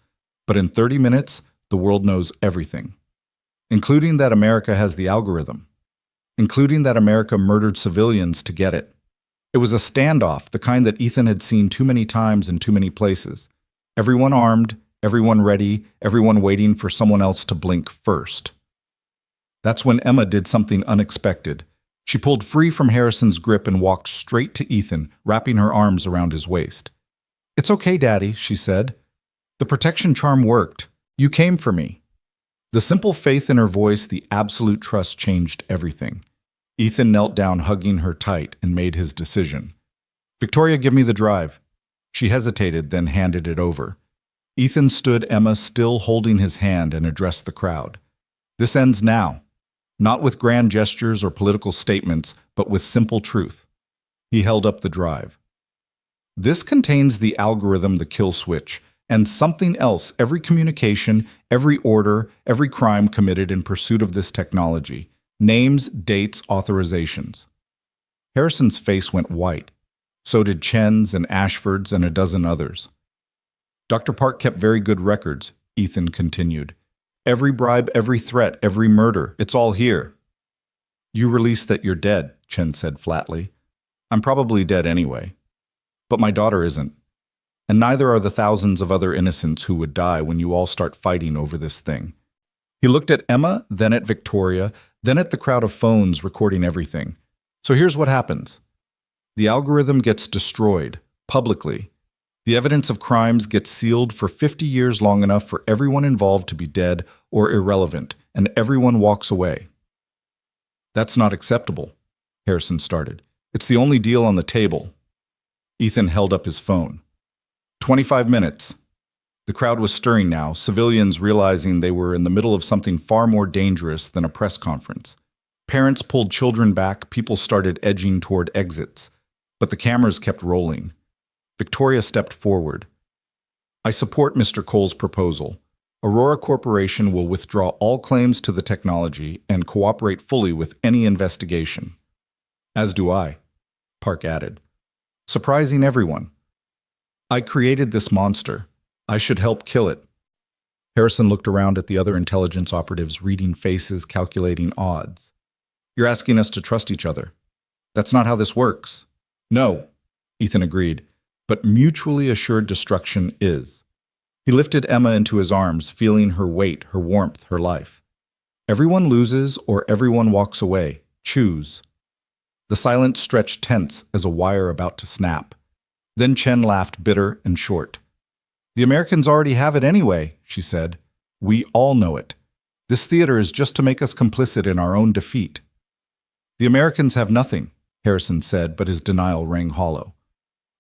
But in 30 minutes, the world knows everything. Including that America has the algorithm. Including that America murdered civilians to get it. It was a standoff, the kind that Ethan had seen too many times in too many places. Everyone armed, everyone ready, everyone waiting for someone else to blink first. That's when Emma did something unexpected. She pulled free from Harrison's grip and walked straight to Ethan, wrapping her arms around his waist. It's okay, Daddy, she said. The protection charm worked. You came for me. The simple faith in her voice, the absolute trust changed everything. Ethan knelt down, hugging her tight, and made his decision. Victoria, give me the drive. She hesitated, then handed it over. Ethan stood Emma, still holding his hand, and addressed the crowd. This ends now. Not with grand gestures or political statements, but with simple truth. He held up the drive. This contains the algorithm, the kill switch, and something else, every communication, every order, every crime committed in pursuit of this technology. Names, dates, authorizations. Harrison's face went white. So did Chen's and Ashford's and a dozen others. Dr. Park kept very good records, Ethan continued. Every bribe, every threat, every murder, it's all here. You released that you're dead, Chen said flatly. I'm probably dead anyway. But my daughter isn't. And neither are the thousands of other innocents who would die when you all start fighting over this thing. He looked at Emma, then at Victoria, then at the crowd of phones recording everything. So here's what happens. The algorithm gets destroyed, publicly. The evidence of crimes gets sealed for 50 years, long enough for everyone involved to be dead or irrelevant, and everyone walks away. That's not acceptable, Harrison started. It's the only deal on the table. Ethan held up his phone. 25 minutes. The crowd was stirring now, civilians realizing they were in the middle of something far more dangerous than a press conference. Parents pulled children back, people started edging toward exits, but the cameras kept rolling. Victoria stepped forward. I support Mr. Cole's proposal. Aurora Corporation will withdraw all claims to the technology and cooperate fully with any investigation. As do I, Park added, surprising everyone. I created this monster. I should help kill it. Harrison looked around at the other intelligence operatives, reading faces, calculating odds. You're asking us to trust each other. That's not how this works. No, Ethan agreed, but mutually assured destruction is. He lifted Emma into his arms, feeling her weight, her warmth, her life. Everyone loses or everyone walks away. Choose. The silence stretched tense as a wire about to snap. Then Chen laughed, bitter and short. The Americans already have it anyway, she said. We all know it. This theater is just to make us complicit in our own defeat. The Americans have nothing, Harrison said, but his denial rang hollow.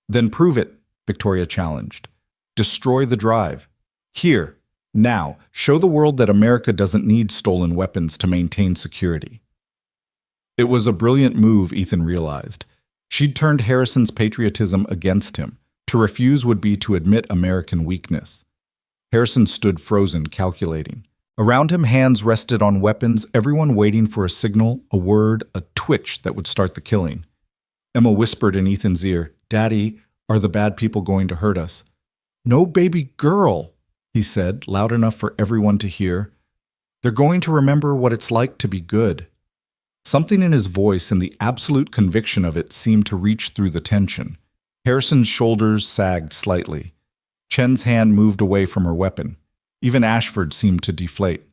Then prove it, Victoria challenged. Destroy the drive. Here, now, show the world that America doesn't need stolen weapons to maintain security. It was a brilliant move, Ethan realized. She'd turned Harrison's patriotism against him. To refuse would be to admit American weakness. Harrison stood frozen, calculating. Around him, hands rested on weapons, everyone waiting for a signal, a word, a twitch that would start the killing. Emma whispered in Ethan's ear, Daddy, are the bad people going to hurt us? No, baby girl, he said, loud enough for everyone to hear. They're going to remember what it's like to be good. Something in his voice and the absolute conviction of it seemed to reach through the tension. Harrison's shoulders sagged slightly. Chen's hand moved away from her weapon. Even Ashford seemed to deflate.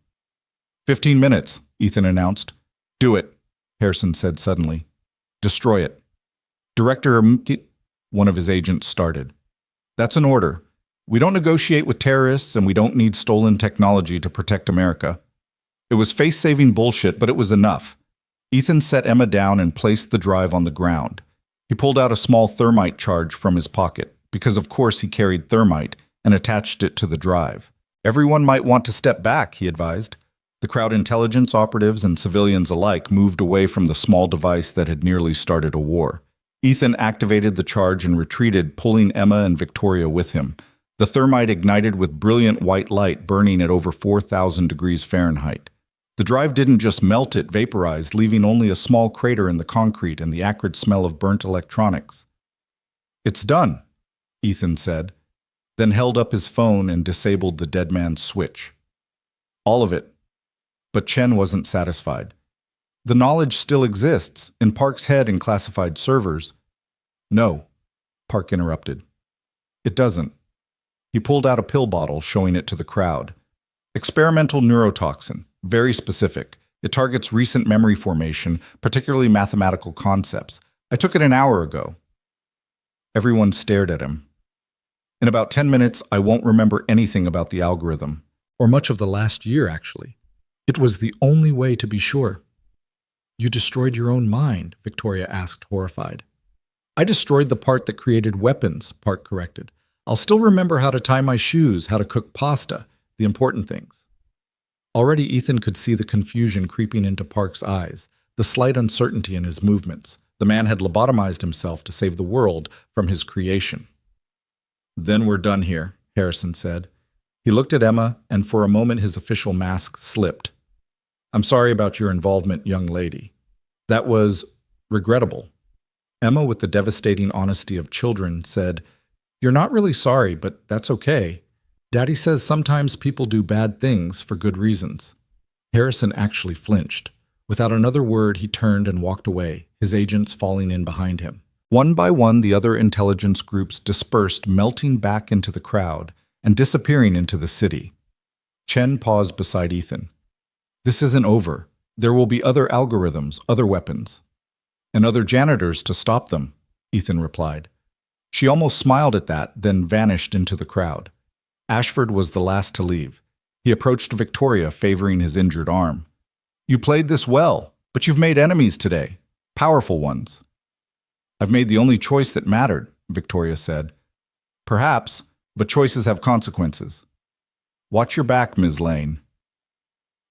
15 minutes, Ethan announced. Do it, Harrison said suddenly. Destroy it. Director Mkit, one of his agents started. That's an order. We don't negotiate with terrorists and we don't need stolen technology to protect America. It was face-saving bullshit, but it was enough. Ethan set Emma down and placed the drive on the ground. He pulled out a small thermite charge from his pocket, because of course he carried thermite, and attached it to the drive. Everyone might want to step back, he advised. The crowd intelligence operatives and civilians alike moved away from the small device that had nearly started a war. Ethan activated the charge and retreated, pulling Emma and Victoria with him. The thermite ignited with brilliant white light, burning at over 4,000 degrees Fahrenheit. The drive didn't just melt, it vaporized, leaving only a small crater in the concrete and the acrid smell of burnt electronics. It's done, Ethan said, then held up his phone and disabled the dead man's switch. All of it. But Chen wasn't satisfied. The knowledge still exists, in Park's head in classified servers. No, Park interrupted. It doesn't. He pulled out a pill bottle, showing it to the crowd. Experimental neurotoxin, very specific. It targets recent memory formation, particularly mathematical concepts. I took it an hour ago. Everyone stared at him. In about 10 minutes, I won't remember anything about the algorithm. Or much of the last year, actually. It was the only way to be sure. You destroyed your own mind, Victoria asked, horrified. I destroyed the part that created weapons, Park corrected. I'll still remember how to tie my shoes, how to cook pasta, the important things. Already Ethan could see the confusion creeping into Park's eyes, the slight uncertainty in his movements. The man had lobotomized himself to save the world from his creation. Then we're done here, Harrison said. He looked at Emma, and for a moment his official mask slipped. I'm sorry about your involvement, young lady. That was regrettable. Emma, with the devastating honesty of children, said, You're not really sorry, but that's okay. Daddy says sometimes people do bad things for good reasons. Harrison actually flinched. Without another word, he turned and walked away, his agents falling in behind him. One by one, the other intelligence groups dispersed, melting back into the crowd and disappearing into the city. Chen paused beside Ethan. This isn't over. There will be other algorithms, other weapons, and other janitors to stop them, Ethan replied. She almost smiled at that, then vanished into the crowd. Ashford was the last to leave. He approached Victoria, favoring his injured arm. You played this well, but you've made enemies today. Powerful ones. I've made the only choice that mattered, Victoria said. Perhaps, but choices have consequences. Watch your back, Ms. Lane.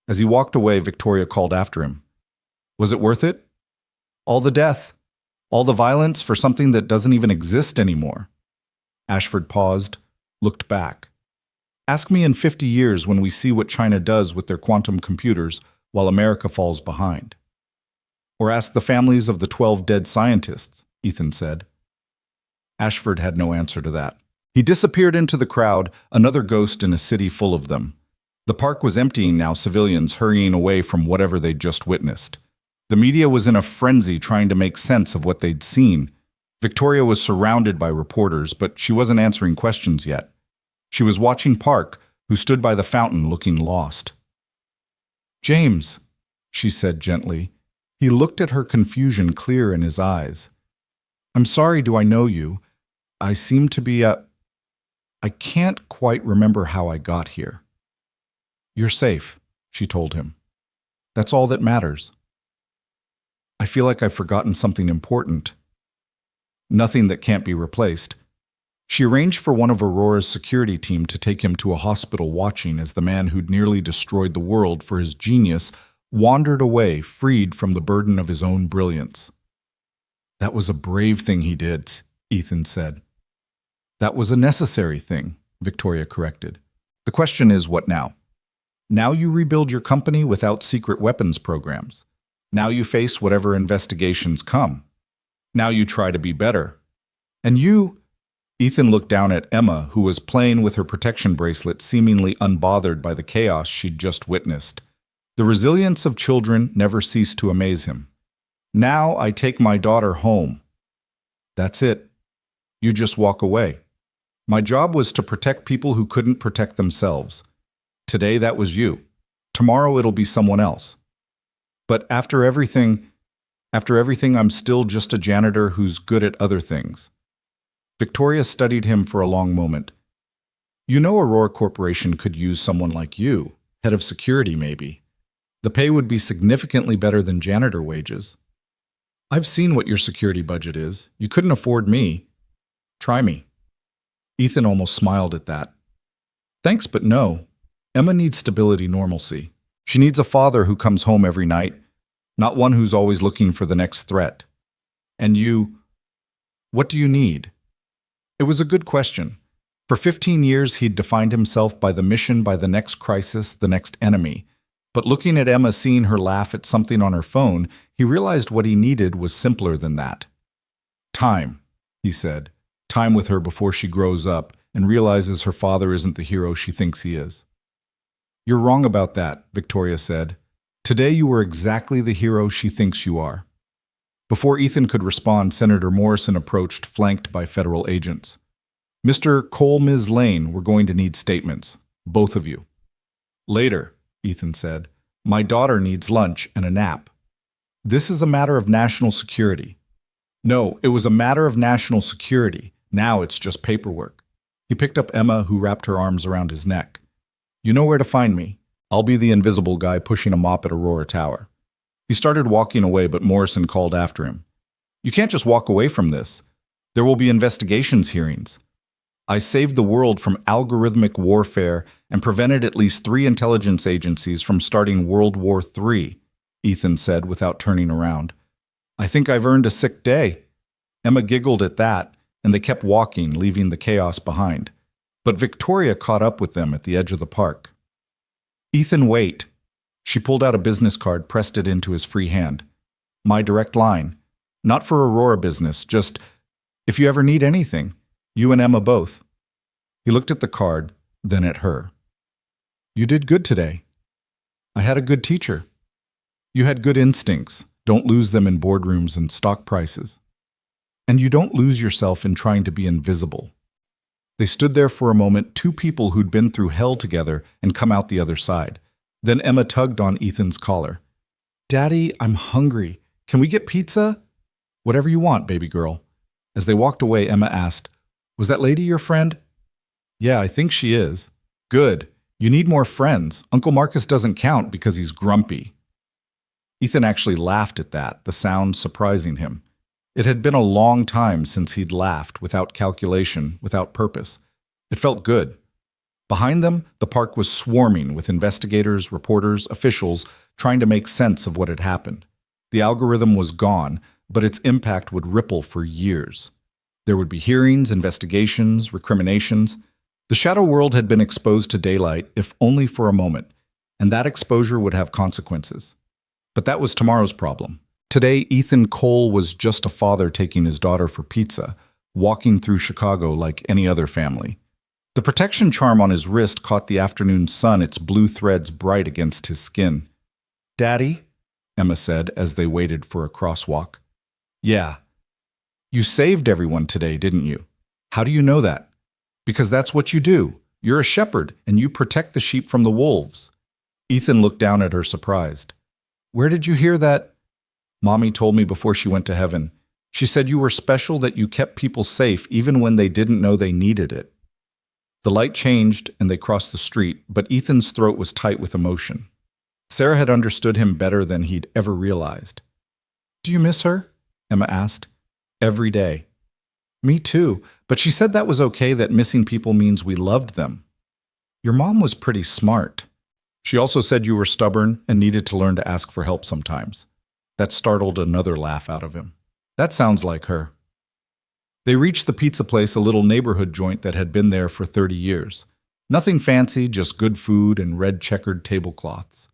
As he walked away, Victoria called after him. Was it worth it? All the death, all the violence for something that doesn't even exist anymore. Ashford paused, looked back. Ask me in 50 years when we see what China does with their quantum computers while America falls behind. Or ask the families of the 12 dead scientists, Ethan said. Ashford had no answer to that. He disappeared into the crowd, another ghost in a city full of them. The park was emptying now, civilians hurrying away from whatever they'd just witnessed. The media was in a frenzy trying to make sense of what they'd seen. Victoria was surrounded by reporters, but she wasn't answering questions yet. She was watching Park, who stood by the fountain looking lost. James, she said gently. He looked at her, confusion clear in his eyes. I'm sorry, do I know you? I seem to be I can't quite remember how I got here. You're safe, she told him. That's all that matters. I feel like I've forgotten something important. Nothing that can't be replaced. She arranged for one of Aurora's security team to take him to a hospital, watching as the man who'd nearly destroyed the world for his genius wandered away, freed from the burden of his own brilliance. That was a brave thing he did, Ethan said. That was a necessary thing, Victoria corrected. The question is, what now? Now you rebuild your company without secret weapons programs. Now you face whatever investigations come. Now you try to be better. And you, Ethan looked down at Emma, who was playing with her protection bracelet, seemingly unbothered by the chaos she'd just witnessed. The resilience of children never ceased to amaze him. Now I take my daughter home. That's it. You just walk away. My job was to protect people who couldn't protect themselves. Today that was you. Tomorrow it'll be someone else. But after everything, I'm still just a janitor who's good at other things. Victoria studied him for a long moment. You know, Aurora Corporation could use someone like you, head of security maybe. The pay would be significantly better than janitor wages. I've seen what your security budget is. You couldn't afford me. Try me. Ethan almost smiled at that. Thanks, but no. Emma needs stability, normalcy. She needs a father who comes home every night, not one who's always looking for the next threat. And you, what do you need? It was a good question. For 15 years, he'd defined himself by the mission, by the next crisis, the next enemy. But looking at Emma, seeing her laugh at something on her phone, he realized what he needed was simpler than that. Time, he said. Time with her before she grows up and realizes her father isn't the hero she thinks he is. You're wrong about that, Victoria said. Today you were exactly the hero she thinks you are. Before Ethan could respond, Senator Morrison approached, flanked by federal agents. Mr. Cole, Ms. Lane, we're going to need statements. Both of you. Later, Ethan said. My daughter needs lunch and a nap. This is a matter of national security. No, it was a matter of national security. Now it's just paperwork. He picked up Emma, who wrapped her arms around his neck. You know where to find me. I'll be the invisible guy pushing a mop at Aurora Tower. He started walking away, but Morrison called after him. You can't just walk away from this. There will be investigations hearings. I saved the world from algorithmic warfare and prevented at least 3 intelligence agencies from starting World War III, Ethan said without turning around. I think I've earned a sick day. Emma giggled at that, and they kept walking, leaving the chaos behind. But Victoria caught up with them at the edge of the park. Ethan, wait. She pulled out a business card, pressed it into his free hand. My direct line. Not for Aurora business, just if you ever need anything. You and Emma both. He looked at the card, then at her. You did good today. I had a good teacher. You had good instincts. Don't lose them in boardrooms and stock prices. And you don't lose yourself in trying to be invisible. They stood there for a moment, 2 people who'd been through hell together and come out the other side. Then Emma tugged on Ethan's collar. Daddy, I'm hungry. Can we get pizza? Whatever you want, baby girl. As they walked away, Emma asked, Was that lady your friend? Yeah, I think she is. Good. You need more friends. Uncle Marcus doesn't count because he's grumpy. Ethan actually laughed at that, the sound surprising him. It had been a long time since he'd laughed, without calculation, without purpose. It felt good. Behind them, the park was swarming with investigators, reporters, officials trying to make sense of what had happened. The algorithm was gone, but its impact would ripple for years. There would be hearings, investigations, recriminations. The shadow world had been exposed to daylight, if only for a moment, and that exposure would have consequences. But that was tomorrow's problem. Today, Ethan Cole was just a father taking his daughter for pizza, walking through Chicago like any other family. The protection charm on his wrist caught the afternoon sun, its blue threads bright against his skin. Daddy, Emma said as they waited for a crosswalk. Yeah. You saved everyone today, didn't you? How do you know that? Because that's what you do. You're a shepherd, and you protect the sheep from the wolves. Ethan looked down at her surprised. Where did you hear that? Mommy told me before she went to heaven. She said you were special, that you kept people safe even when they didn't know they needed it. The light changed and they crossed the street, but Ethan's throat was tight with emotion. Sarah had understood him better than he'd ever realized. Do you miss her? Emma asked. Every day. Me too, but she said that was okay, that missing people means we loved them. Your mom was pretty smart. She also said you were stubborn and needed to learn to ask for help sometimes. That startled another laugh out of him. That sounds like her. They reached the pizza place, a little neighborhood joint that had been there for 30 years. Nothing fancy, just good food and red checkered tablecloths.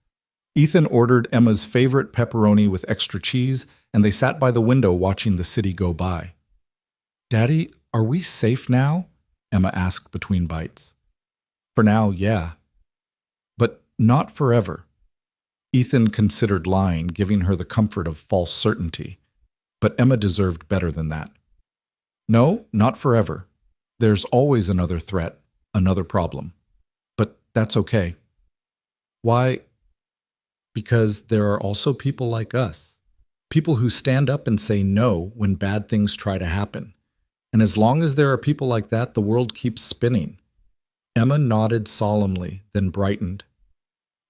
Ethan ordered Emma's favorite pepperoni with extra cheese, and they sat by the window watching the city go by. Daddy, are we safe now? Emma asked between bites. For now, yeah. But not forever. Ethan considered lying, giving her the comfort of false certainty. But Emma deserved better than that. No, not forever. There's always another threat, another problem. But that's okay. Why? Because there are also people like us. People who stand up and say no when bad things try to happen. And as long as there are people like that, the world keeps spinning. Emma nodded solemnly, then brightened.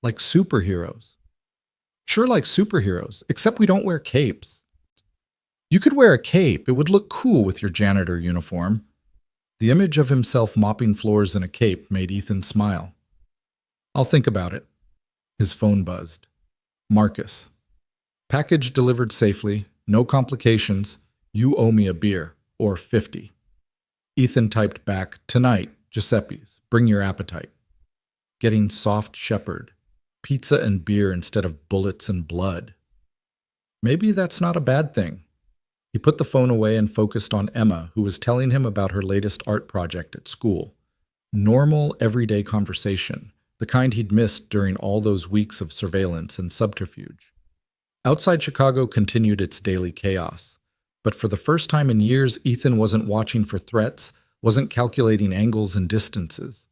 Like superheroes. Sure, like superheroes, except we don't wear capes. You could wear a cape. It would look cool with your janitor uniform. The image of himself mopping floors in a cape made Ethan smile. I'll think about it. His phone buzzed. Marcus. Package delivered safely, no complications. You owe me a beer, or 50. Ethan typed back, Tonight, Giuseppe's. Bring your appetite. Getting soft shepherd. Pizza and beer instead of bullets and blood. Maybe that's not a bad thing. He put the phone away and focused on Emma, who was telling him about her latest art project at school. Normal, everyday conversation, the kind he'd missed during all those weeks of surveillance and subterfuge. Outside Chicago continued its daily chaos. But for the first time in years, Ethan wasn't watching for threats, wasn't calculating angles and distances.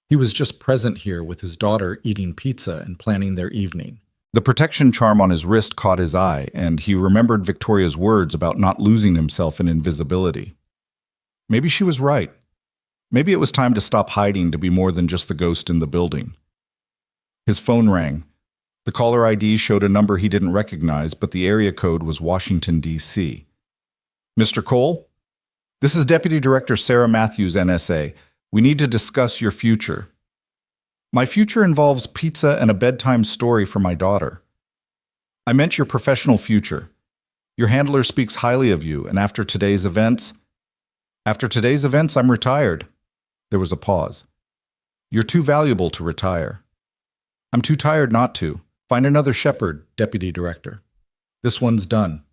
He was just present here with his daughter eating pizza and planning their evening. The protection charm on his wrist caught his eye, and he remembered Victoria's words about not losing himself in invisibility. Maybe she was right. Maybe it was time to stop hiding, to be more than just the ghost in the building. His phone rang. The caller ID showed a number he didn't recognize, but the area code was Washington, D.C. Mr. Cole? This is Deputy Director Sarah Matthews, NSA. We need to discuss your future. My future involves pizza and a bedtime story for my daughter. I meant your professional future. Your handler speaks highly of you, and after today's events, I'm retired. There was a pause. You're too valuable to retire. I'm too tired not to. Find another shepherd, Deputy Director. This one's done.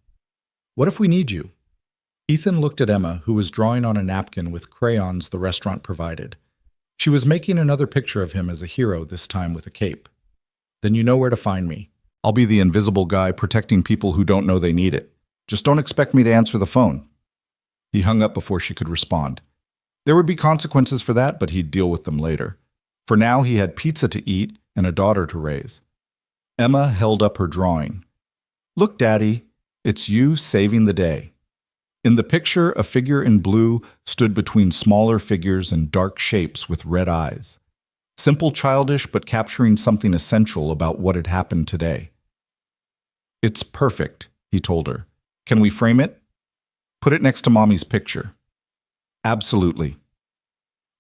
What if we need you? Ethan looked at Emma, who was drawing on a napkin with crayons the restaurant provided. She was making another picture of him as a hero, this time with a cape. Then you know where to find me. I'll be the invisible guy protecting people who don't know they need it. Just don't expect me to answer the phone. He hung up before she could respond. There would be consequences for that, but he'd deal with them later. For now, he had pizza to eat, and a daughter to raise. Emma held up her drawing. "Look, Daddy, it's you saving the day." In the picture, a figure in blue stood between smaller figures and dark shapes with red eyes. Simple, childish, but capturing something essential about what had happened today. "It's perfect," he told her. "Can we frame it? Put it next to Mommy's picture." "Absolutely."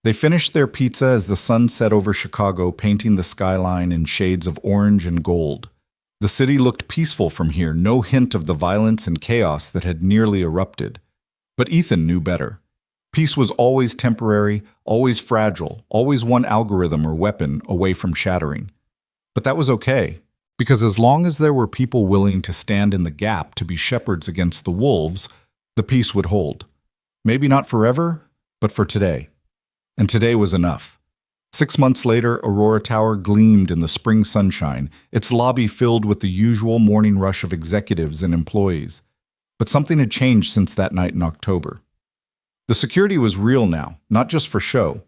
They finished their pizza as the sun set over Chicago, painting the skyline in shades of orange and gold. The city looked peaceful from here, no hint of the violence and chaos that had nearly erupted. But Ethan knew better. Peace was always temporary, always fragile, always one algorithm or weapon away from shattering. But that was okay, because as long as there were people willing to stand in the gap to be shepherds against the wolves, the peace would hold. Maybe not forever, but for today. And today was enough. 6 months later, Aurora Tower gleamed in the spring sunshine, its lobby filled with the usual morning rush of executives and employees. But something had changed since that night in October. The security was real now, not just for show.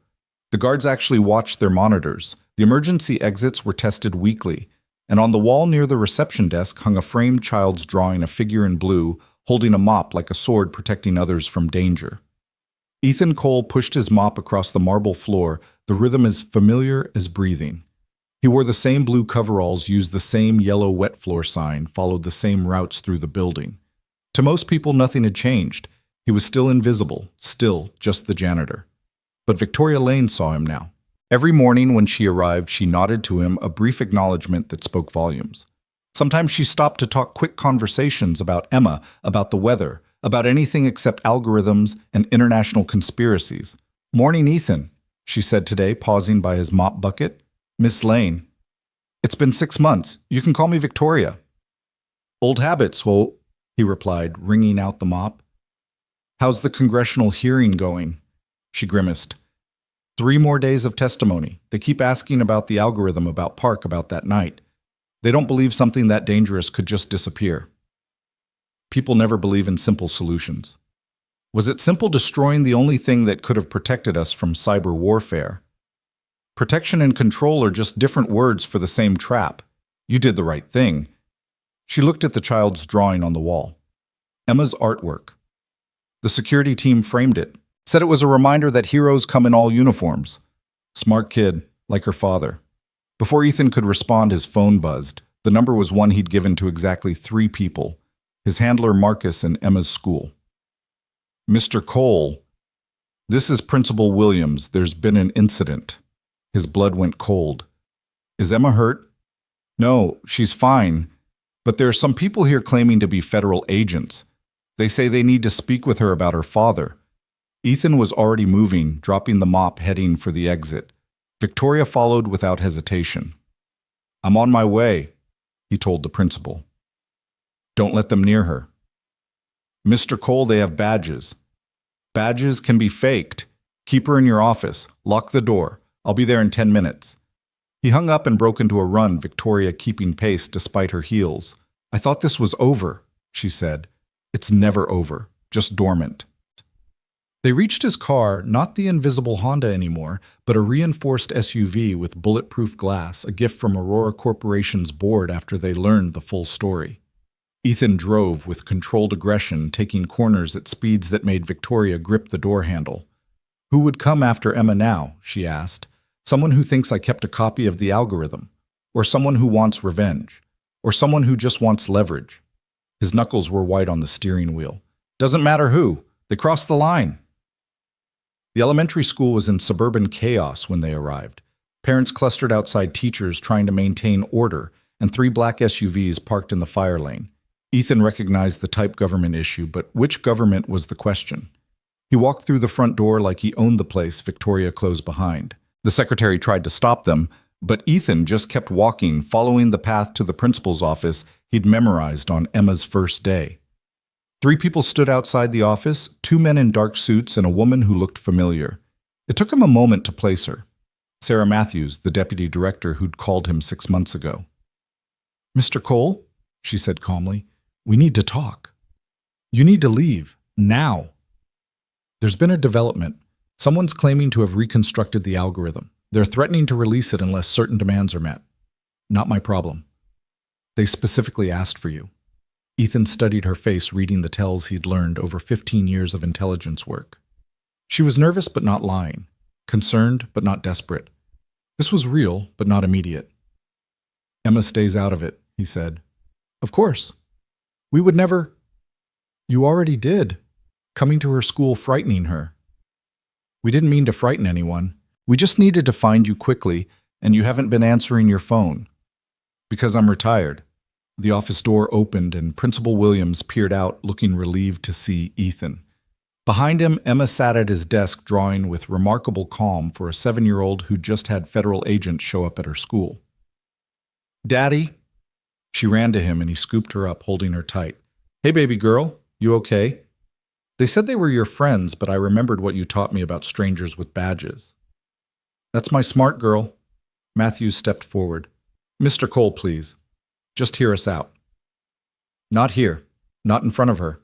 The guards actually watched their monitors. The emergency exits were tested weekly, and on the wall near the reception desk hung a framed child's drawing, a figure in blue, holding a mop like a sword protecting others from danger. Ethan Cole pushed his mop across the marble floor, the rhythm as familiar as breathing. He wore the same blue coveralls, used the same yellow wet floor sign, followed the same routes through the building. To most people, nothing had changed. He was still invisible, still just the janitor. But Victoria Lane saw him now. Every morning when she arrived, she nodded to him, a brief acknowledgement that spoke volumes. Sometimes she stopped to talk quick conversations about Emma, about the weather, about anything except algorithms and international conspiracies. "Morning, Ethan," she said today, pausing by his mop bucket. "Miss Lane. It's been 6 months. You can call me Victoria." "Old habits, well," he replied, wringing out the mop. "How's the congressional hearing going?" She grimaced. 3 more days of testimony. They keep asking about the algorithm, about Park, about that night. They don't believe something that dangerous could just disappear. People never believe in simple solutions. Was it simple destroying the only thing that could have protected us from cyber warfare? Protection and control are just different words for the same trap. You did the right thing. She looked at the child's drawing on the wall. Emma's artwork. The security team framed it, said it was a reminder that heroes come in all uniforms. Smart kid, like her father. Before Ethan could respond, his phone buzzed. The number was one he'd given to exactly 3 people. His handler Marcus in Emma's school. "Mr. Cole, this is Principal Williams. There's been an incident." His blood went cold. "Is Emma hurt?" "No, she's fine. But there are some people here claiming to be federal agents. They say they need to speak with her about her father." Ethan was already moving, dropping the mop, heading for the exit. Victoria followed without hesitation. "I'm on my way," he told the principal. "Don't let them near her." "Mr. Cole, they have badges." "Badges can be faked. Keep her in your office. Lock the door. I'll be there in 10 minutes. He hung up and broke into a run, Victoria keeping pace despite her heels. "I thought this was over," she said. "It's never over, just dormant." They reached his car, not the invisible Honda anymore, but a reinforced SUV with bulletproof glass, a gift from Aurora Corporation's board after they learned the full story. Ethan drove with controlled aggression, taking corners at speeds that made Victoria grip the door handle. "Who would come after Emma now?" she asked. "Someone who thinks I kept a copy of the algorithm, or someone who wants revenge, or someone who just wants leverage." His knuckles were white on the steering wheel. "Doesn't matter who. They crossed the line." The elementary school was in suburban chaos when they arrived. Parents clustered outside teachers trying to maintain order, and 3 black SUVs parked in the fire lane. Ethan recognized the type government issue, but which government was the question? He walked through the front door like he owned the place Victoria closed behind. The secretary tried to stop them, but Ethan just kept walking, following the path to the principal's office he'd memorized on Emma's first day. 3 people stood outside the office, 2 men in dark suits and a woman who looked familiar. It took him a moment to place her. Sarah Matthews, the deputy director who'd called him 6 months ago. "Mr. Cole," she said calmly, "we need to talk. You need to leave, now." There's been a development. Someone's claiming to have reconstructed the algorithm. They're threatening to release it unless certain demands are met. Not my problem. They specifically asked for you. Ethan studied her face, reading the tells he'd learned over 15 years of intelligence work. She was nervous but not lying, concerned but not desperate. This was real but not immediate. Emma stays out of it, he said. Of course. We would never. You already did, coming to her school frightening her. We didn't mean to frighten anyone. We just needed to find you quickly, and you haven't been answering your phone. Because I'm retired. The office door opened and Principal Williams peered out, looking relieved to see Ethan. Behind him, Emma sat at his desk drawing with remarkable calm for a 7-year-old who just had federal agents show up at her school. Daddy? She ran to him and he scooped her up, holding her tight. Hey, baby girl, you okay? They said they were your friends, but I remembered what you taught me about strangers with badges. That's my smart girl. Matthews stepped forward. Mr. Cole, please. Just hear us out. Not here. Not in front of her.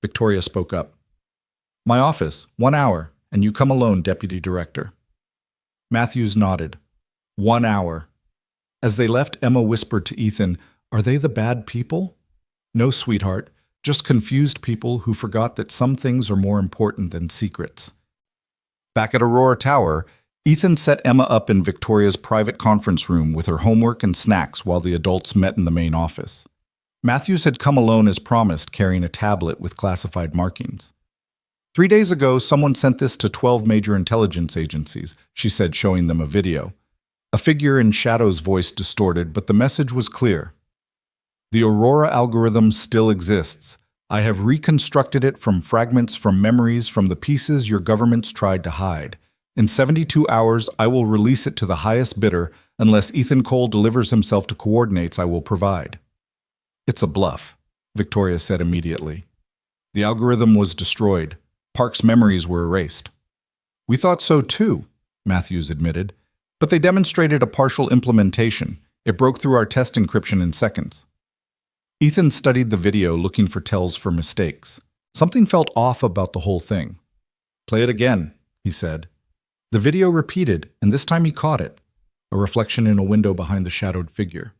Victoria spoke up. My office, 1 hour, and you come alone, Deputy Director. Matthews nodded. 1 hour. As they left, Emma whispered to Ethan, Are they the bad people? No, sweetheart, just confused people who forgot that some things are more important than secrets. Back at Aurora Tower, Ethan set Emma up in Victoria's private conference room with her homework and snacks while the adults met in the main office. Matthews had come alone as promised, carrying a tablet with classified markings. 3 days ago, someone sent this to 12 major intelligence agencies, she said, showing them a video. A figure in Shadow's voice distorted, but the message was clear. The Aurora algorithm still exists. I have reconstructed it from fragments from memories from the pieces your governments tried to hide. In 72 hours, I will release it to the highest bidder unless Ethan Cole delivers himself to coordinates I will provide. It's a bluff, Victoria said immediately. The algorithm was destroyed. Park's memories were erased. We thought so too, Matthews admitted, but they demonstrated a partial implementation. It broke through our test encryption in seconds. Ethan studied the video, looking for tells for mistakes. Something felt off about the whole thing. Play it again, he said. The video repeated, and this time he caught it. A reflection in a window behind the shadowed figure.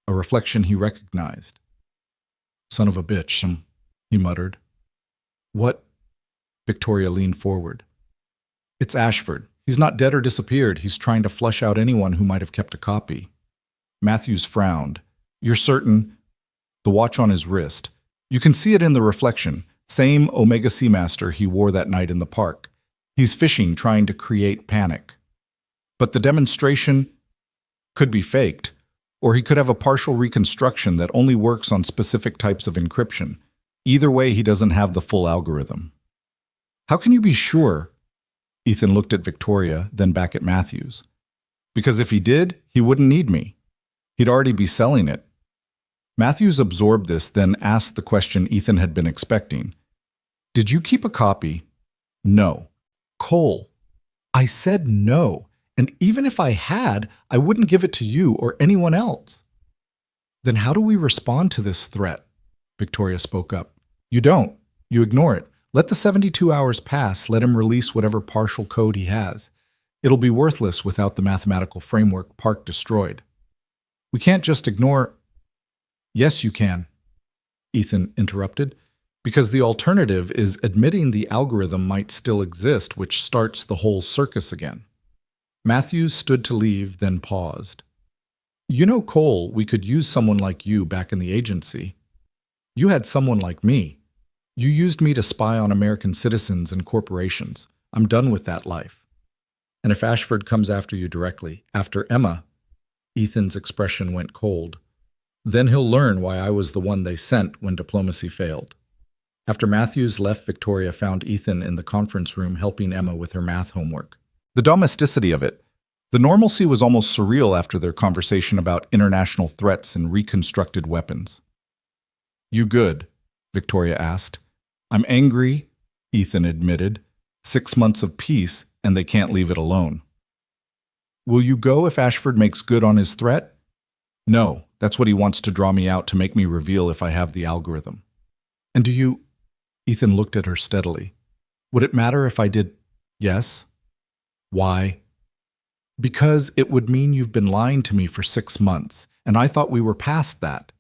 A reflection he recognized. Son of a bitch, he muttered. What? Victoria leaned forward. It's Ashford. He's not dead or disappeared. He's trying to flush out anyone who might have kept a copy. Matthews frowned. You're certain? The watch on his wrist. You can see it in the reflection. Same Omega Seamaster he wore that night in the park. He's fishing, trying to create panic. But the demonstration could be faked, or he could have a partial reconstruction that only works on specific types of encryption. Either way, he doesn't have the full algorithm. How can you be sure? Ethan looked at Victoria, then back at Matthews. Because if he did, he wouldn't need me. He'd already be selling it. Matthews absorbed this, then asked the question Ethan had been expecting. Did you keep a copy? No. Cole. I said no, and even if I had, I wouldn't give it to you or anyone else. Then how do we respond to this threat? Victoria spoke up. You don't. You ignore it. Let the 72 hours pass, let him release whatever partial code he has. It'll be worthless without the mathematical framework Park destroyed. We can't just ignore. Yes, you can, Ethan interrupted, because the alternative is admitting the algorithm might still exist, which starts the whole circus again. Matthews stood to leave, then paused. You know, Cole, we could use someone like you back in the agency. You had someone like me. You used me to spy on American citizens and corporations. I'm done with that life. And if Ashford comes after you directly, after Emma, Ethan's expression went cold, then he'll learn why I was the one they sent when diplomacy failed. After Matthews left, Victoria found Ethan in the conference room helping Emma with her math homework. The domesticity of it. The normalcy was almost surreal after their conversation about international threats and reconstructed weapons. You good? Victoria asked. I'm angry, Ethan admitted. 6 months of peace, and they can't leave it alone. Will you go if Ashford makes good on his threat? No, that's what he wants to draw me out to make me reveal if I have the algorithm. And do you? Ethan looked at her steadily. Would it matter if I did yes? Why? Because it would mean you've been lying to me for 6 months, and I thought we were past that.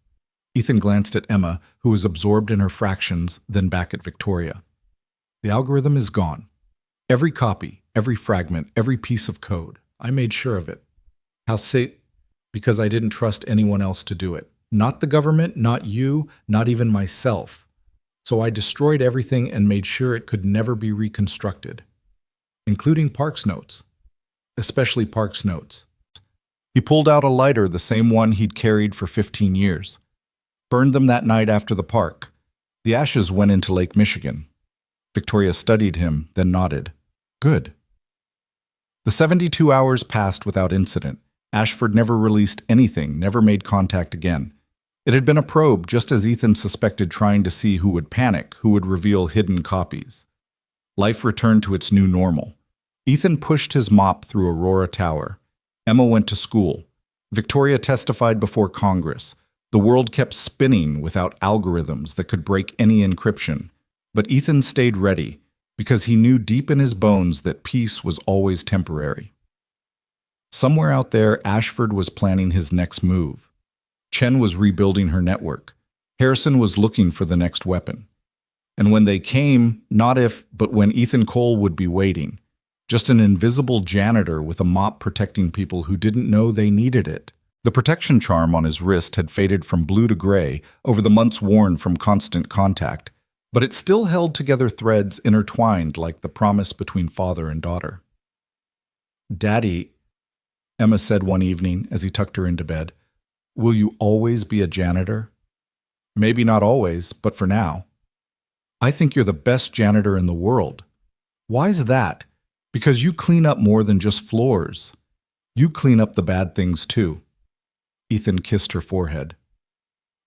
Ethan glanced at Emma, who was absorbed in her fractions, then back at Victoria. The algorithm is gone. Every copy, every fragment, every piece of code. I made sure of it. How say? Because I didn't trust anyone else to do it. Not the government, not you, not even myself. So I destroyed everything and made sure it could never be reconstructed, including Park's notes, especially Park's notes. He pulled out a lighter, the same one he'd carried for 15 years. Burned them that night after the park. The ashes went into Lake Michigan. Victoria studied him, then nodded. Good. The 72 hours passed without incident. Ashford never released anything, never made contact again. It had been a probe, just as Ethan suspected, trying to see who would panic, who would reveal hidden copies. Life returned to its new normal. Ethan pushed his mop through Aurora Tower. Emma went to school. Victoria testified before Congress. The world kept spinning without algorithms that could break any encryption. But Ethan stayed ready, because he knew deep in his bones that peace was always temporary. Somewhere out there, Ashford was planning his next move. Chen was rebuilding her network. Harrison was looking for the next weapon. And when they came, not if, but when Ethan Cole would be waiting. Just an invisible janitor with a mop protecting people who didn't know they needed it. The protection charm on his wrist had faded from blue to gray over the months worn from constant contact, but it still held together threads intertwined like the promise between father and daughter. "Daddy," Emma said one evening as he tucked her into bed, "will you always be a janitor?" "Maybe not always, but for now." "I think you're the best janitor in the world." "Why's that?" "Because you clean up more than just floors. You clean up the bad things too." Ethan kissed her forehead.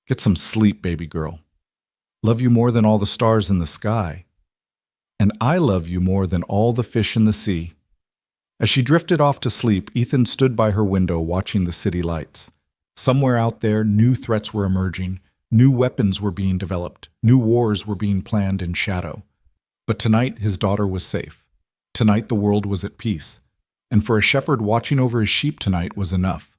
"Get some sleep, baby girl. Love you more than all the stars in the sky. And I love you more than all the fish in the sea." As she drifted off to sleep, Ethan stood by her window watching the city lights. Somewhere out there, new threats were emerging, new weapons were being developed, new wars were being planned in shadow. But tonight, his daughter was safe. Tonight, the world was at peace. And for a shepherd watching over his sheep tonight was enough.